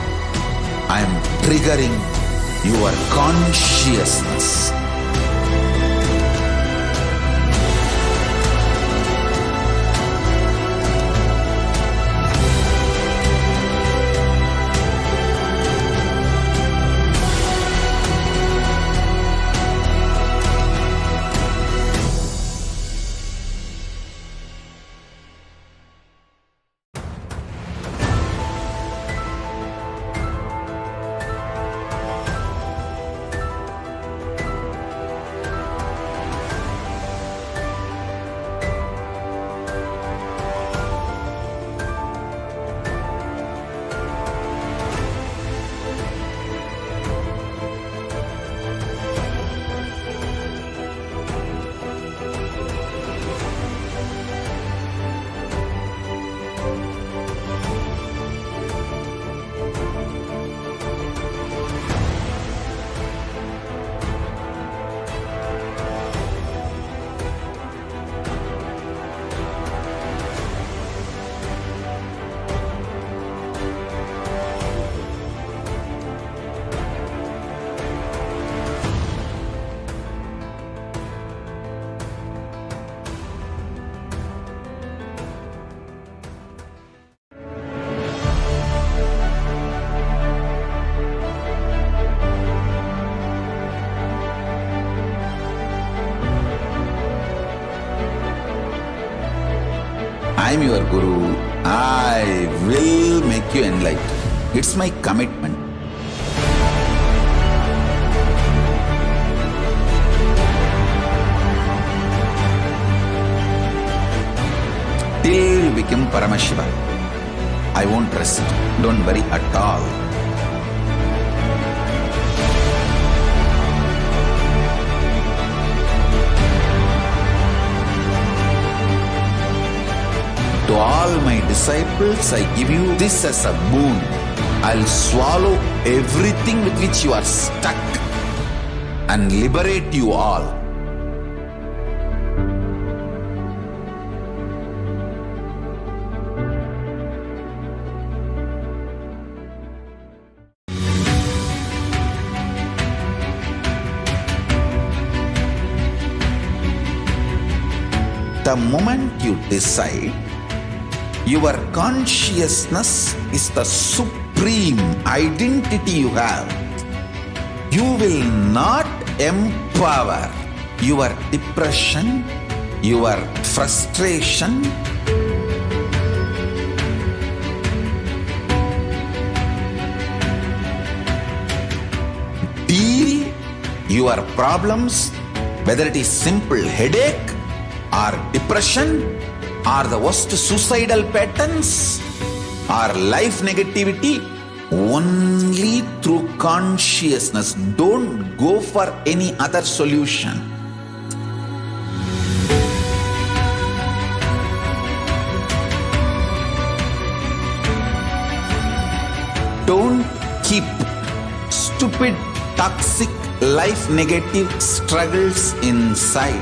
I am triggering your consciousness. I am your Guru. I will make you enlightened. It's my commitment. Till you become Paramashiva, I won't rest. Don't worry at all. To all my disciples, I give you this as a boon. I'll swallow everything with which you are stuck and liberate you all. The moment you decide, your consciousness is the supreme identity you have. You will not empower your depression, your frustration, deal your problems, whether it is simple headache or depression or the worst suicidal patterns or life negativity Only through consciousness. Don't go for any other solution. Don't keep stupid, toxic, life negative struggles inside.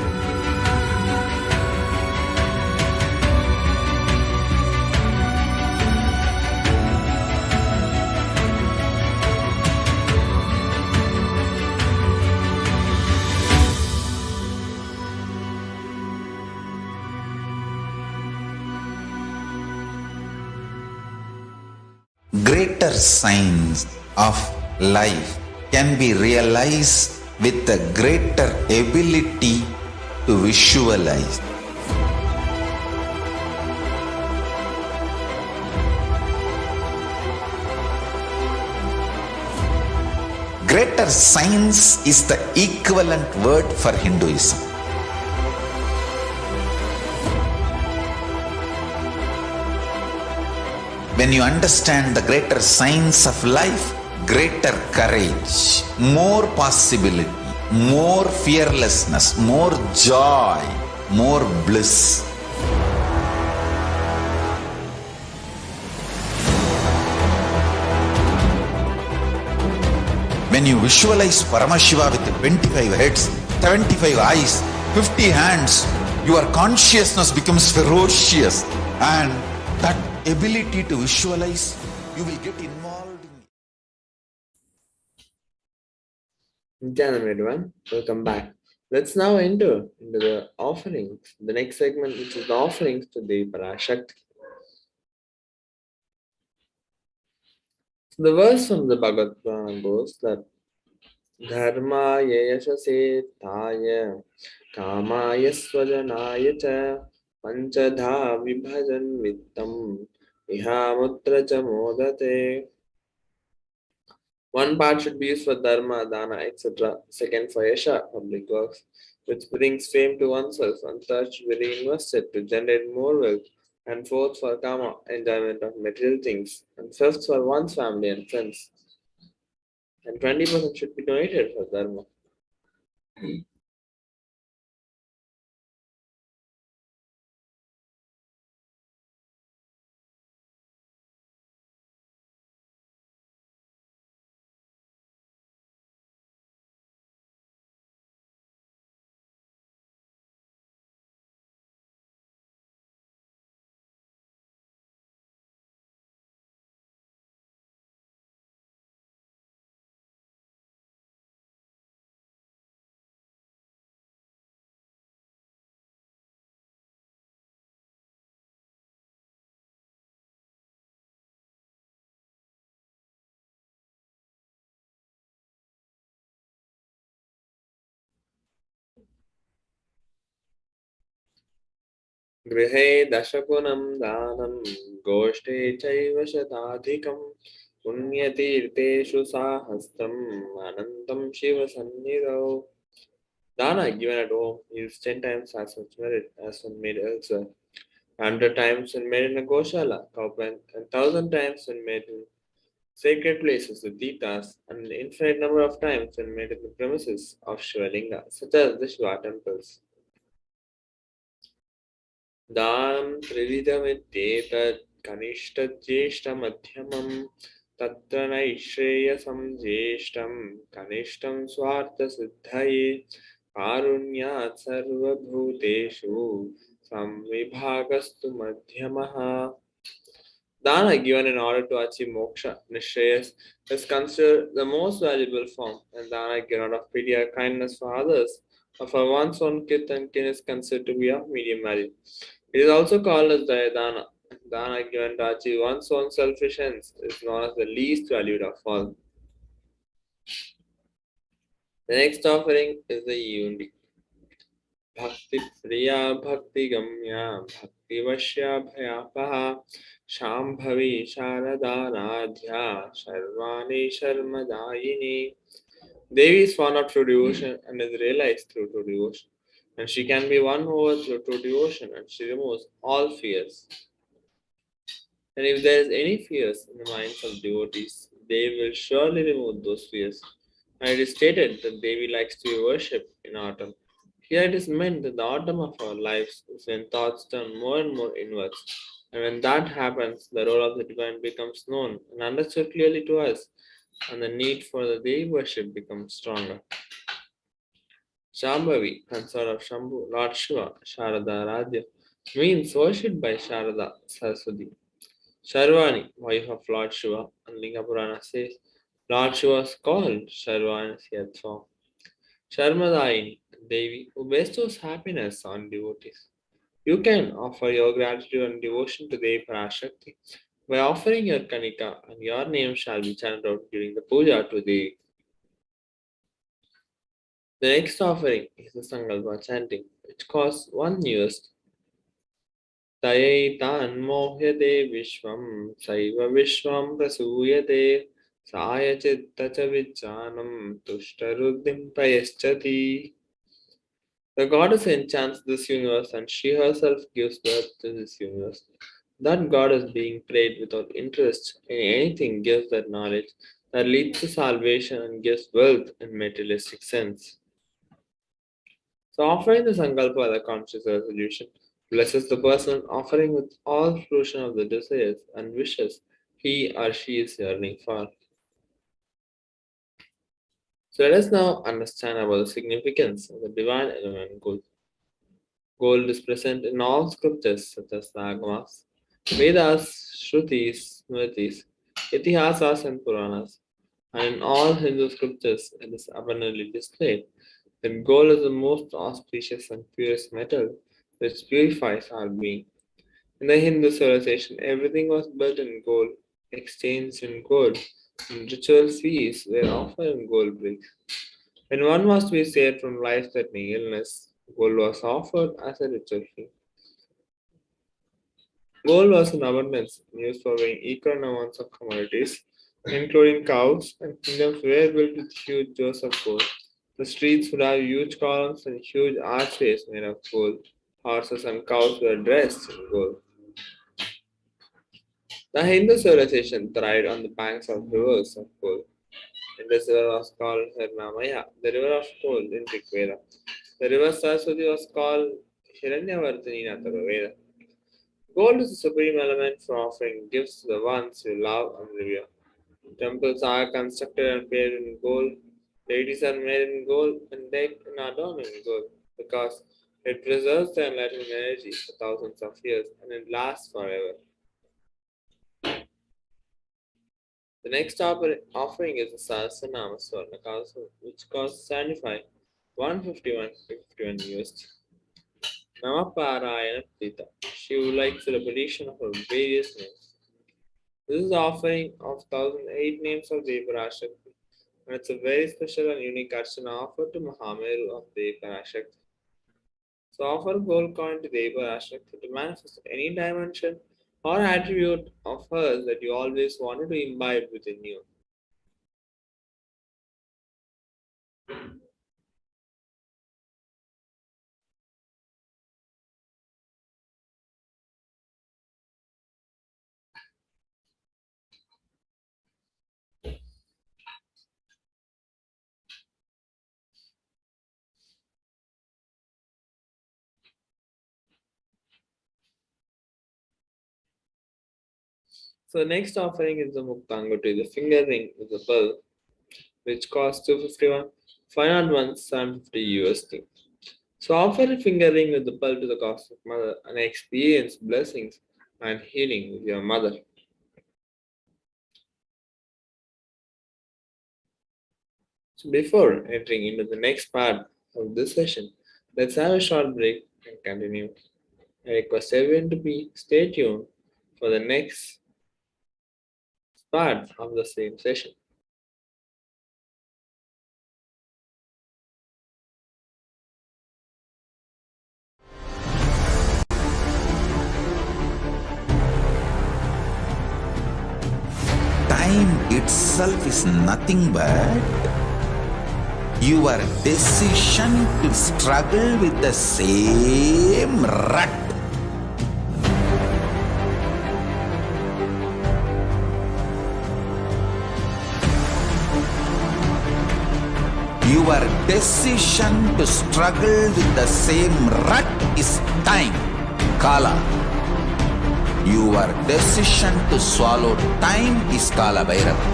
Greater signs of life can be realized with a greater ability to visualize. Greater science is the equivalent word for Hinduism. When you understand the greater science of life, greater courage, more possibility, more fearlessness, more joy, more bliss. When you visualize Paramashiva with 25 heads, 75 eyes, 50 hands, your consciousness becomes ferocious, and that ability to visualize, you will get involved in. Nithyananda everyone, welcome back. Let's now enter into the offerings, the next segment, which is the offerings to the Parashakti. So the verse from the Bhagavad Purana goes that Dharma yashase taya kamaya swajanaya cha panchadha vibhajan vittam ihamutra cha modate. One part should be used for dharma, dana, etc. Second for yasha, public works, which brings fame to oneself. And third should be reinvested to generate more wealth. And fourth for kama, enjoyment of material things. And fifth for one's family and friends. And 20% should be donated for dharma. गृहे दशगुणं दानं गोष्ठे चैव शताधिकं पुण्यतीर्थेषु साहस्रम् अनन्तं शिवसन्निधौ. Dana given at home is 10 times as much merit as when made elsewhere. 100 times when made in a Goshala, cowpen, and 1,000 times when made in sacred places with Titas, and an infinite number of times when made in the premises of Shivalinga, such as the Shiva temples. दानं त्रिविधमित्येतत् कनिष्ठज्येष्ठमध्यमं तत्र नैश्रेयसं ज्येष्ठं कनिष्ठं स्वार्थसिद्धये कारुण्यात् सर्वभूतेषु संविभागस्तु मध्यमः. Dana given in order to achieve moksha, nishreyas, is considered the most valuable form, and dana given out of pity or kindness for others or for one's own kith and kin is considered to be of medium value. It is also called as Dayadana. Dana given to achieve one's own selfish ends is known as the least valued of all. The next offering is the Yundi. Bhakti Priya Bhakti Gamya Bhakti Vashya Bhayapaha Shambhavi Sharada Radhya Sharvani Sharmadayini. Devi is found out through devotion and is realized through true devotion. And she can be won over through true devotion, and she removes all fears. And if there is any fears in the minds of devotees, Devi will surely remove those fears. And it is stated that Devi likes to be worshipped in autumn. Here it is meant that the autumn of our lives is when thoughts turn more and more inwards. And when that happens, the role of the divine becomes known and understood clearly to us, and the need for the Devi worship becomes stronger. Shambhavi, consort of Shambhu, Lord Shiva, Sharada Radhya, means worshipped by Sharada Saraswati. Sharvani, wife of Lord Shiva, and Linga Purana says Lord Shiva was called Sharvani Siyat form. Sharmadaini, Devi, who bestows happiness on devotees. You can offer your gratitude and devotion to Devi Parashakti by offering your Kanika, and your name shall be chanted out during the puja to Devi. The next offering is the Sankalpa chanting, which costs $1. Tayaitan mohyate vishvam saiva vishvam prasuyate saya chitta cha vichanam tushtaruddhim prayaschati. The goddess enchants this universe and she herself gives birth to this universe. That goddess being prayed without interest in anything gives that knowledge that leads to salvation and gives wealth in materialistic sense. So offering the Sankalpa as a conscious resolution blesses the person offering with all fruition of the desires and wishes he or she is yearning for. So let us now understand about the significance of the divine element gold. Gold is present in all scriptures such as the Agamas, Vedas, Shrutis, Smritis, Itihasas and Puranas, and in all Hindu scriptures it is abundantly displayed that gold is the most auspicious and purest metal which purifies our being. In the Hindu civilization, everything was built in gold, exchanged in gold, and ritual feasts were offered in gold bricks. When one was to be saved from life-threatening illness, gold was offered as a ritual fee. Gold was in abundance, used for weighing equal amounts of commodities, including cows, and kingdoms were built with huge jars of gold. The streets would have huge columns and huge archways made of gold. Horses and cows were dressed in gold. The Hindu civilization thrived on the banks of rivers of gold. This river was called Hirnamaya, the river of gold in Rigveda. The river Saraswati was called Hiranyavardhini in Atharvaveda. Gold is the supreme element for offering gifts to the ones you love and revere. Temples are constructed and paved in gold. Deities are made in gold and decked and adorned in gold because it preserves the enlightenment energy for thousands of years and it lasts forever. The next offering is the Sahasranama Swarna, which costs 75, 151, 51 USD. Namaparayana Prita. She would like the repetition of her various names. This is the offering of 1008 names of Devi Parashakti, and it's a very special and unique archana offered to Mahameru of Devi Parashakti. So offer a gold coin to Devi Parashakti to manifest any dimension or attribute of hers that you always wanted to imbibe within you. So next offering is the Muktanguti, the finger ring with the pearl, which costs 251, 501, 750 USD. So offer a finger ring with the pearl to the Cosmic Mother and experience blessings and healing with your mother. So before entering into the next part of this session, let's have a short break and continue. I request everyone to stay tuned for the next part of the same session. Time itself is nothing but your decision to struggle with the same rut. Your decision to struggle with the same rut is time, Kala. Your decision to swallow time is Kala Bhairava.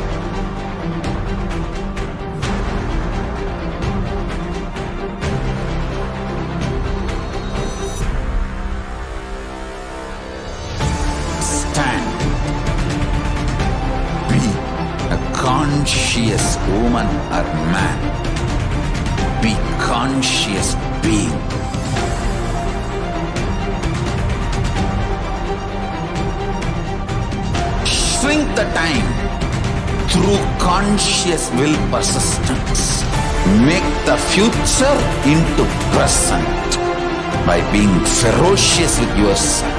Stand. Be a conscious woman or man. Be conscious being. Shrink the time through conscious will persistence. Make the future into present by being ferocious with yourself.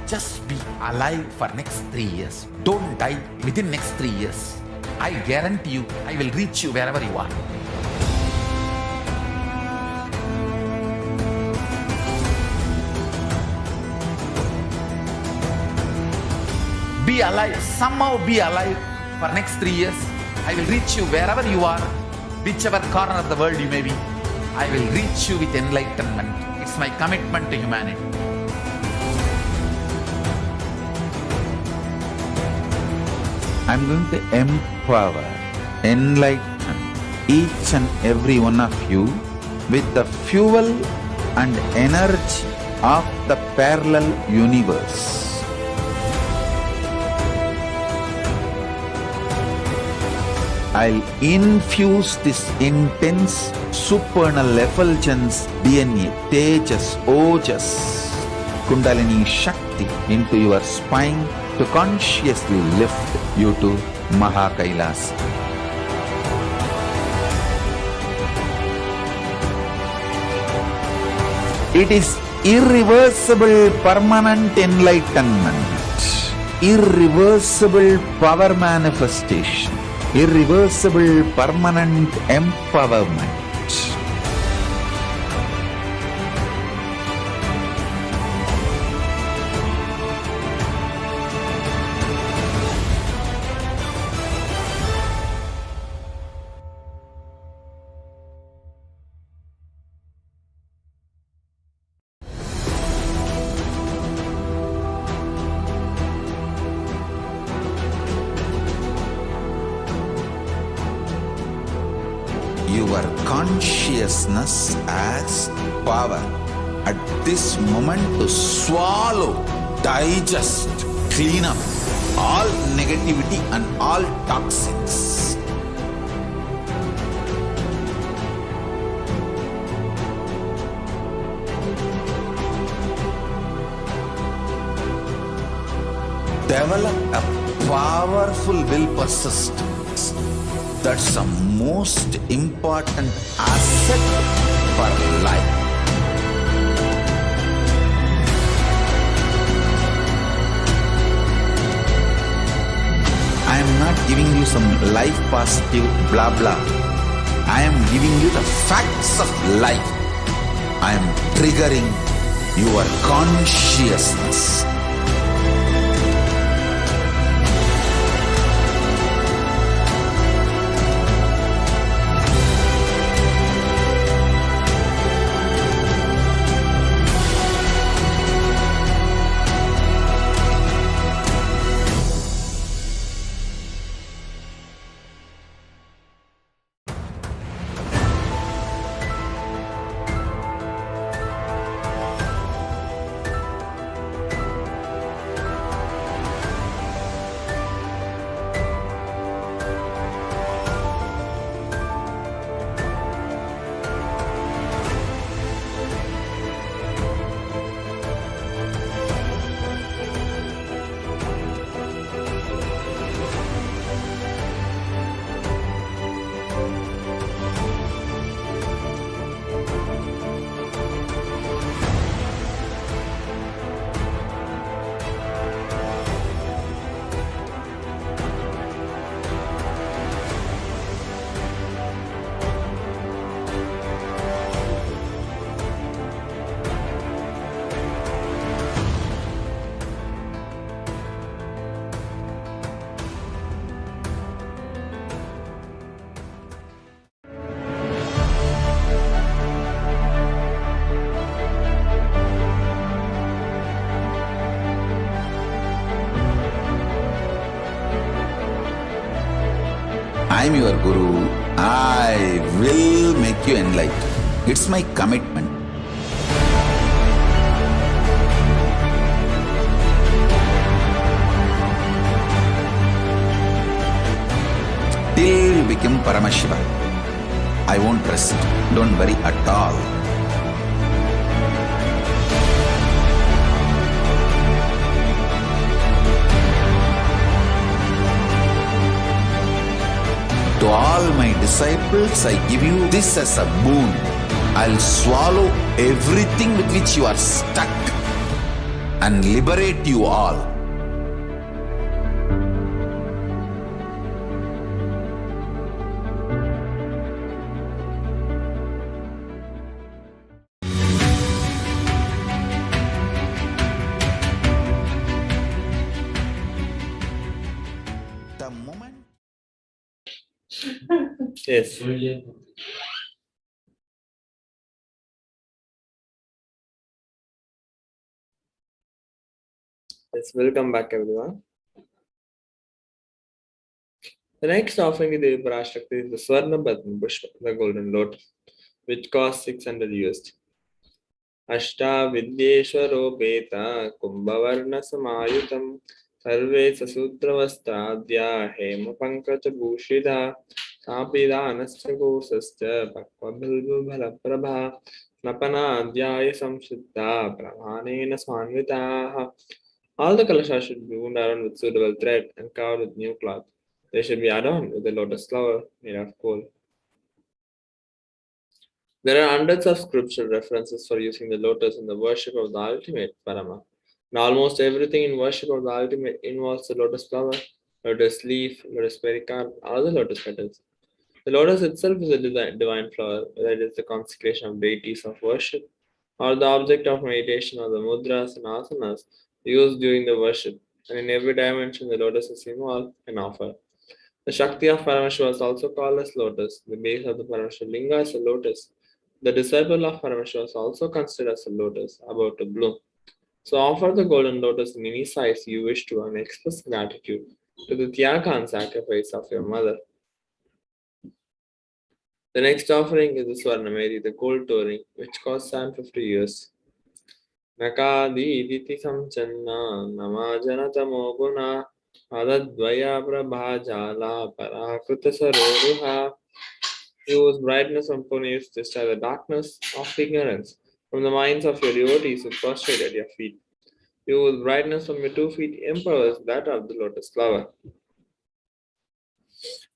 Just be alive for next 3 years. Don't die within next 3 years. I guarantee you, I will reach you wherever you are. Be alive, somehow be alive for next 3 years. I will reach you wherever you are, whichever corner of the world you may be. I will reach you with enlightenment. It's my commitment to humanity. I'm going to empower, enlighten each and every one of you with the fuel and energy of the parallel universe. I'll infuse this intense supernal effulgence DNA, Tejas, Ojas, Kundalini Shakti into your spine to consciously lift you to KAILASA. It is irreversible permanent enlightenment, irreversible power manifestation, irreversible permanent empowerment. Your consciousness as power at this moment to swallow, digest, clean up all negativity and all toxins. Develop a powerful will persistence. That's the most important asset for life. I am not giving you some life positive blah blah. I am giving you the facts of life. I am triggering your consciousness. I'm your Guru. I will make you enlightened. It's my commitment. Till you become Paramashiva, I won't rest. Don't worry at all. To all my disciples, I give you this as a boon. I'll swallow everything with which you are stuck and liberate you all. The moment Yes. Yes, welcome back everyone. The next offering in the Parashakti is the Swarna Padma Pushpa, the golden lotus, which costs 600 USD. Ashta Vidyeshwaro Beta Kumbhavarna Samayutam Sarve Sasudravastadya Hema Pankata Bhushida Sapidanascha Gosascha Pakvabilbu Bhalaprabha Napana Adhyaya Samshiddha Pramhanena Swanvitaha. All the kalashas should be wound around with suitable thread and covered with new cloth. They should be adorned with a lotus flower made of gold. There are hundreds of scriptural references for using the lotus in the worship of the ultimate Parama. And almost everything in worship of the ultimate involves the lotus flower, lotus leaf, lotus pericarp, or other lotus petals. The lotus itself is a divine flower, whether it is the consecration of deities of worship or the object of meditation or the mudras and asanas used during the worship. And in every dimension, the lotus is involved and offered. The Shakti of Paramashiva is also called as lotus. The base of the Paramashiva linga is a lotus. The disciple of Paramashiva is also considered as a lotus, about to bloom. So offer the golden lotus in any size you wish to and express gratitude to the Tyaga and sacrifice of your mother. The next offering is the Swarnamedi, the gold touring, which costs 750 years. Nakadi Diti Samchanna Namajanatamo Guna Adadvaya Prabhajala Parakuta Saroruha. Use brightness and punish discharge the darkness of ignorance from the minds of your devotees who prostrate at your feet. Use brightness from your 2 feet empowers that of the lotus flower.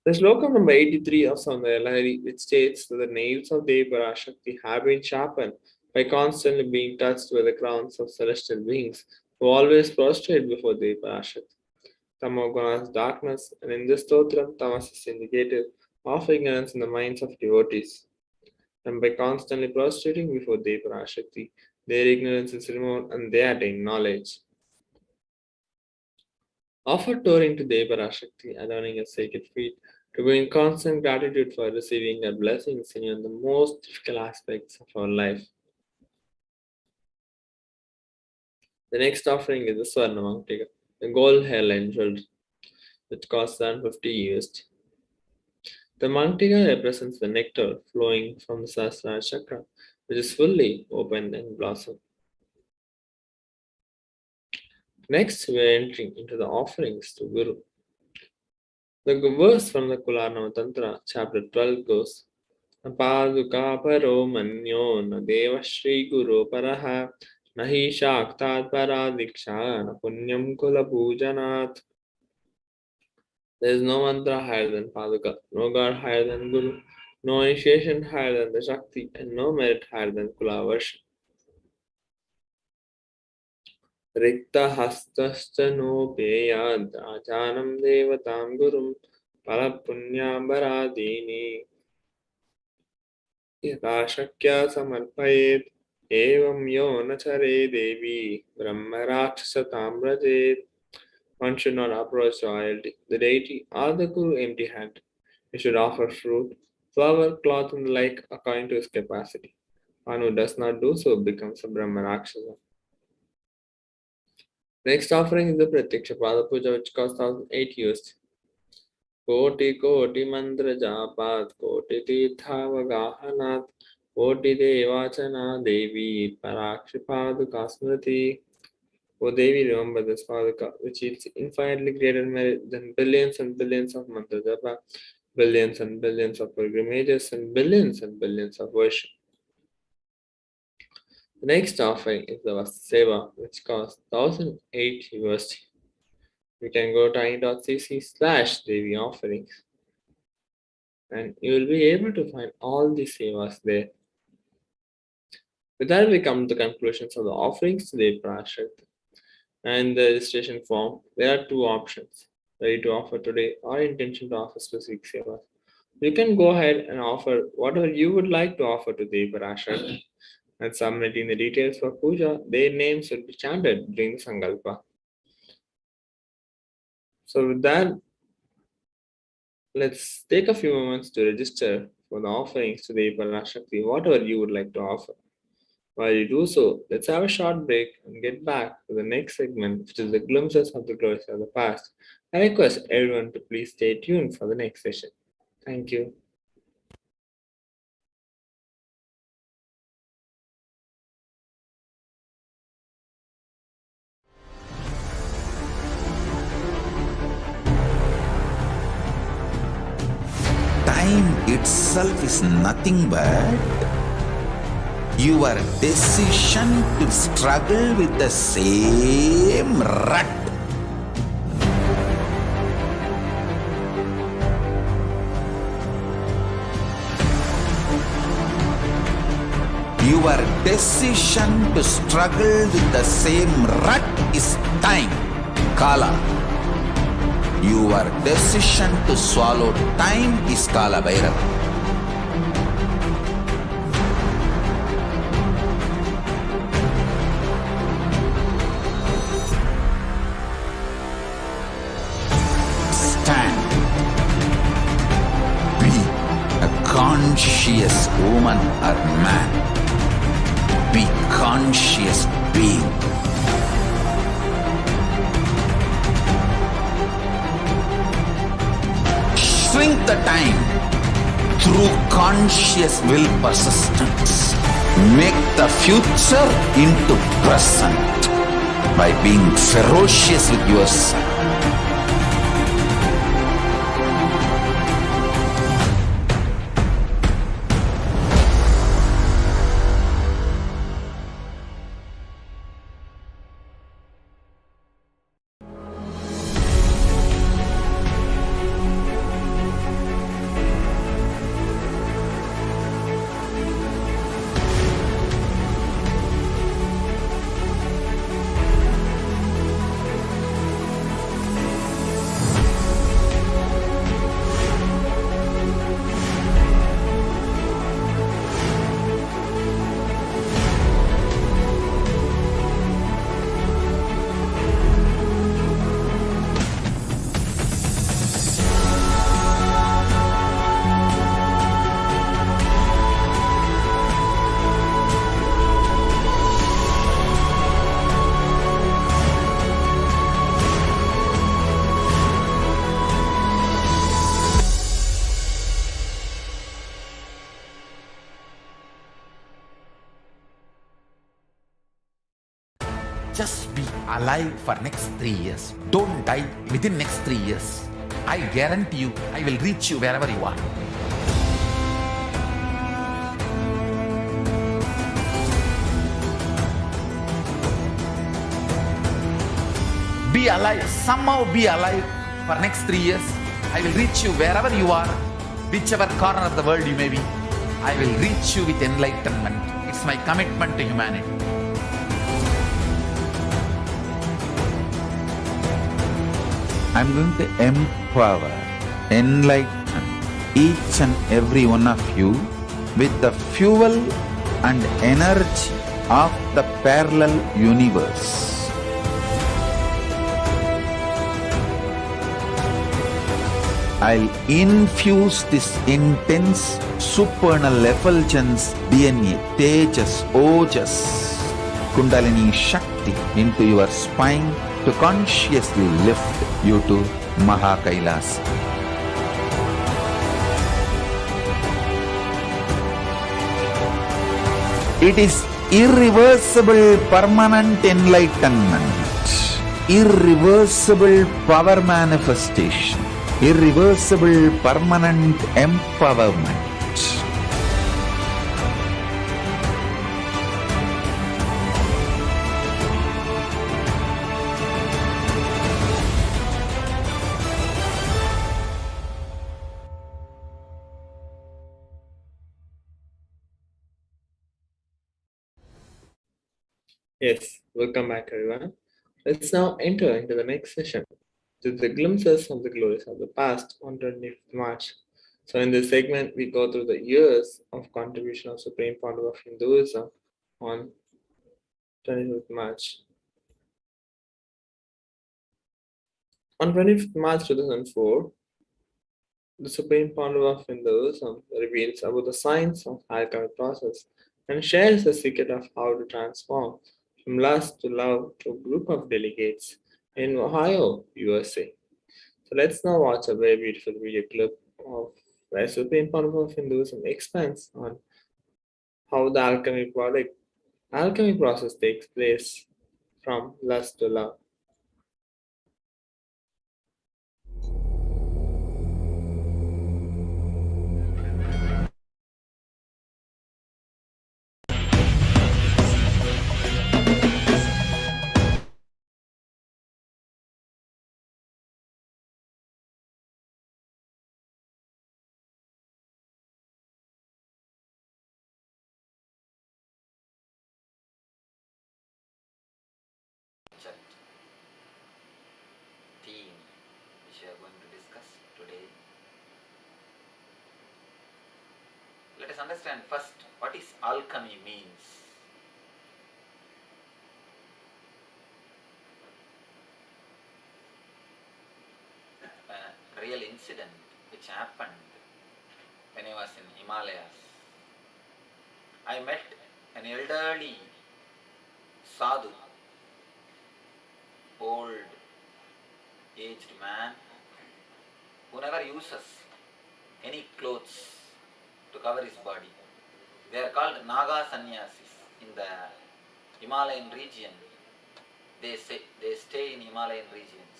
The shloka number 83 of Saundarya, which states that the nails of Devi Parashakti have been sharpened by constantly being touched by the crowns of celestial beings who always prostrate before Devi Parashakti. Tamoguna is darkness, and in this stotram, tamas is indicative of ignorance in the minds of devotees. And by constantly prostrating before Devi Parashakti, their ignorance is removed and they attain knowledge. Offer touring to Devi Parashakti, adorning your sacred feet, to be in constant gratitude for receiving her blessings in the most difficult aspects of our life. The next offering is the Swarna Mangtika, the gold hairline jewelry, which costs 750 USD. The Mangtika represents the nectar flowing from the Sahasrara chakra, which is fully opened and blossomed. Next, we are entering into the offerings to Guru. The verse from the Kularnava Tantra, chapter 12 goes, Paduka paro manyo na deva shri guru paraha nahi shaktat paradiksha na punyam kula pujanat. There is no mantra higher than Paduka, no God higher than Guru, no initiation higher than the Shakti, and no merit higher than Kula worship. Rikta hastascha no peyad ajanam devatam gurum parapunyambaradini yata shakya samarpayet evam yona chare devi brahmarakshasatam brajet. One should not approach the deity or the Guru empty-handed. He should offer fruit, flower, cloth, and the like according to his capacity. One who does not do so becomes a Brahma Rakshasa. Next offering is the Pratyaksha Pada Puja, which costs 1008 USD. कोटि कोटि मंत्र जापात कोटि तीर्थावगाहनात् कोटि देवाचना देवी Parakshipaduka Smriti. O Devi, remember this Paduka, which is infinitely greater than billions and billions of mantra japa, billions and billions of pilgrimages, and billions of worship. The next offering is the Vaseva, which costs 1008 USD. You can go to tiny.cc/Devi offerings and you will be able to find all the sevas there. With that, we come to the conclusions of the offerings to the Parashakti. And the registration form, there are two options: ready to offer today or intention to offer specific sevas. You can go ahead and offer whatever you would like to offer to the Parashakti and submitting the details for puja. Their names will be chanted during the Sankalpa. So with that, let's take a few moments to register for the offerings to the Parashakti, whatever you would like to offer. While you do so, let's have a short break and get back to the next segment, which is the glimpses of the glories of the past. I request everyone to please stay tuned for the next session. Thank you. Time itself is nothing but your decision to struggle with the same rut. Your decision to struggle with the same rut is time, Kala. Your decision to swallow time is Kala Bhairava. Stand. Be a conscious woman or man. Be conscious being. Shrink the time through conscious will persistence. Make the future into present by being ferocious with yourself. Just be alive for next 3 years. Don't die within next 3 years. I guarantee you, I will reach you wherever you are. Be alive, somehow be alive for next 3 years. I will reach you wherever you are, whichever corner of the world you may be. I will reach you with enlightenment. It's my commitment to humanity. I'm going to empower, enlighten each and every one of you with the fuel and energy of the parallel universe. I'll infuse this intense supernal effulgence DNA, Tejas, Ojas, Kundalini Shakti into your spine to consciously lift you to KAILASA. It is irreversible permanent enlightenment, irreversible power manifestation, irreversible permanent empowerment. Yes, welcome back everyone. Let's now enter into the next session with the glimpses of the glories of the past on 25th March. So in this segment, we go through the years of contribution of Supreme Founder of Hinduism on 25th March. On 25th March 2004, the Supreme Founder of Hinduism reveals about the science of alchemy process and shares the secret of how to transform from lust to love to a group of delegates in Ohio, USA. So let's now watch a very beautiful video clip of where Supreme Founder of Hinduism expands on how the alchemy process takes place from lust to love. Theme which we are going to discuss today. Let us understand first what is alchemy means. A real incident which happened when I was in Himalayas. I met an elderly sadhu, old aged man who never uses any clothes to cover his body. They are called Naga sannyasis in the Himalayan region. They stay in Himalayan regions.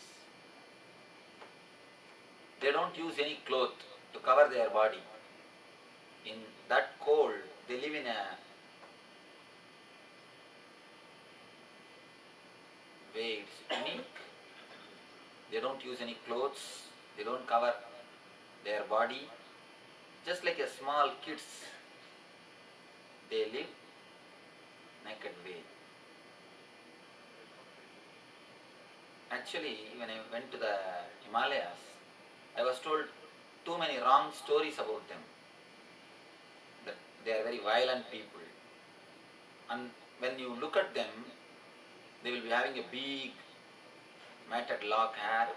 They don't use any cloth to cover their body. In that cold, they live in a way it's unique. They don't use any clothes. They don't cover their body. Just like a small kids, they live naked way. Actually, when I went to the Himalayas, I was told too many wrong stories about them. That they are very violent people. And when you look at them, they will be having a big matted lock hair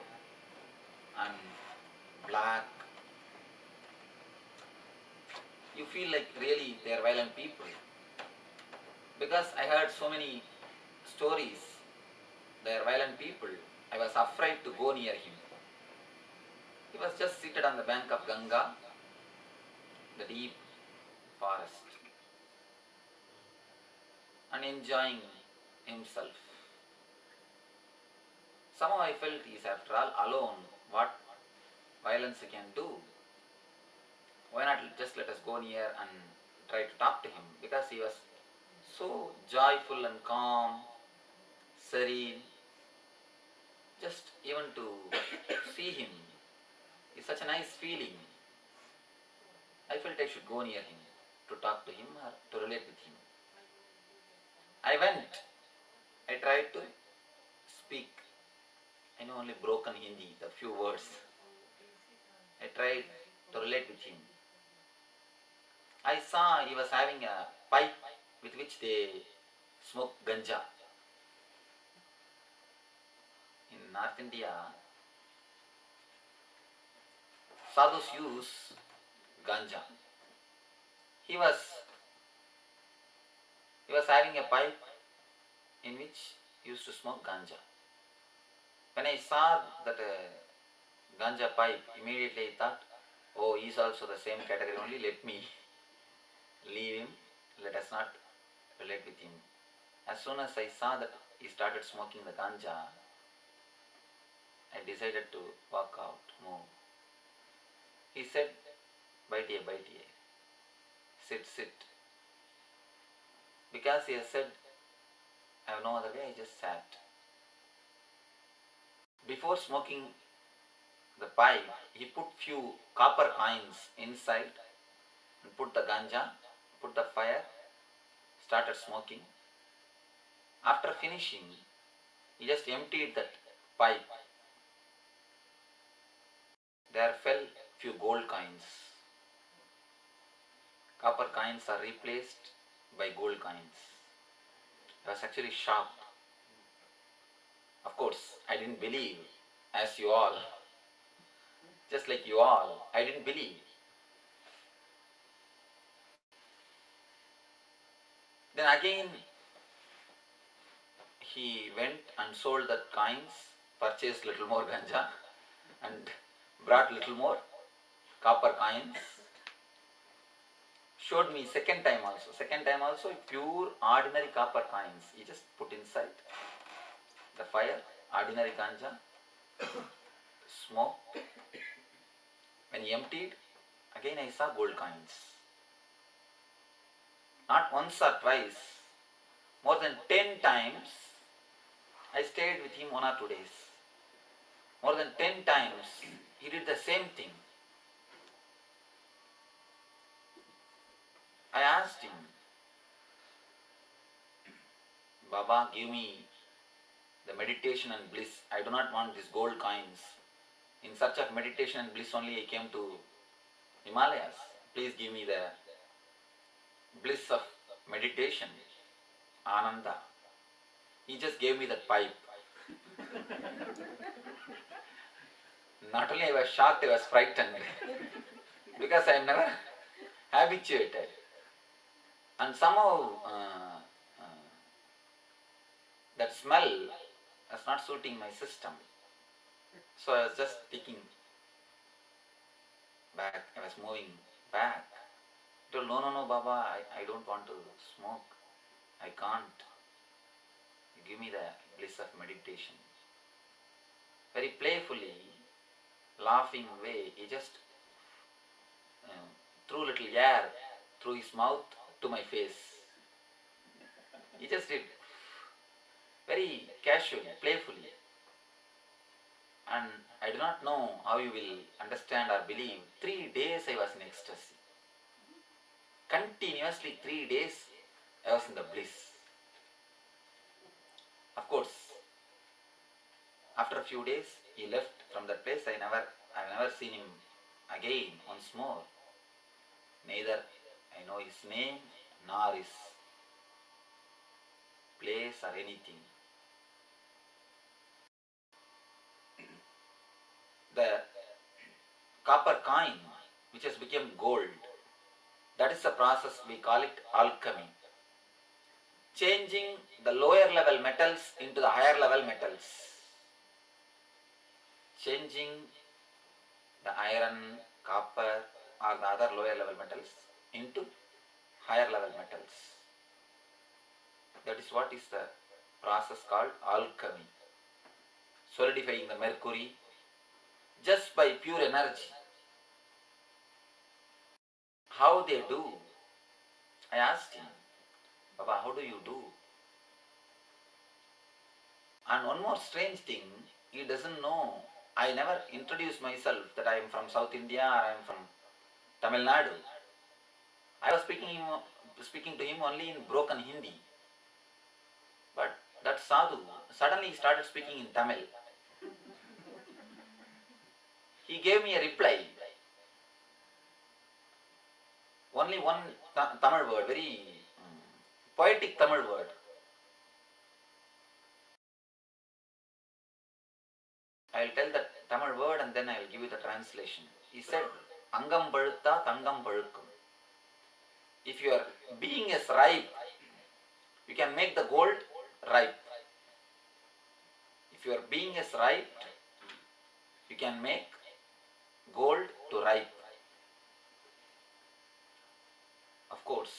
and black. You feel like really they are violent people. Because I heard so many stories, they are violent people, I was afraid to go near him. He was just seated on the bank of Ganga, the deep forest, and enjoying himself. Somehow I felt he is after all alone. What violence he can do? Why not just let us go near and try to talk to him? Because he was so joyful and calm, serene. Just even to see him is such a nice feeling. I felt I should go near him to talk to him or to relate with him. I went. I tried to speak. I know only broken Hindi, the few words. I tried to relate with him. I saw he was having a pipe with which they smoke ganja. In North India, sadhus use ganja. He was having a pipe in which he used to smoke ganja. When I saw that ganja pipe, immediately I thought, oh, he is also the same category only, let me leave him, let us not relate with him. As soon as I saw that he started smoking the ganja, I decided to walk out, move. He said, "Baitiye, baitiye, sit, sit." Because he has said, I have no other way, I just sat. Before smoking the pipe, he put few copper coins inside and put the ganja, put the fire, started smoking. After finishing, he just emptied that pipe. There fell few gold coins. Copper coins are replaced by gold coins. I was actually shocked. Of course, I didn't believe, as you all. Just like you all, I didn't believe. Then again, he went and sold the coins, purchased little more ganja, and brought little more copper coins. Showed me second time also pure ordinary copper coins. He just put inside the fire, ordinary ganja, smoke. When he emptied, again I saw gold coins. Not once or twice, more than 10 times I stayed with him 1 or 2 days. More than 10 times he did the same thing. I asked him, "Baba, give me the meditation and bliss. I do not want these gold coins. In search of meditation and bliss only I came to Himalayas. Please give me the bliss of meditation, Ananda." He just gave me that pipe. Not only I was shocked, I was frightened because I am never habituated. And somehow that smell was not suiting my system. So I was just taking back, I was moving back. I told, no, Baba, I don't want to smoke. I can't. You give me the bliss of meditation. Very playfully, laughing way, he just threw little air through his mouth to my face. He just did very casually, playfully. And I do not know how you will understand or believe. 3 days I was in ecstasy. Continuously 3 days I was in the bliss. Of course, after a few days he left from that place. I have never seen him again once more. Neither I know his name nor his place or anything. The copper coin which has become gold, that is the process, we call it alchemy. Changing the lower level metals into the higher level metals. Changing the iron, copper or the other lower level metals into higher level metals. That is what is the process called alchemy. Solidifying the mercury just by pure energy. How they do? I asked him, "Baba, how do you do?" And one more strange thing, he doesn't know. I never introduced myself that I am from South India or I am from Tamil Nadu. I was speaking to him only in broken Hindi. But that sadhu suddenly started speaking in Tamil. He gave me a reply. Only one Tamil word, very poetic Tamil word. I will tell the Tamil word and then I will give you the translation. He said, "Angam palutta tangam palukkum." If your being is ripe, you can make the gold ripe. If your being is ripe, you can make gold to ripe. Of course,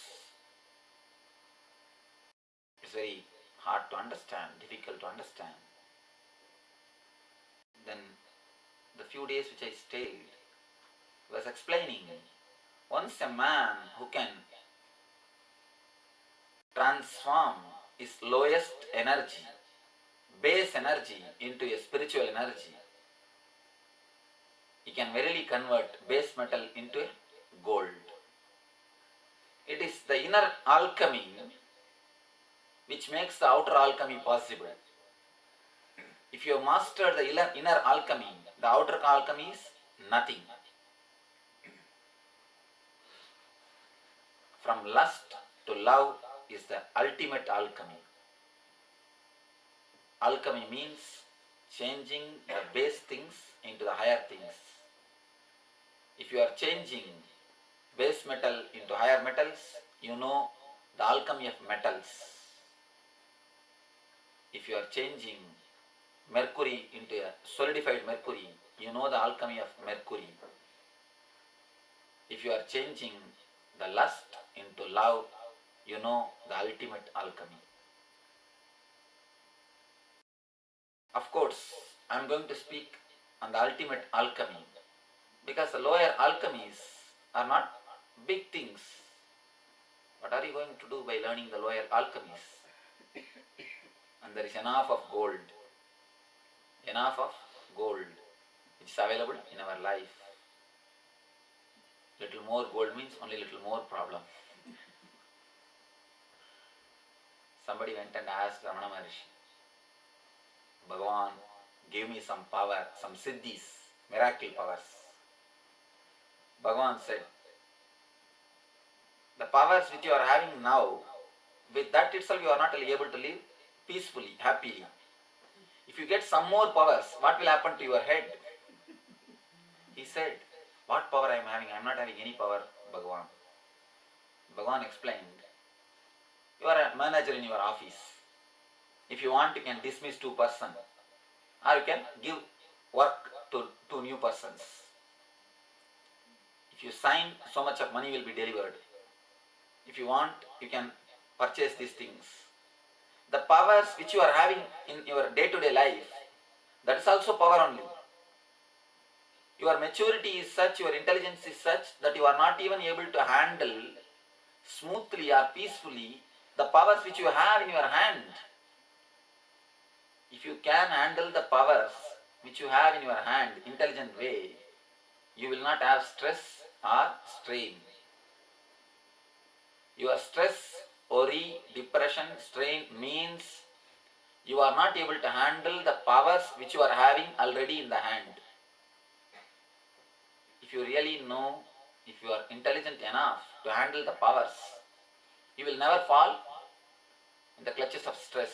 is very hard to understand, difficult to understand. Then the few days which I stayed, he was explaining, once a man who can transform his lowest energy, base energy, into a spiritual energy, he can verily convert base metal into gold. It is the inner alchemy which makes the outer alchemy possible. If you have mastered the inner alchemy, the outer alchemy is nothing. From lust to love is the ultimate alchemy. Alchemy means changing the base things into the higher things. If you are changing base metal into higher metals, you know the alchemy of metals. If you are changing mercury into a solidified mercury, you know the alchemy of mercury. If you are changing the lust into love, you know the ultimate alchemy. Of course, I am going to speak on the ultimate alchemy because the lower alchemies are not big things. What are you going to do by learning the lower alchemies? And there is enough of gold which is available in our life. Little more gold means only little more problem. Somebody went and asked Ramana Maharishi, Bhagavan, give me some power, some siddhis, miracle powers. Bhagavan said, the powers which you are having now, with that itself you are not able to live peacefully, happily. If you get some more powers, what will happen to your head? He said, what power I am having? I am not having any power, Bhagavan. Bhagavan explained, you are a manager in your office. If you want, you can dismiss 2 persons, or you can give work to 2 new persons. If you sign, so much of money will be delivered. If you want, you can purchase these things. The powers which you are having in your day-to-day life, that is also power only. Your maturity is such, your intelligence is such that you are not even able to handle smoothly or peacefully the powers which you have in your hand. If you can handle the powers which you have in your hand intelligent way, you will not have stress or strain. Your stress, worry, depression, strain means you are not able to handle the powers which you are having already in the hand. If you really know, if you are intelligent enough to handle the powers, you will never fall in the clutches of stress.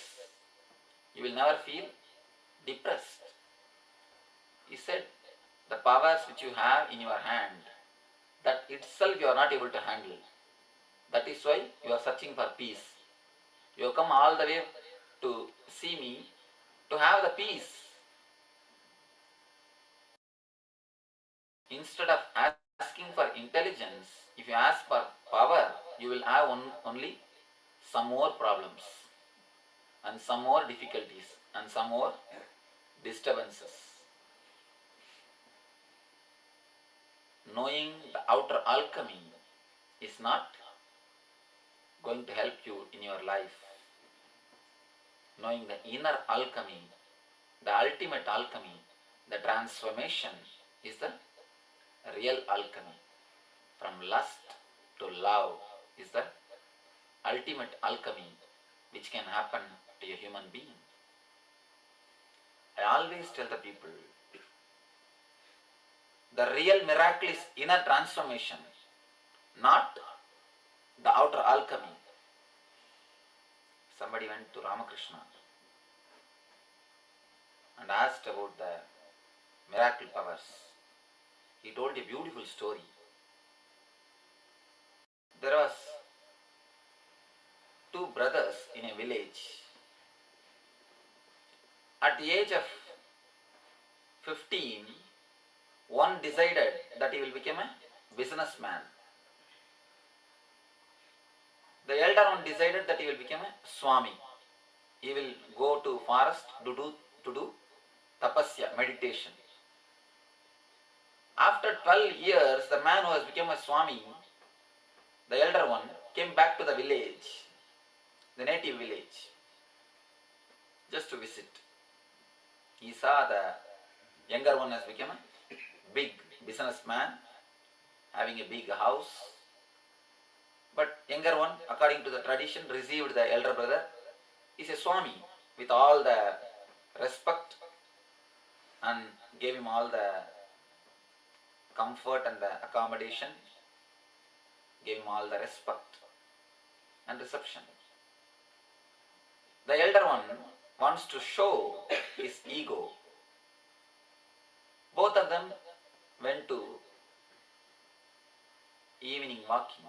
You will never feel depressed. He said, the powers which you have in your hand, that itself you are not able to handle. That is why you are searching for peace. You have come all the way to see me to have the peace. Instead of asking for intelligence, if you ask for power, you will have only some more problems and some more difficulties and some more disturbances. Knowing the outer alchemy is not going to help you in your life. Knowing the inner alchemy, the ultimate alchemy, the transformation is the real alchemy. From lust to love is the ultimate alchemy which can happen to a human being. I always tell the people, the real miracle is inner transformation, not the outer alchemy. Somebody went to Ramakrishna and asked about the miracle powers. He told a beautiful story. There was 2 brothers in a village. At the age of 15, one decided that he will become a businessman. The elder one decided that he will become a Swami. He will go to forest to do tapasya, meditation. After 12 years, the man who has become a Swami, the elder one, came back to the village, the native village, just to visit. He saw the younger one has become a big businessman, having a big house. But younger one, according to the tradition, received the elder brother, is a Swami with all the respect and gave him all the comfort and the accommodation, gave him all the respect and reception. The elder one wants to show his ego. Both of them went for evening walking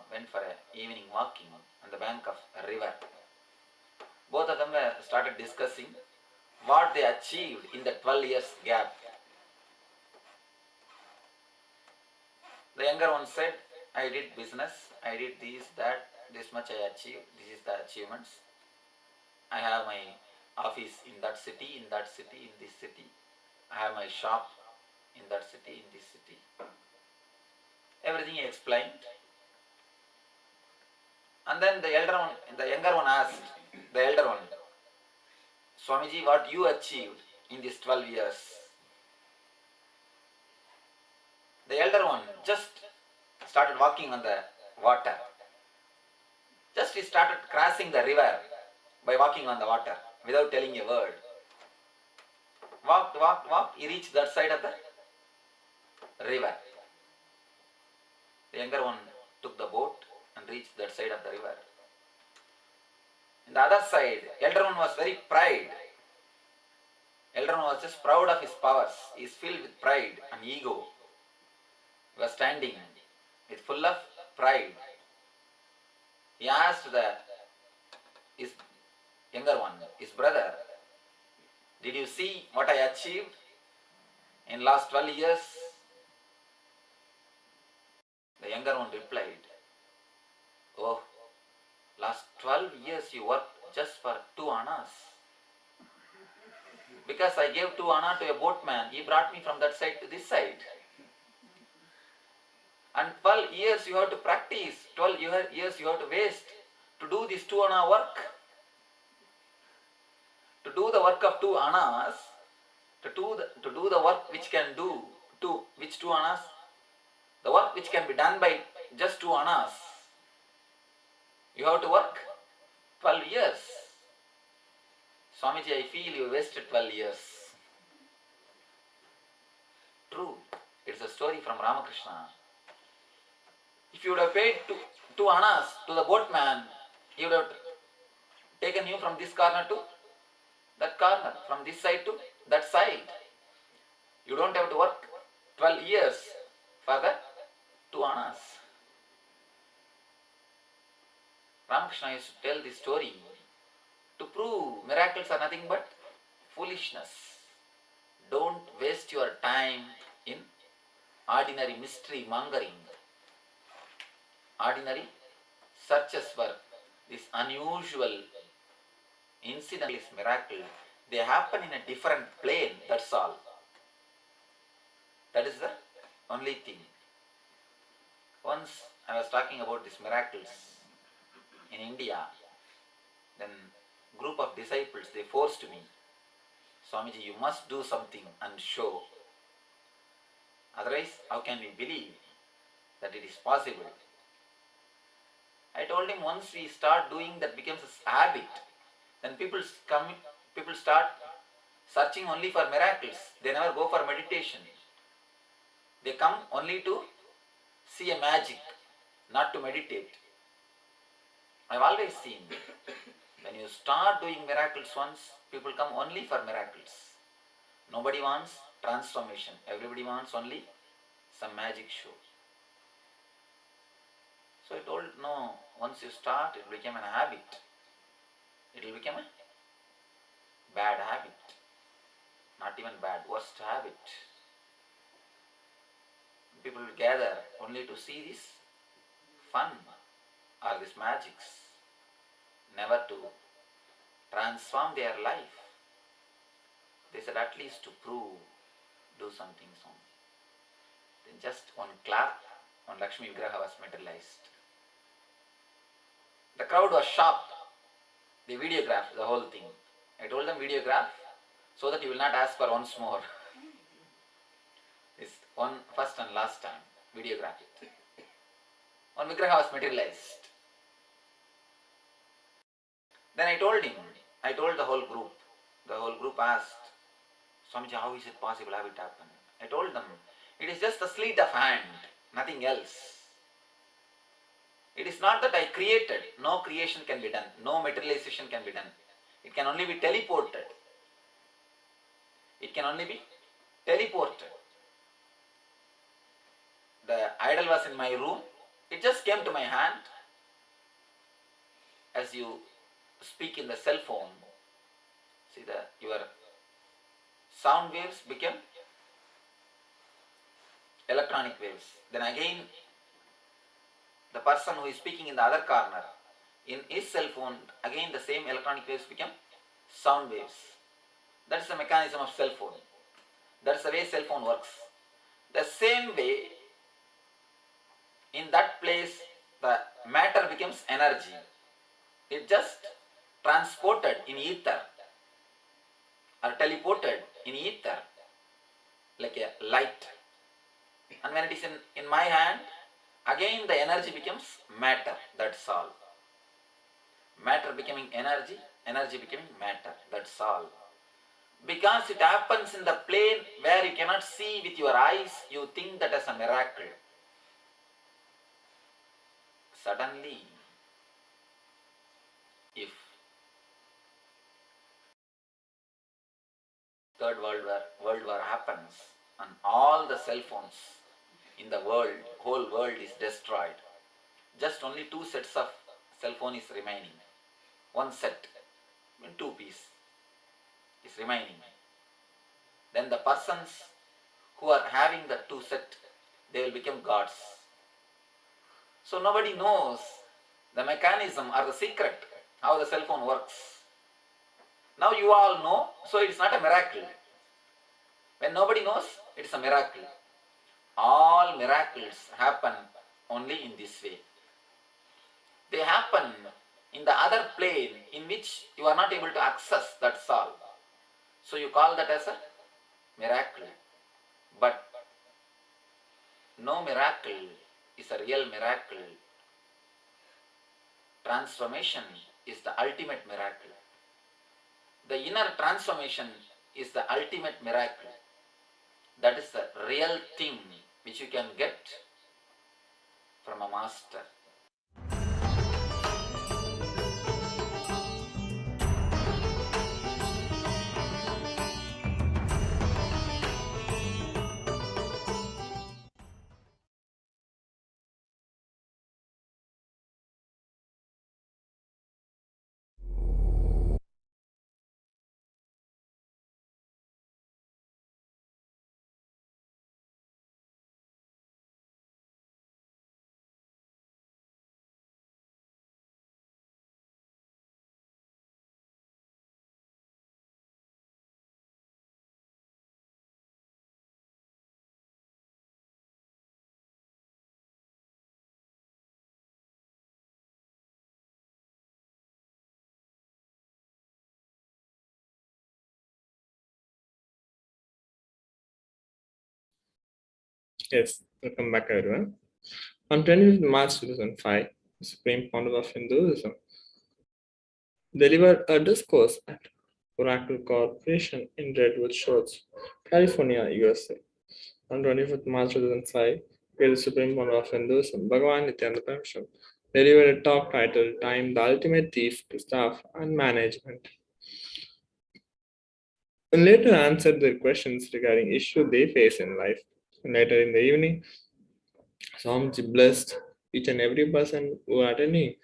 on the bank of a river. Both of them started discussing what they achieved in the 12 years gap. The younger one said, I did business, I did this, that, this much I achieved, this is the achievements. I have my office in that city, in this city. I have my shop in that city, in this city. Everything he explained. And then the younger one asked the elder one, Swamiji, what you achieved in these 12 years? The elder one just started walking on the water. Just he started crossing the river by walking on the water without telling a word. Walked, he reached that side of the river. The younger one took the boat and reached that side of the river. In the other side, elder one was very pride. Elder one was just proud of his powers. He is filled with pride and ego. He was standing with full of pride. He asked his younger one, his brother, did you see what I achieved in last 12 years? The younger one replied, oh, last 12 years you worked just for 2 annas. Because I gave 2 anna to a boatman, he brought me from that side to this side. And 12 years you have to practice, 12 years you have to waste to do this 2 anna work. To do the work of 2 annas, to do the work which can do, which 2 annas? The work which can be done by just 2 annas. You have to work 12 years. Swamiji, I feel you wasted 12 years. True, it's a story from Ramakrishna. If you would have paid 2 annas to the boatman, he would have taken you from this corner to that corner, from this side to that side. You don't have to work 12 years for the 2 annas. Ramakrishna used to tell this story to prove miracles are nothing but foolishness. Don't waste your time in ordinary mystery mongering, ordinary searches for this unusual incident, miracle. They happen in a different plane, that's all. That is the only thing. Once I was talking about these miracles in India, then group of disciples, they forced me, Swamiji, you must do something and show. Otherwise, how can we believe that it is possible? I told him, once we start doing that becomes a habit, then people start searching only for miracles. They never go for meditation. They come only to see a magic, not to meditate. I've always seen, when you start doing miracles once, people come only for miracles. Nobody wants transformation. Everybody wants only some magic show. So I told, no, once you start, it will become a habit. It will become a bad habit. Not even bad, worst habit. People will gather only to see this fun or this magics. never to transform their life. They said, at least to prove, do something soon. Then just one clap, one Lakshmi Vigraha was materialized. The crowd was shocked. They videographed the whole thing. I told them, videograph so that you will not ask for once more. It's one first and last time. Videograph it. One Vigraha was materialized. Then I told the whole group asked, Swamiji, how is it possible, how it happened? I told them, it is just a sleight of hand, nothing else. It is not that I created, no creation can be done, no materialization can be done. It can only be teleported. It can only be teleported. The idol was in my room, it just came to my hand. As you speak in the cell phone, see your sound waves became electronic waves. Then again, the person who is speaking in the other corner, in his cell phone, again the same electronic waves become sound waves. That's the mechanism of cell phone. That's the way cell phone works. The same way, in that place, the matter becomes energy. It just transported in ether or teleported in ether like a light. And when it is in my hand, again the energy becomes matter, that's all. Matter becoming energy, energy becoming matter, that's all. Because it happens in the plane where you cannot see with your eyes, you think that as a miracle. Suddenly, if Third World War happens and all the cell phones in the world, whole world is destroyed, just only 2 sets of cell phone is remaining. One set, in 2 pieces is remaining. Then the persons who are having the 2 set, they will become gods. So nobody knows the mechanism or the secret, how the cell phone works. Now you all know, so it's not a miracle. When nobody knows, it's a miracle. All miracles happen only in this way. They happen in the other plane in which you are not able to access, that's all. So you call that as a miracle. But no miracle is a real miracle. Transformation is the ultimate miracle. The inner transformation is the ultimate miracle. That is the real thing which you can get from a master. Yes, welcome back everyone. On 25th March 2005, the Supreme Council of Hinduism delivered a discourse at Oracle Corporation in Redwood Shores, California, USA. On 25th March 2005, where the Supreme Council of Hinduism, Bhagavan Nithyananda Paramashivoham, delivered a talk titled Time, the Ultimate Thief to Staff and Management, and later answered their questions regarding issues they face in life. And later in the evening, Swamiji blessed each and every person who attending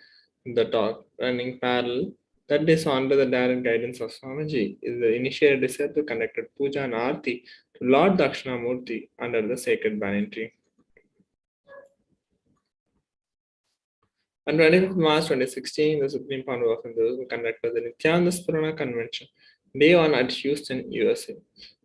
the talk, running parallel. That day, so under the direct guidance of Swamiji, is the initiated disciple conducted puja and arti to Lord Dakshinamurti under the sacred banyan tree. On 25th March 2016, the Supreme Court of Hinduism conducted the Nithyananda Convention, Day 1 at Houston, USA.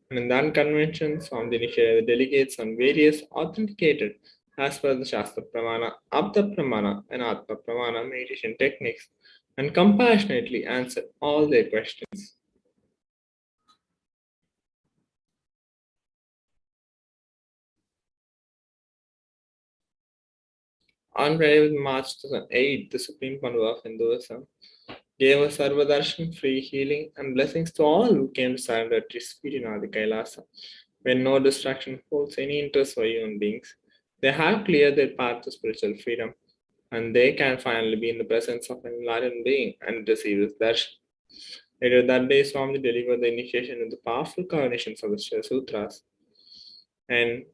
And in that convention, Swami initiated the delegates on various authenticated, as per the Shastra Pramana, Apta Pramana, and Atma Pramana meditation techniques, and compassionately answered all their questions. On 20th March 2008, the Supreme Court of Hinduism gave a Sarvadarshan free healing and blessings to all who came to surrender to his feet in Adi Kailasa. When no distraction holds any interest for human beings, they have cleared their path to spiritual freedom, and they can finally be in the presence of an enlightened being and receive his darshan. Later that day, Swami delivered the initiation with the powerful cognitions of the Shiva Sutras. And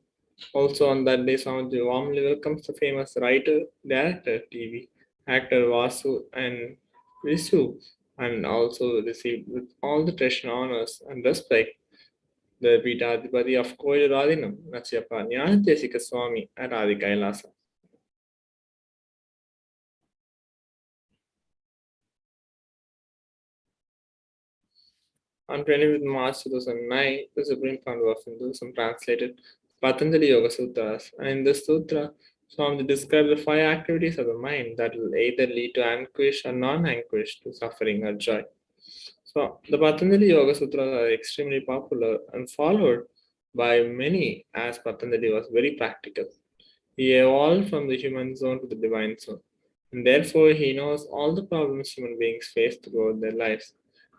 also on that day, Swami warmly welcomes the famous writer, director, TV, actor Vasu and Visu, and also received with all the traditional honors and respect the Pitaadhipati of Koil Radhinam, Nachyappa Jnanadesika Swami at Adi Kailasa. On 25th March 2009, the Supreme Council of Hinduism translated Patanjali Yoga Sutras, and in this sutra, Swami described the 5 activities of the mind that will either lead to anguish or non-anguish, to suffering or joy. So, the Patanjali Yoga Sutras are extremely popular and followed by many, as Patanjali was very practical. He evolved from the human zone to the divine zone, and therefore he knows all the problems human beings face throughout their lives.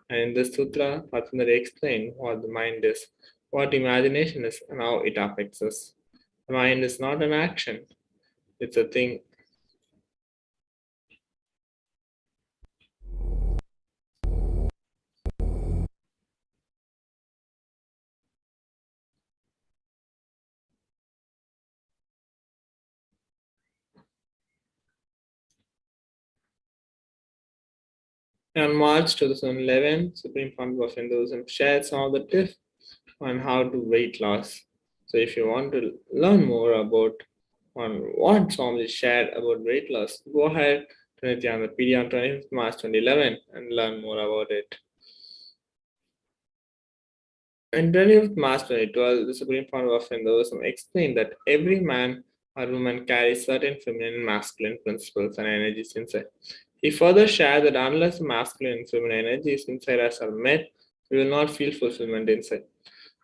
And in this sutra, Patanjali explained what the mind is, what imagination is, and how it affects us. The mind is not an action, it's a thing. On March 2011, Supreme Council of Hinduism shared some of the tips on how to weight loss. So if you want to learn more about on what Swami shared about weight loss, go ahead to Nithyananda on 25th March 2011 and learn more about it. On 20th March 2012, the Supreme Council of Hinduism explained that every man or woman carries certain feminine and masculine principles and energies inside. He further shared that unless masculine and feminine energies inside us are met, we will not feel fulfillment inside.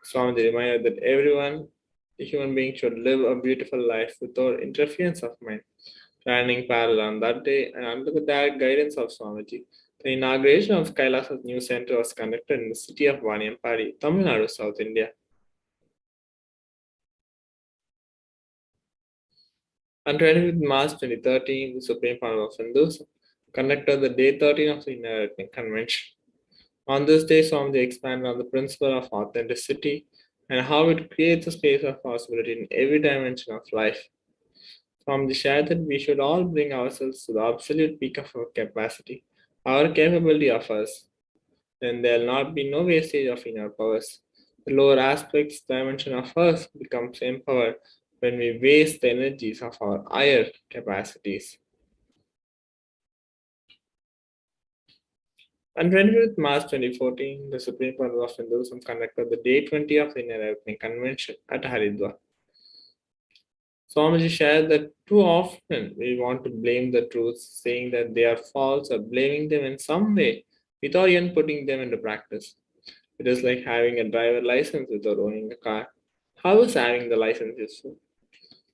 Swami reminded that everyone, a human being, should live a beautiful life without interference of mind. Running parallel on that day, and under the direct guidance of Swamiji, the inauguration of KAILASA's new center was conducted in the city of Vaniyampadi, Tamil Nadu, South India. On 25th March 2013, the Supreme Council of Hinduism conducted the Day 13 of the Enlightenment Convention. On this day, Swami expanded on the principle of authenticity and how it creates a space of possibility in every dimension of life. Swami shared that we should all bring ourselves to the absolute peak of our capacity, our capability of us. Then there will not be no wastage of inner powers. The lower aspects dimension of us becomes empowered when we waste the energies of our higher capacities. On 25th March 2014, the Supreme Court of Hinduism conducted the Day 20 of the Enlightenment Convention at Haridwar. Swamiji shared that too often we want to blame the truths, saying that they are false or blaming them in some way without even putting them into practice. It is like having a driver license without owning a car. How is having the license useful?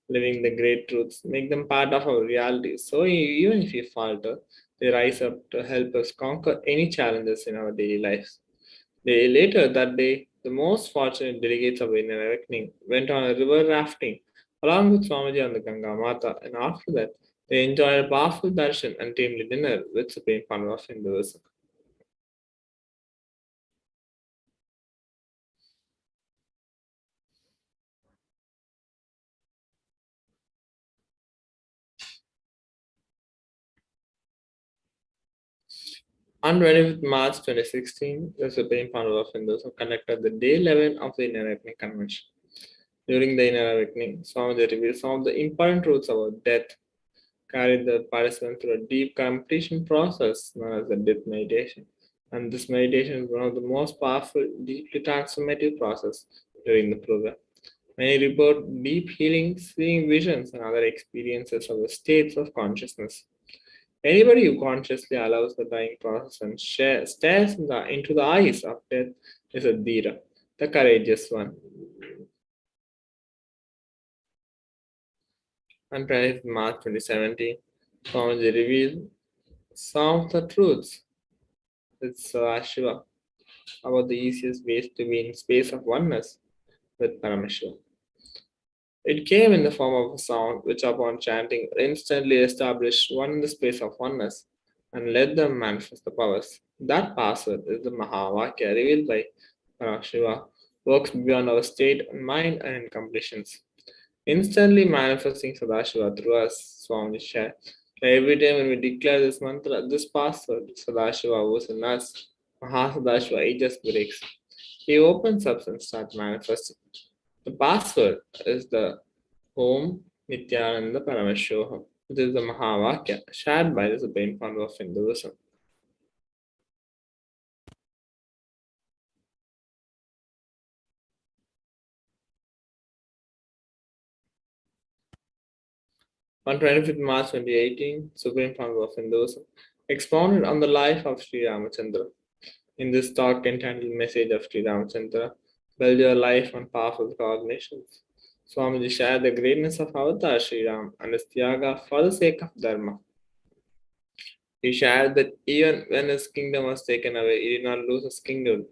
Living the great truths, make them part of our reality. So even if we falter, they rise up to help us conquer any challenges in our daily lives. Later that day, the most fortunate delegates of the Inner Awakening went on a river rafting along with Swamiji and the Ganga Mata, and after that, they enjoyed a powerful darshan and teamly dinner with Supreme Council of Hinduism. On 25th March 2016, the Supreme Council of Hinduism conducted the Day 11 of the Inner Awakening Convention. During the Inner Awakening, Swamiji revealed some of the important truths about death, carried the participant through a deep completion process known as the depth meditation. And this meditation is one of the most powerful, deeply transformative process during the program. Many report deep healing, seeing visions, and other experiences of the states of consciousness. Anybody who consciously allows the dying process and stares into the eyes of death is a Dhira, the courageous one. On 20th March 2017, Swamiji revealed some of the truths with Shiva about the easiest ways to be in space of oneness with Paramashiva. It came in the form of a sound which, upon chanting, instantly established one in the space of oneness and let them manifest the powers. That password is the Mahavakya revealed by Parashiva, works beyond our state and mind and incompletions. Instantly manifesting Sadashiva through us, Swami shared. Every time when we declare this mantra, this password, Sadashiva was in us, Mahasadashiva, he just breaks. He opens up and starts manifesting. The password is the Om Nithyananda Paramashivoham. This is the Mahavakya shared by the Supreme Founder of Hinduism. On 25th March 2018, Supreme Founder of Hinduism expounded on the life of Sri Ramachandra. In this talk entitled Message of Sri Ramachandra, Build Your Life on Powerful Cognitions, Swamiji shared the greatness of Avatar Sri Ram and his Tyaga for the sake of Dharma. He shared that even when his kingdom was taken away, he did not lose his kingdom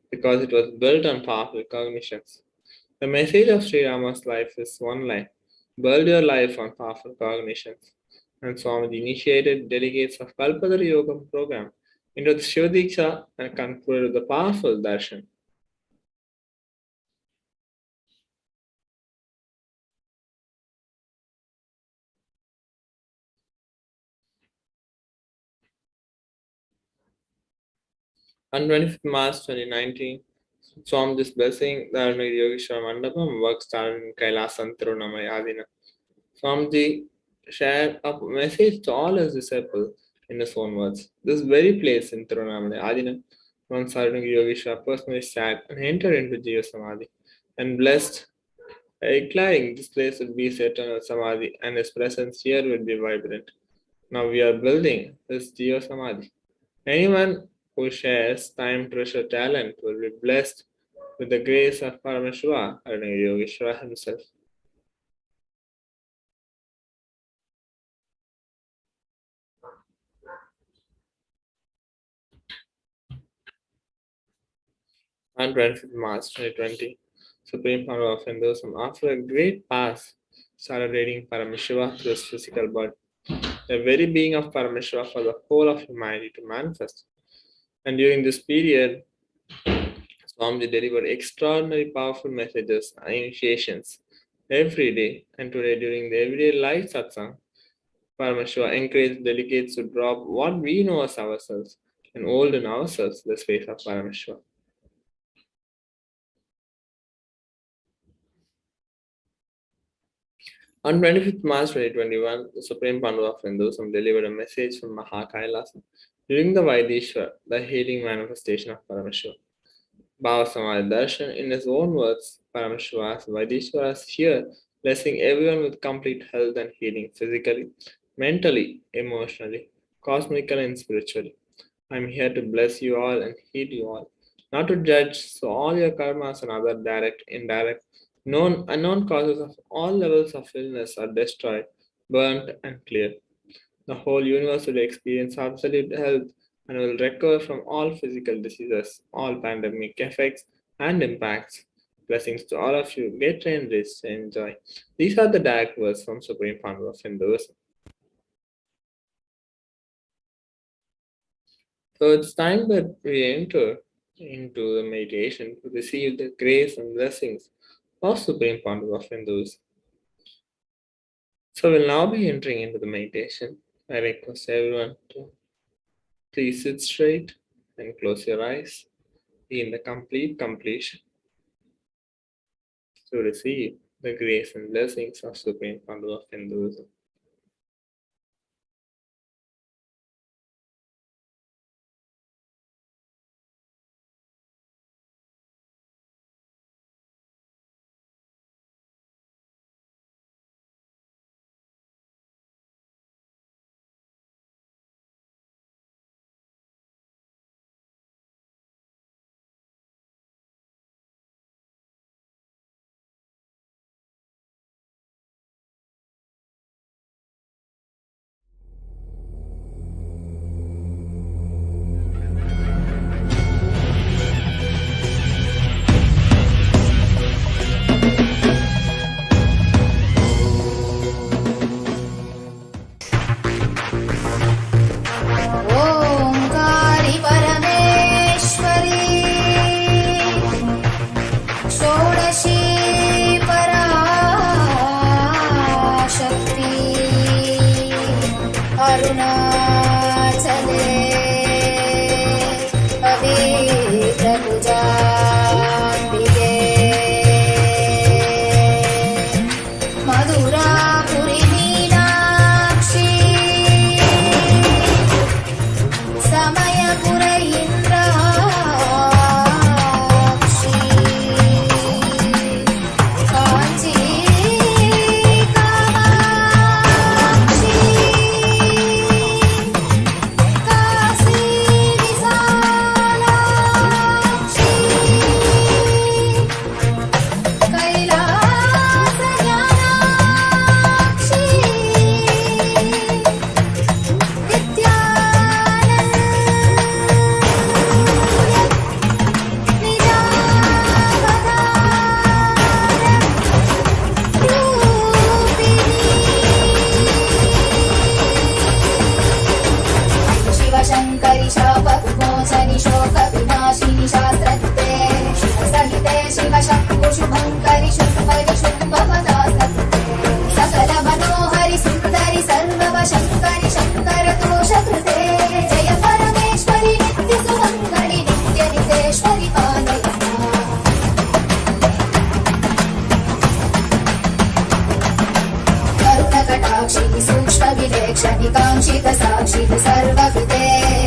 because it was built on powerful cognitions. The message of Sri Rama's life is one line: build your life on powerful cognitions. And Swamiji initiated delegates of Kalpadari Yoga program into the Shivadiksha and concluded with the powerful darshan. On 25th March 2019, Swamiji's blessing, the Arunagiri Yogeshwara Mandapam work started in KAILASA Tirunamai. Swamiji shared a message to all his disciples in his own words. This very place in Tirunamai Adina, once Arunagiri Yogeshwara personally sat and entered into Jiva Samadhi and blessed, declaring this place would be his eternal Samadhi and his presence here would be vibrant. Now we are building this Jiva Samadhi. Anyone who shares time, treasure, talent will be blessed with the grace of Parameshwara, Arunagiri Yogeshwara himself. On 25th March 2020, Supreme Founder of Hinduism, after a great past, started reading Parameshwara through his physical body, the very being of Parameshwara for the whole of humanity to manifest. And during this period, Swamiji delivered extraordinary powerful messages and initiations every day. And today, during the everyday life satsang, Parameshwara encouraged delegates to drop what we know as ourselves and hold in ourselves the space of Parameshwara. On 25th March 2021, the Supreme Pandu of Hinduism delivered a message from KAILASA during the Vaidishwar, the healing manifestation of Parameshwara. Bhava Samadhi Darshan, in his own words, Parameshwara Vaidishwara is here, blessing everyone with complete health and healing physically, mentally, emotionally, cosmically, and spiritually. I'm here to bless you all and heal you all, not to judge, so all your karmas and other direct, indirect, known, unknown causes of all levels of illness are destroyed, burnt, and cleared. The whole universe will experience absolute health and will recover from all physical diseases, all pandemic effects and impacts. Blessings to all of you. Get enriched and enjoy. These are the direct words from Supreme Founder of Hinduism. So it's time that we enter into the meditation to receive the grace and blessings of Supreme Founder of Hinduism. So we'll now be entering into the meditation. I request everyone to please sit straight and close your eyes. Be in the complete completion to receive the grace and blessings of Supreme Founder of Hinduism. षोडशी पराशक्ति अरुणाचले पवित्रभुजाम्बिके मधुरापुरी मीनाक्षी समयपुर इंद्राक्षी कांची कामाक्षी काशी विशालाक्षी कैलास ज्ञानाक्षी शिवशङ्करि शापविमोचनि शोकविनाशिनि शास्त्रते शिवसहिते शिवशम्भु शुभङ्करि शुम्भरि शुम्भपदास्तते सकल मनोहरि सुन्दरि सर्ववशङ्करि शङ्कर दोषकृते जय परमेश्वरि नित्य सुमङ्गलि नित्य नितेश्वरि पालय करुणकटाक्षिणि सूक्ष्मविलेक्षणि काङ्क्षित साक्षिणि सर्वकृते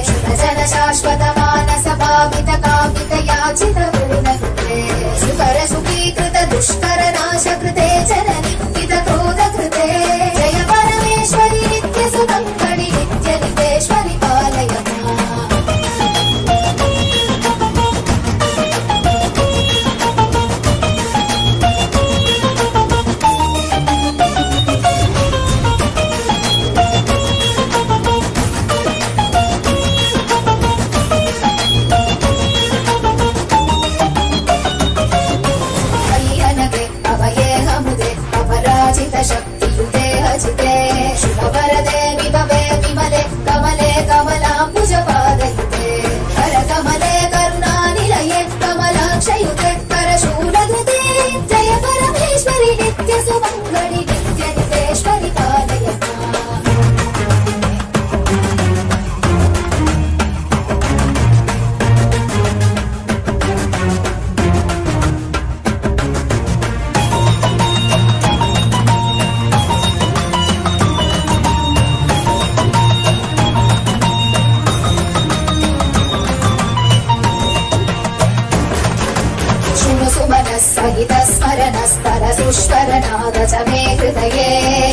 शुभजन शाश्वत मानस भावित कामित याचित पूर्णकृते सुकर सुखीकृत दुष्कर नाशकृते जननिन्दित क्रोधकृते जय परमेश्वरि नित्य सुमङ्गलि नित्य नितेश्वरि पालय अय्यनगे अभये हमुदे अपराजित शक्तियुते हजिते शुभवरदे विभवे विमले कमले कमलाम्बुजपादयुते करकमले करुणानिलये कमलाक्षयुते करशूलधृते जय परमेश्वरि नित्य सुमङ्गलि नित्य नितेश्वरि पालय शृणु सुमनः सहित स्मरणस्तर सुष्वरनाद च मे हृदये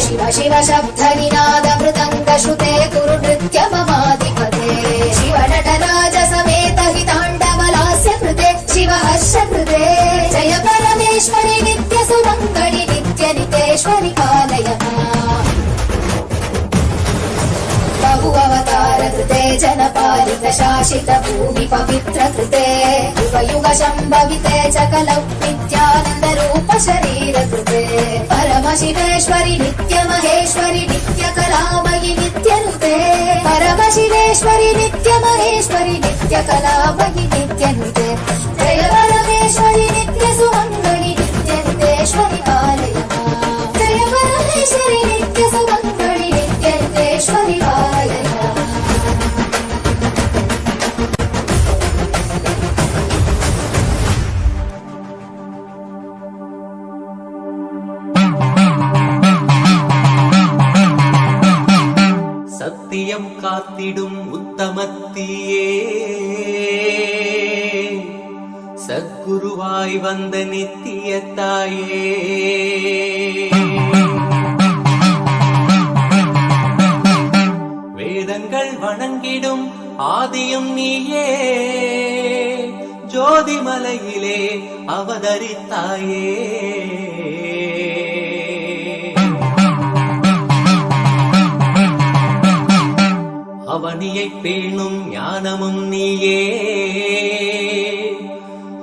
शिव शिव शब्दनिनाद मृदङ्ग श्रुते कुरु नृत्य ममाधिपते शिव नटराज समेत हिताण्डवलास्य कृते शिव हर्ष कृते जय परमेश्वरि नित्य सुमङ्गलि नित्य नितेश्वरि पालय बहु अवतार कृते जनपालित शासित भूमि पवित्र कृते युग युग शम्भविते च कलौ नित्यानन्द रूप शरीर कृते परम शिवेश्वरि नित्य महेश्वरि नित्य कलामयि नित्य नुते परम शिवेश्वरि नित्य महेश्वरि नित्य कलामयि नित्य नुते जय परमेश्वरि नित्य सुमङ्गलि नित्य नितेश्वरि पालय जय परमेश्वरि नित्य सुमङ्गलि नित्य नितेश्वरि पालय சத்தியம் காத்திடும் உத்தமத்தியே சத்குருவாய் வந்த நித்திய தாயே வேதங்கள் வணங்கிடும் ஆதியும் நீயே ஜோதிமலையிலே அவதரித்தாயே அவனியை பேணும் ஞானமும் நீயே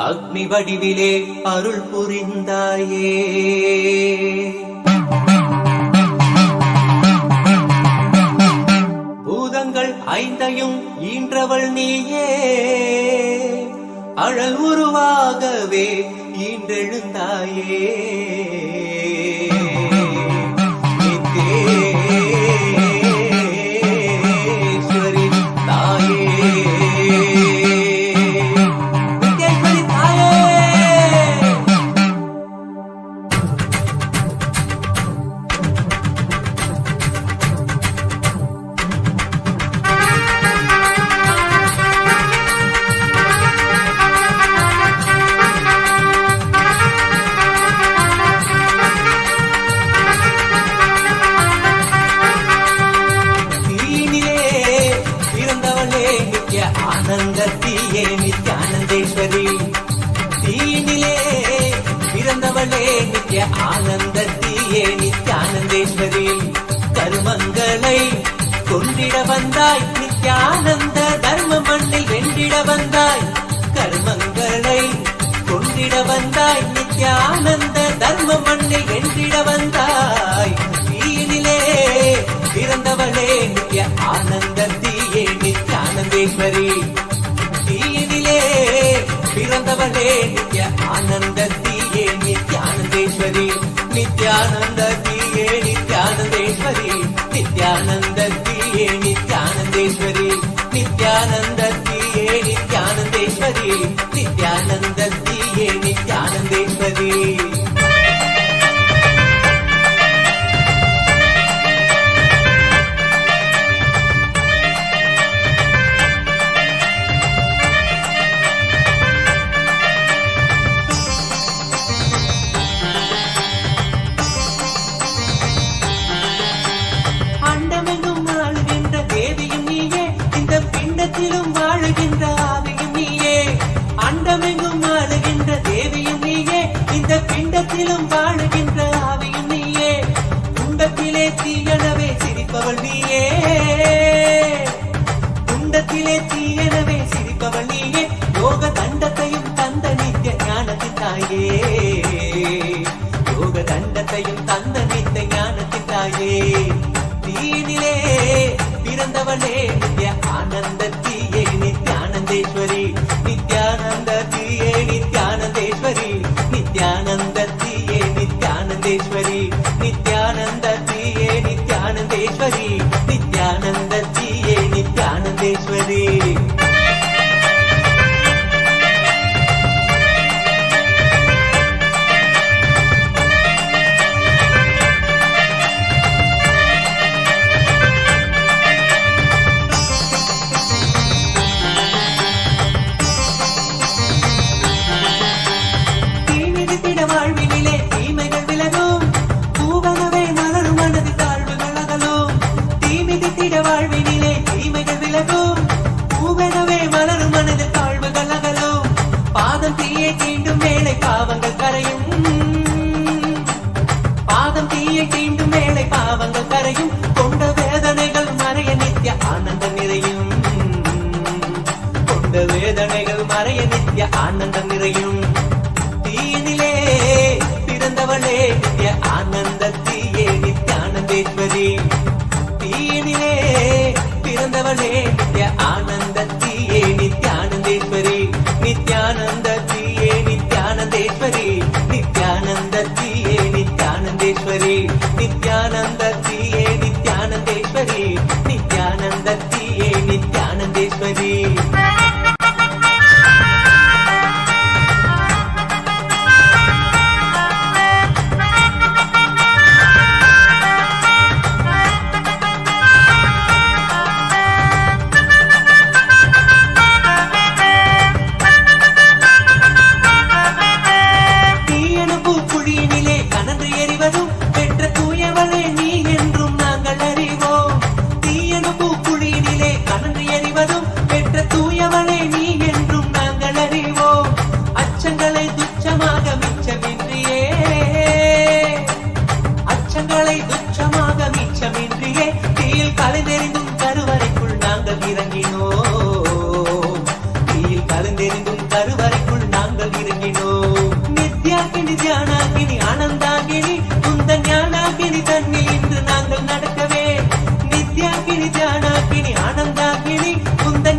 அக்னி வடிவிலே அருள் புரிந்தாயே பூதங்கள் ஐந்தையும் ஈன்றவள் நீயே அழல் உருவாகவே ஈன்றெழுந்தாயே நித்யேஸ்வரி தாயே நித்யேஸ்வரி தாயே. ஆனந்தத்தியே நித்யானந்தேஸ்வரி தீனிலே பிறந்தவளே நித்ய ஆனந்தத்தியே நித்யானந்தேஸ்வரி கருமங்களை கொண்டிட வந்தாய் நித்யானந்த தர்ம மண்ணில் வென்றிட வந்தாய் கர்மங்களை கொண்டிட வந்தாய் நித்யானந்த தர்ம மண்ணில் வென்றிட வந்தாய் தீனிலே பிறந்தவளே நித்ய ஆனந்தத்தியே நித்யானந்தேஸ்வரி தீனிலே பிறந்தவளே நித்ய ஆனந்தத்தியே நித்யானந்தேஸ்வரி நித்யானந்தத்தியே நித்யானந்தேஸ்வரி நித்யானந்தத்தியே நித்யானந்தேஸ்வரி நித்யானந்தத்தியே நித்யானந்தேஸ்வரி நித்யானந்தத்தியே நித்யானந்தேஸ்வரி. வாழுகின்ற ஆவியும் நீயே அண்டமெங்கும் ஆளுகின்ற தேவியும் நீயே இந்த பிண்டத்திலும் வாழுகின்ற ஆவியும் நீயே குண்டத்திலே தீயனவே சிரிப்பவள் நீயே குண்டத்திலே தீயனவே சிரிப்பவள் நீயே யோக தண்டத்தையும் தந்த நித்ய ஞானத்தின் தாயே யோக தண்டத்தையும் தந்த நித்ய ஞானத்தின் தாயே தீனிலே பிறந்தவளே நித்ய ஆனந்தத்தியே நித்யானந்தேஸ்வரி நித்யானந்தத்தியே நித்யானந்தேஸ்வரி நித்யானந்தத்தியே நித்யானந்தேஸ்வரி நித்யானந்தத்தியே நித்யானந்தேஸ்வரி நித்யானந்தத்தியே நித்யானந்தேஸ்வரி. வாழ்வினிலே தீமைகள் விலகும் பூவனவே மலரும் மனது தாழ்வுகள் அகலும் தீமிதித்திட வாழ்வினிலே தீமைகள் விலகும் பூவனவே மலரும் மனது தாழ்வுகள் அகலும் பாதம் தீயை தீண்டும் வேளை பாவங்கள் கரையும் பாதம் தீயை தீண்டும் வேளை பாவங்கள் கரையும் கொண்ட வேதனைகள் மறைய நித்ய ஆனந்தம் நிறையும் கொண்ட வேதனைகள் மறைய நித்ய ஆனந்தம் நிறையும் தீனிலே பிறந்தவளே நித்ய ஆனந்தத்தியே நித்யானந்தேஸ்வரி தீனிலே பிறந்தவளே நித்ய ஆனந்தத்தியே நித்யானந்தேஸ்வரி நித்யானந்தத்தியே நித்யானந்தேஸ்வரி நித்யானந்தத்தியே நித்யானந்தேஸ்வரி நித்யானந்தத்தியே நித்யானந்தேஸ்வரி நித்யானந்தத்தியே நித்யானந்தேஸ்வரி.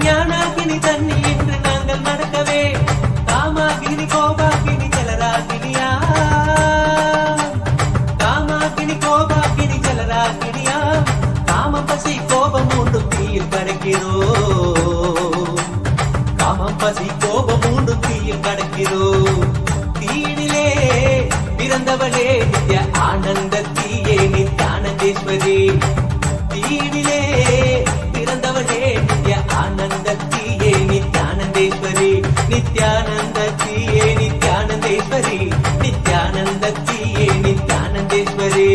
ஞானாகினி தண்ணி என்று நாங்கள் நடக்கவே காமாகினி கோபாகினி ஜலராஜ பிறந்தவளே நித்ய ஆனந்தத்தியே நித்யானந்தேஸ்வரி வீடிலே பிறந்தவளே நித்ய ஆனந்தத்தியே நித்யானந்தேஸ்வரி நித்யானந்தத்தியே நித்யானந்தேஸ்வரி நித்யானந்தத்தியே நித்யானந்தேஸ்வரி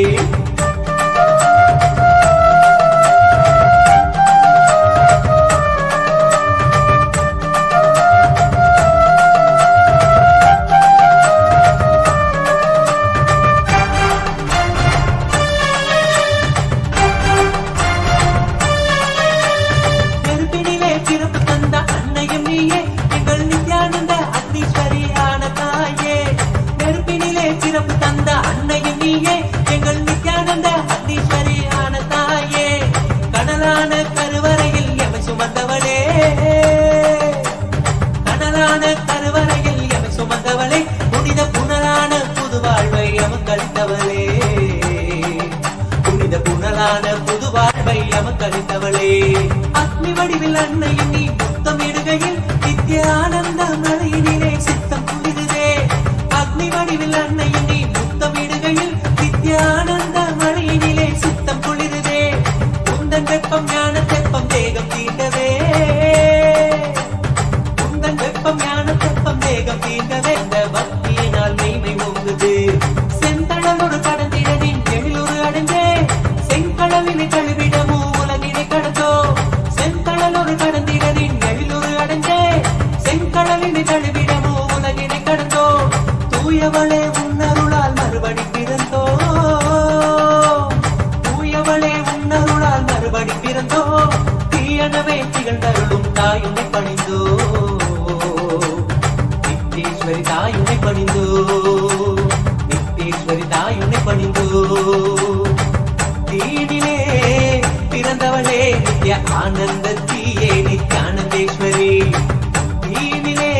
எங்கள் நித்யானந்த அக்னீஸ்வரி ஆன தாயே கனலான கருவறையில் எமை சுமந்தவளே கனலான கருவறையில் எமை சுமந்தவளே புனித புனலான புது வாழ்வை எமக்களித்தவளே புனித புனலான புது வாழ்வை எமக்களித்தவளே அக்னி வடிவில் அன்னையின் நீ முத்தமிடுகையில் நித்ய ஆனந்த மழையினிலே சித்தம் குளிருதே அக்னி வடிவில் அன்னையின் நீ முத்தமிடுகையில் நித்யானந்த மழையினிலே சித்தம் குளிருதே உந்தன் வெப்பம் ஞான தெப்பம் தேகம் தீண்டவே உந்தன் வெப்பம் ஞான தெப்பம் தேகம் தீண்டவே இந்த பக்தியினால் மெய்மை ஓங்குது செந்தளலோடு கடந்திடனின் எழிலொரு அடைந்தே செங்கடலினை கழுவிடமோ உலகினை கடந்தோ செந்தளலோடு கடந்திடனின் எழிலொரு அடைந்தே செங்கடலினை கழுவிடமோ உலகினை கடந்தோ தூயவளே உன்னருளால் மறுபடி பிறந்தோ தூயவளே உன்னருளால் மறுபடி பிறந்தோ தீயனவே திகழ்ந்தருளும் தாயுனை பணிந்தோ நித்தேஸ்வரி தாயுனை பணிந்தோ நித்தேஸ்வரி தாயுனை பணிந்தோ தீடிலே பிறந்தவளே நித்ய ஆனந்தத்தியே நித்யானந்தேஸ்வரி தீடிலே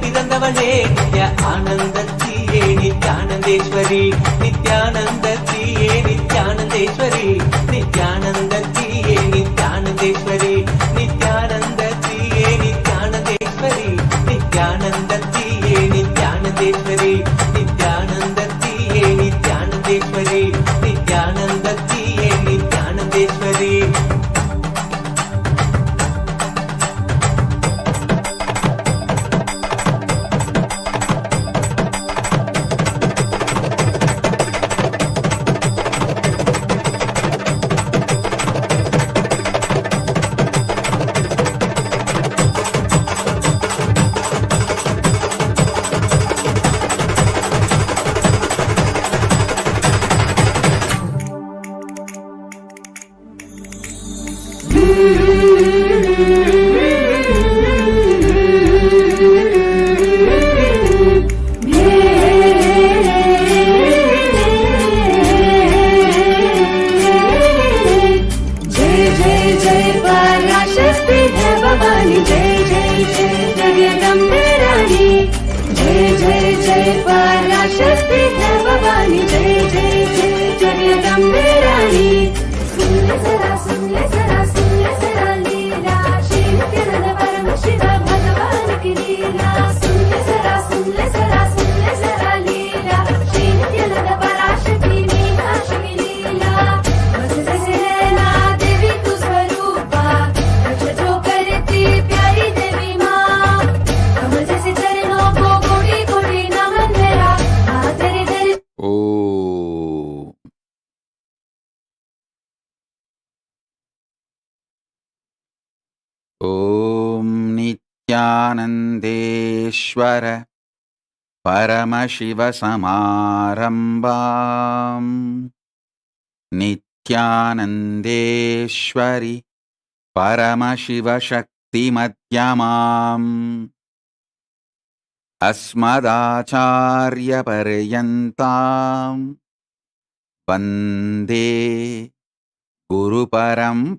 பிறந்தவளே நித்ய ஆனந்தத்தியே நித்யானந்தேஸ்வரி நித்யானந்தத்தியே நித்யானந்தேஸ்வரி நித்யானந்தத்தியே நித்யானந்தேஸ்வரி நித்யானந்தத்தியே நித்யானந்தேஸ்வரி நித்யானந்தத்தியே நித்யானந்தேஸ்வரி நித்யானந்தத்தியே நித்யானந்தேஸ்வரி நித்யானந்தத்தியே நித்யானந்தேஸ்வரி ॐ नित्यानन्देश्वर परमशिवसमारम्भाम् नित्यानन्देश्वरि परमशिवशक्तिमध्यमाम् अस्मदाचार्यपर्यन्ताम् वन्दे गुरुपरम्पराम्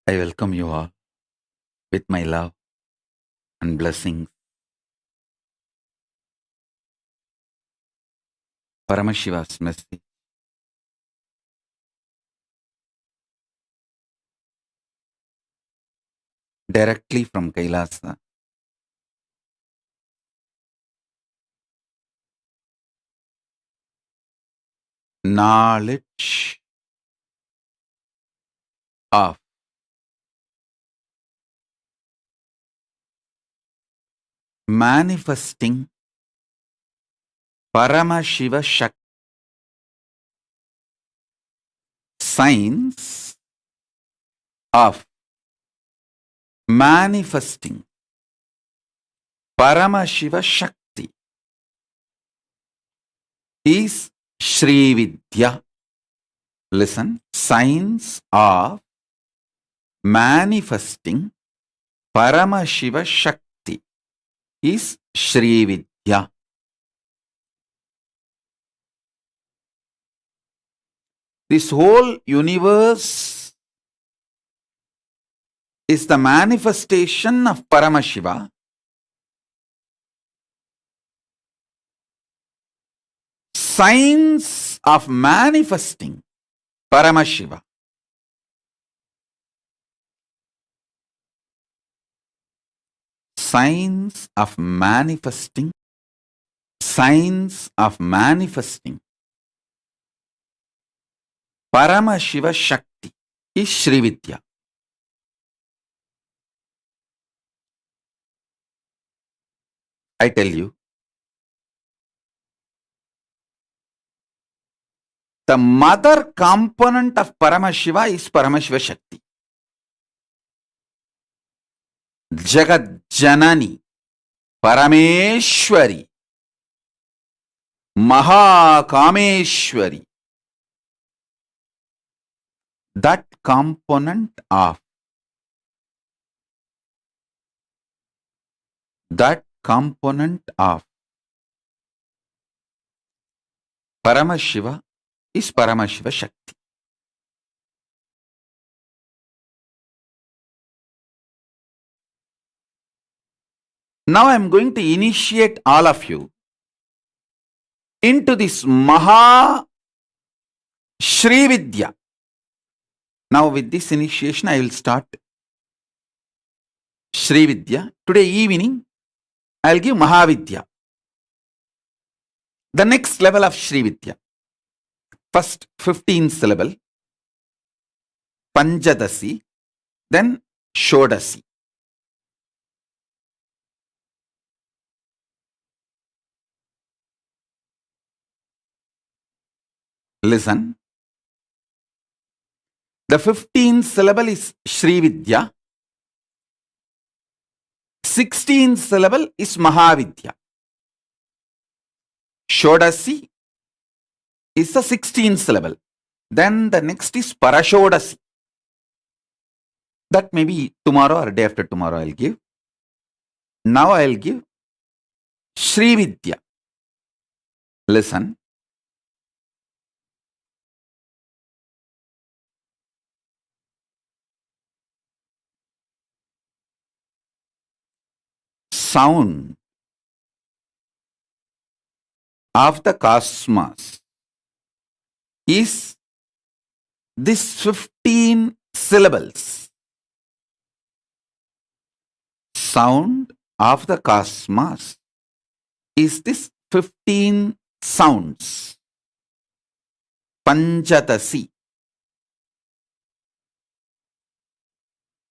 I welcome you all with my love and blessings. Paramashiva's message. Directly from KAILASA. Knowledge of manifesting Paramashiva Shakti. Science of manifesting Paramashiva Shakti is Shri Vidya. Listen, science of manifesting Paramashiva Shakti is Shri Vidya. This whole universe is the manifestation of Paramashiva. Science of manifesting Paramashiva. Science of manifesting Paramashiva Shakti is Shri Vidya. I tell you, the mother component of Paramashiva is Paramashiva Shakti. Jagat Janani, Parameshwari, Mahakameshwari. That component of Paramashiva is Paramashiva Shakti. Now I am going to initiate all of you into this Maha Shri Vidya. Now with this initiation I will start Shri Vidya. Today evening I will give Mahavidya. The next level of Shri Vidya. First 15 syllable, Panchadasi, then Shodasi. Listen. The 15 syllable is Shri Vidya. 16 syllable is Mahavidya. Shodasi is the 16 syllable. Then the next is Parashodasi. That may be tomorrow or day after tomorrow I'll give. Now I'll give Shri Vidya. Listen. Sound of the cosmos is this 15 syllables. Sound of the cosmos is this 15 sounds. Panchadasi.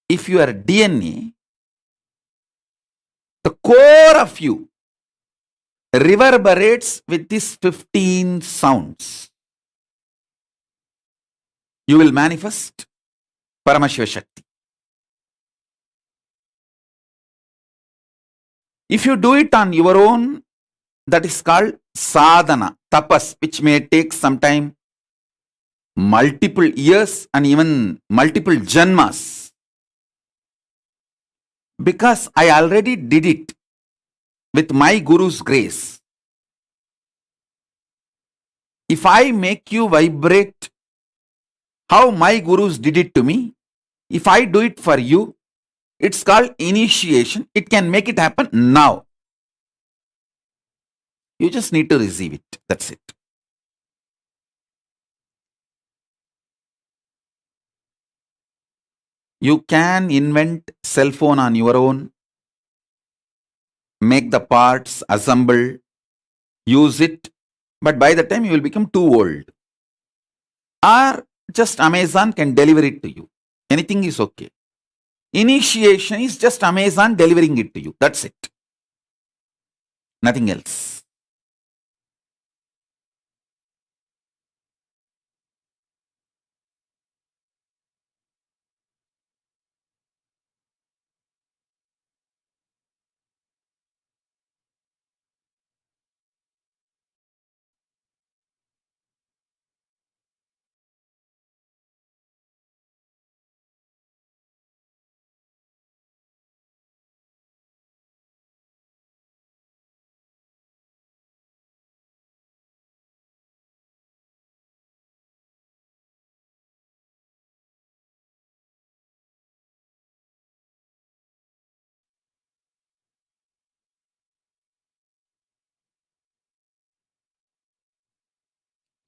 If you are DNA, the core of you reverberates with these 15 sounds. You will manifest Paramashiva Shakti. If you do it on your own, that is called sadhana, tapas, which may take some time, multiple years and even multiple janmas. Because I already did it with my Guru's grace. If I make you vibrate how my Gurus did it to me, If I do it for you, it's called initiation. It can make it happen now. You just need to receive it. That's it. You can invent cell phone on your own, make the parts, assemble, use it, but by the time you will become too old. Or just Amazon can deliver it to you. Anything is okay. Initiation is just Amazon delivering it to you. That's it. Nothing else.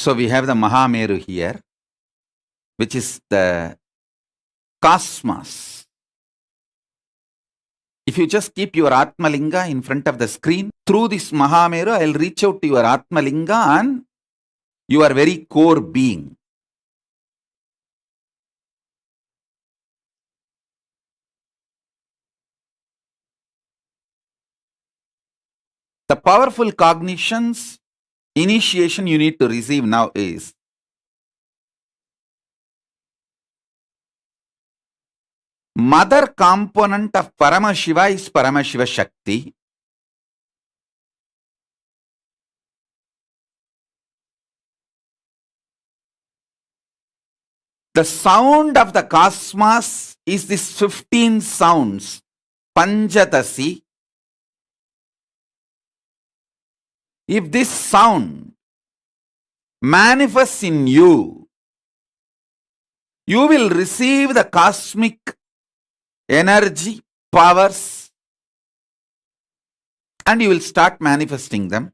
So we have the Mahameru here, which is the cosmos. If you just keep your Atmalinga in front of the screen, through this Mahameru, I'll reach out to your Atmalinga and your very core being. The powerful cognitions, initiation you need to receive now is mother component of Paramashiva is Paramashiva Shakti. The sound of the cosmos is these 15 sounds, Panjadasi. If this sound manifests in you, you will receive the cosmic energy, powers, and you will start manifesting them.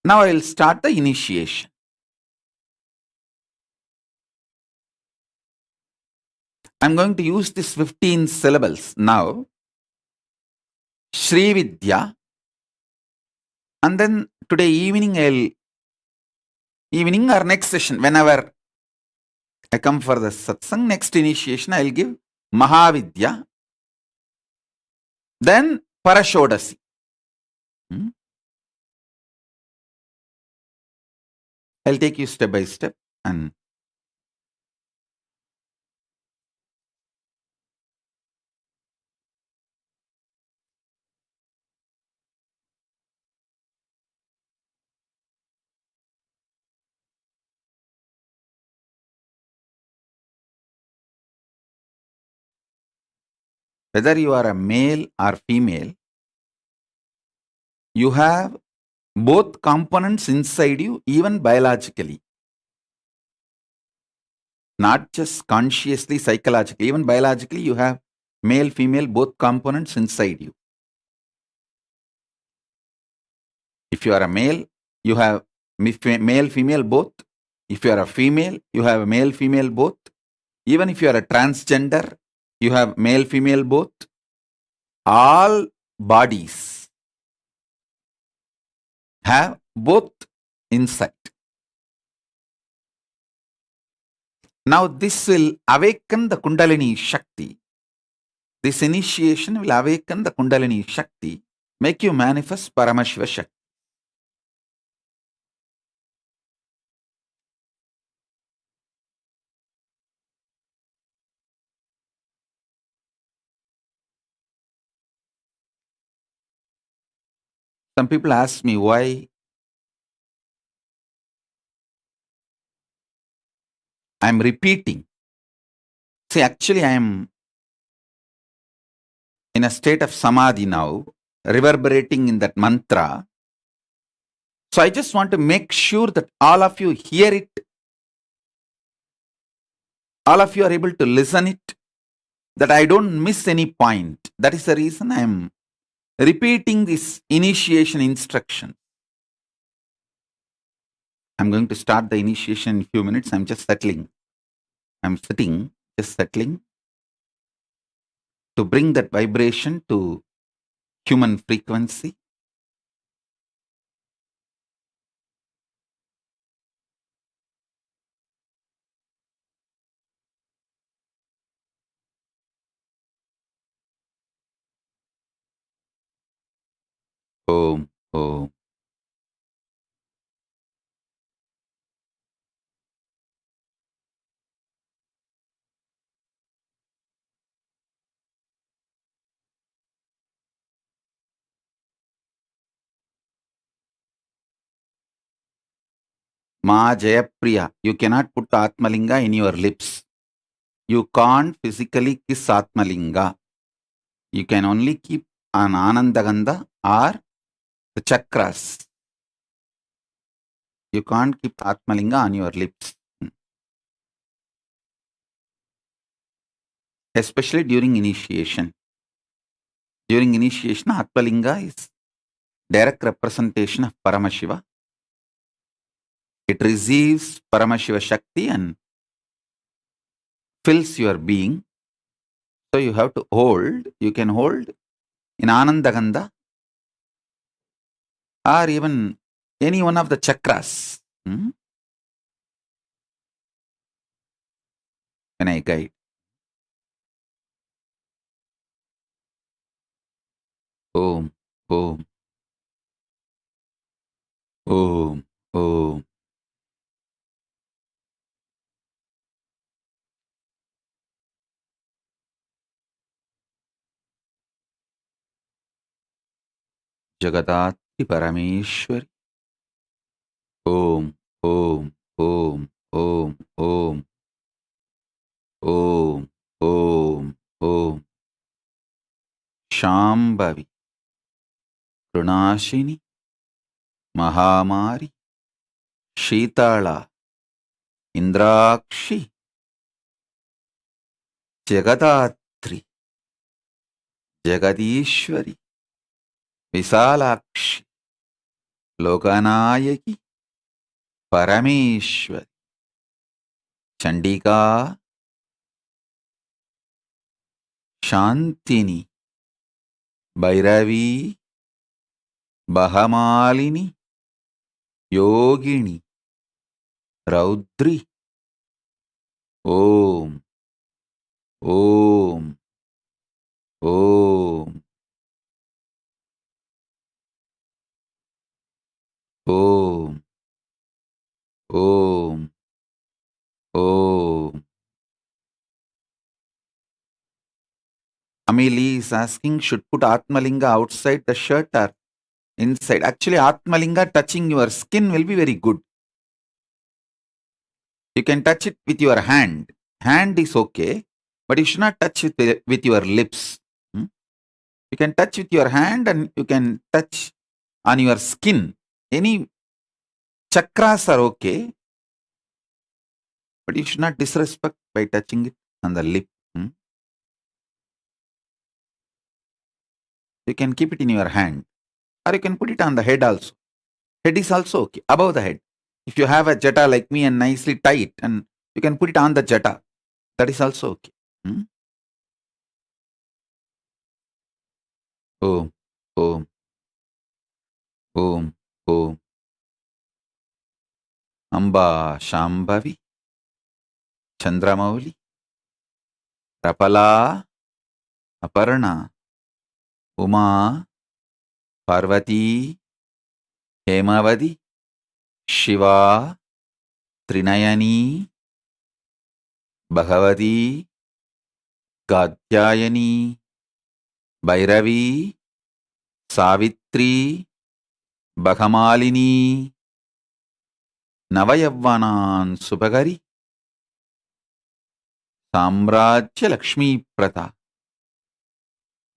Now I will start the initiation. I'm going to use these 15 syllables now. Shri Vidya. And then today evening or next session, whenever I come for the satsang, next initiation I'll give Mahavidya. Then Parashodasi. I'll take you step by step and whether you are a male or female, you have both components inside you, even biologically. Not just consciously, psychologically, even biologically, you have male, female, both components inside you. If you are a male, you have male, female, both. If you are a female, you have male, female, both. Even if you are a transgender, you have male, female, both. All bodies have both inside. Now this will awaken the Kundalini Shakti. This initiation will awaken the Kundalini Shakti, make you manifest Paramashiva Shakti. Some people ask me why I'm repeating. See, actually I am in a state of samadhi now, reverberating in that mantra. So I just want to make sure that all of you hear it. all of you are able to listen it, that I don't miss any point. That is the reason I am repeating this initiation instruction. I'm going to start the initiation in a few minutes. I'm just settling. I'm sitting, just settling to bring that vibration to human frequency. Om, Om. Ma Jayapriya, you cannot put Atmalinga in your lips. You can't physically kiss Atmalinga. You can only keep an Anandagandha or the chakras. You can't keep Atmalinga on your lips. Especially during initiation. During initiation, Atmalinga is direct representation of Paramashiva. It receives Paramashiva Shakti and fills your being. So you have to hold, you can hold in Anandagandha or even any one of the chakras. When I guide. Om, Om, Om, Om. Jagadati Parameshwari. Om, Om, Om, Om, Om, Om, Om, Om. Shambhavi, Prunashini, Mahamari, Shitala, Indrakshi, Jagadatri, Jagadishwari, Visalakshi, Lokanayaki, Parameshwari, Chandika, Shantini, Bhairavi, Bahamalini, Yogini, Raudri. Om, Om, Om, Om, Om, Om. Amili is asking, should put Atmalinga outside the shirt or inside? Actually, Atmalinga touching your skin will be very good. You can touch it with your hand. Hand is okay, but you should not touch it with your lips. You can touch with your hand and you can touch on your skin. Any chakras are okay, but you should not disrespect by touching it on the lip. You can keep it in your hand, or you can put it on the head also. Head is also okay, above the head. If you have a jata like me and nicely tie it, and you can put it on the jata, that is also okay. Om, Om, Om, Om. Amba Shambhavi, Chandramauli, Rapala, Aparna, Uma, Parvati, Hemavadi, Shiva, Trinayani, Bhagavati, Gatyayani, Bhairavi, Savitri, Bhagamalini, Navayavanan Subhagari, Samrajya Lakshmi Prata,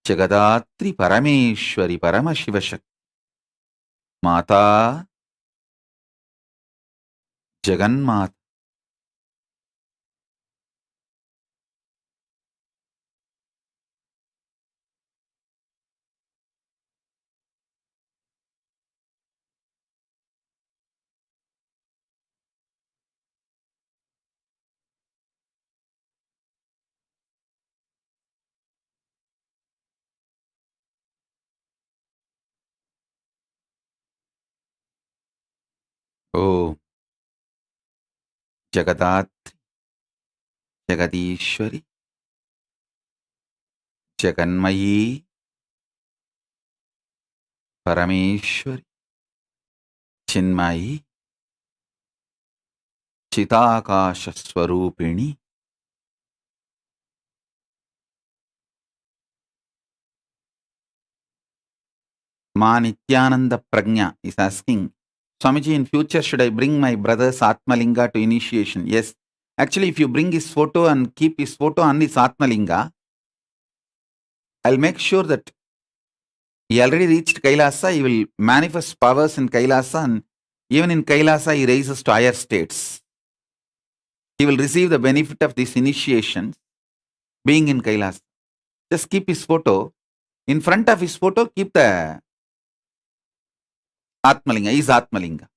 Jagadatri Parameshwari Paramashivashak, Mata, Jaganmata, Oh, Jagadatri, Jagadishwari, Jaganmayi, Parameshwari, Chinmayi, Chitakasha Swarupini. Ma Nithyananda Prajna is asking, Swamiji, in future, should I bring my brother's Atmalinga to initiation? Yes. Actually, if you bring his photo and keep his photo on his Atmalinga, I'll make sure that he already reached Kailasa, he will manifest powers in Kailasa, and even in Kailasa, he raises to higher states. He will receive the benefit of this initiation being in Kailasa. Just keep his photo. In front of his photo, keep the Atmalinga, his Atmalinga.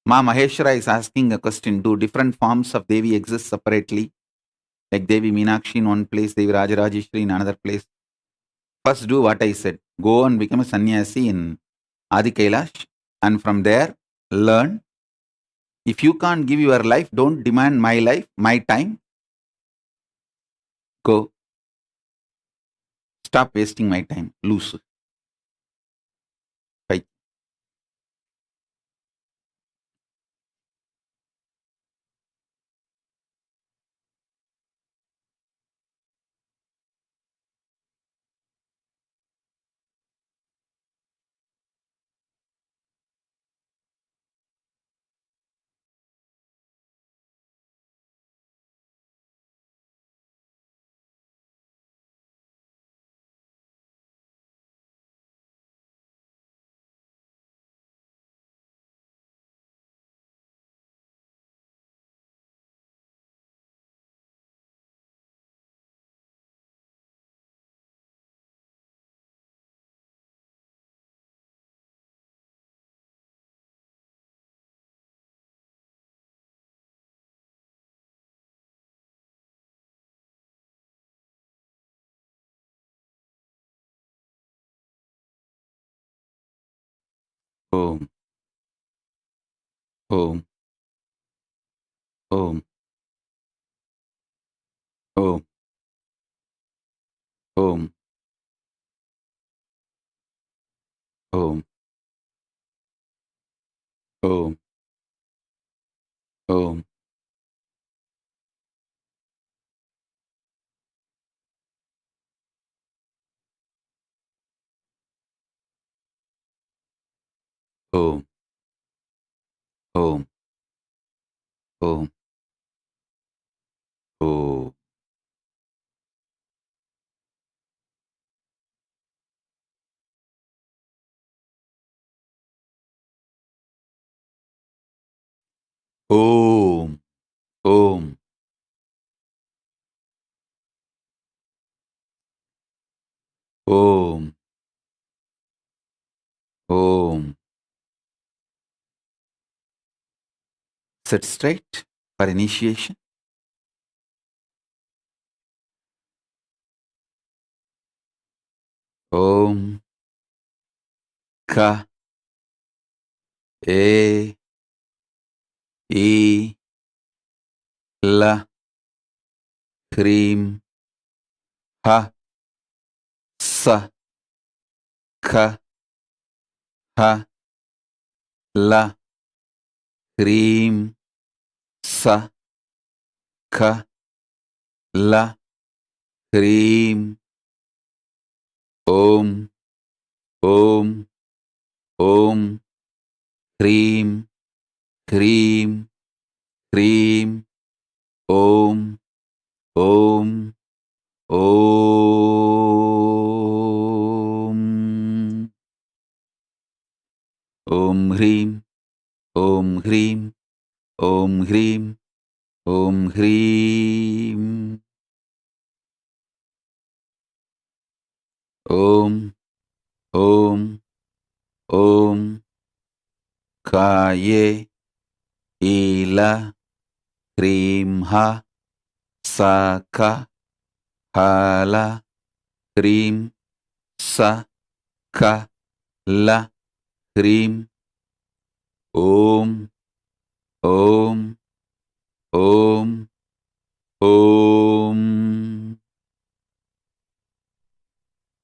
Ma Maheshwara is asking a question. Do different forms of Devi exist separately? Like Devi Meenakshi in one place, Devi Rajarajeshwari in another place. First do what I said. Go and become a sannyasi in Adi Kailash, and from there learn. If you can't give your life, don't demand my life, my time. Go. Stop wasting my time. Loose. Right. Om. Om. Om. Om. Om. Om. Om. Om. Om. Om. Om. Om. Om. Om. Om. Om. Sit straight for initiation. Om. Ka. E. E. La. Krim. Ha. Sa. Ka. Ha. La. Krim. Sa. Ka. La. Krim. Om. Om. Om. Krim. Krim. Krim. Om. Om. Om. Om Hrim. Om Hrim. Om Hrim. Om Hrim. Om. Om. Om. Kaye. Ila. Hrim Ha. Saka. Hala. Hrim. Sa. Ka. La. Hrim. Om, Om, Om, Om.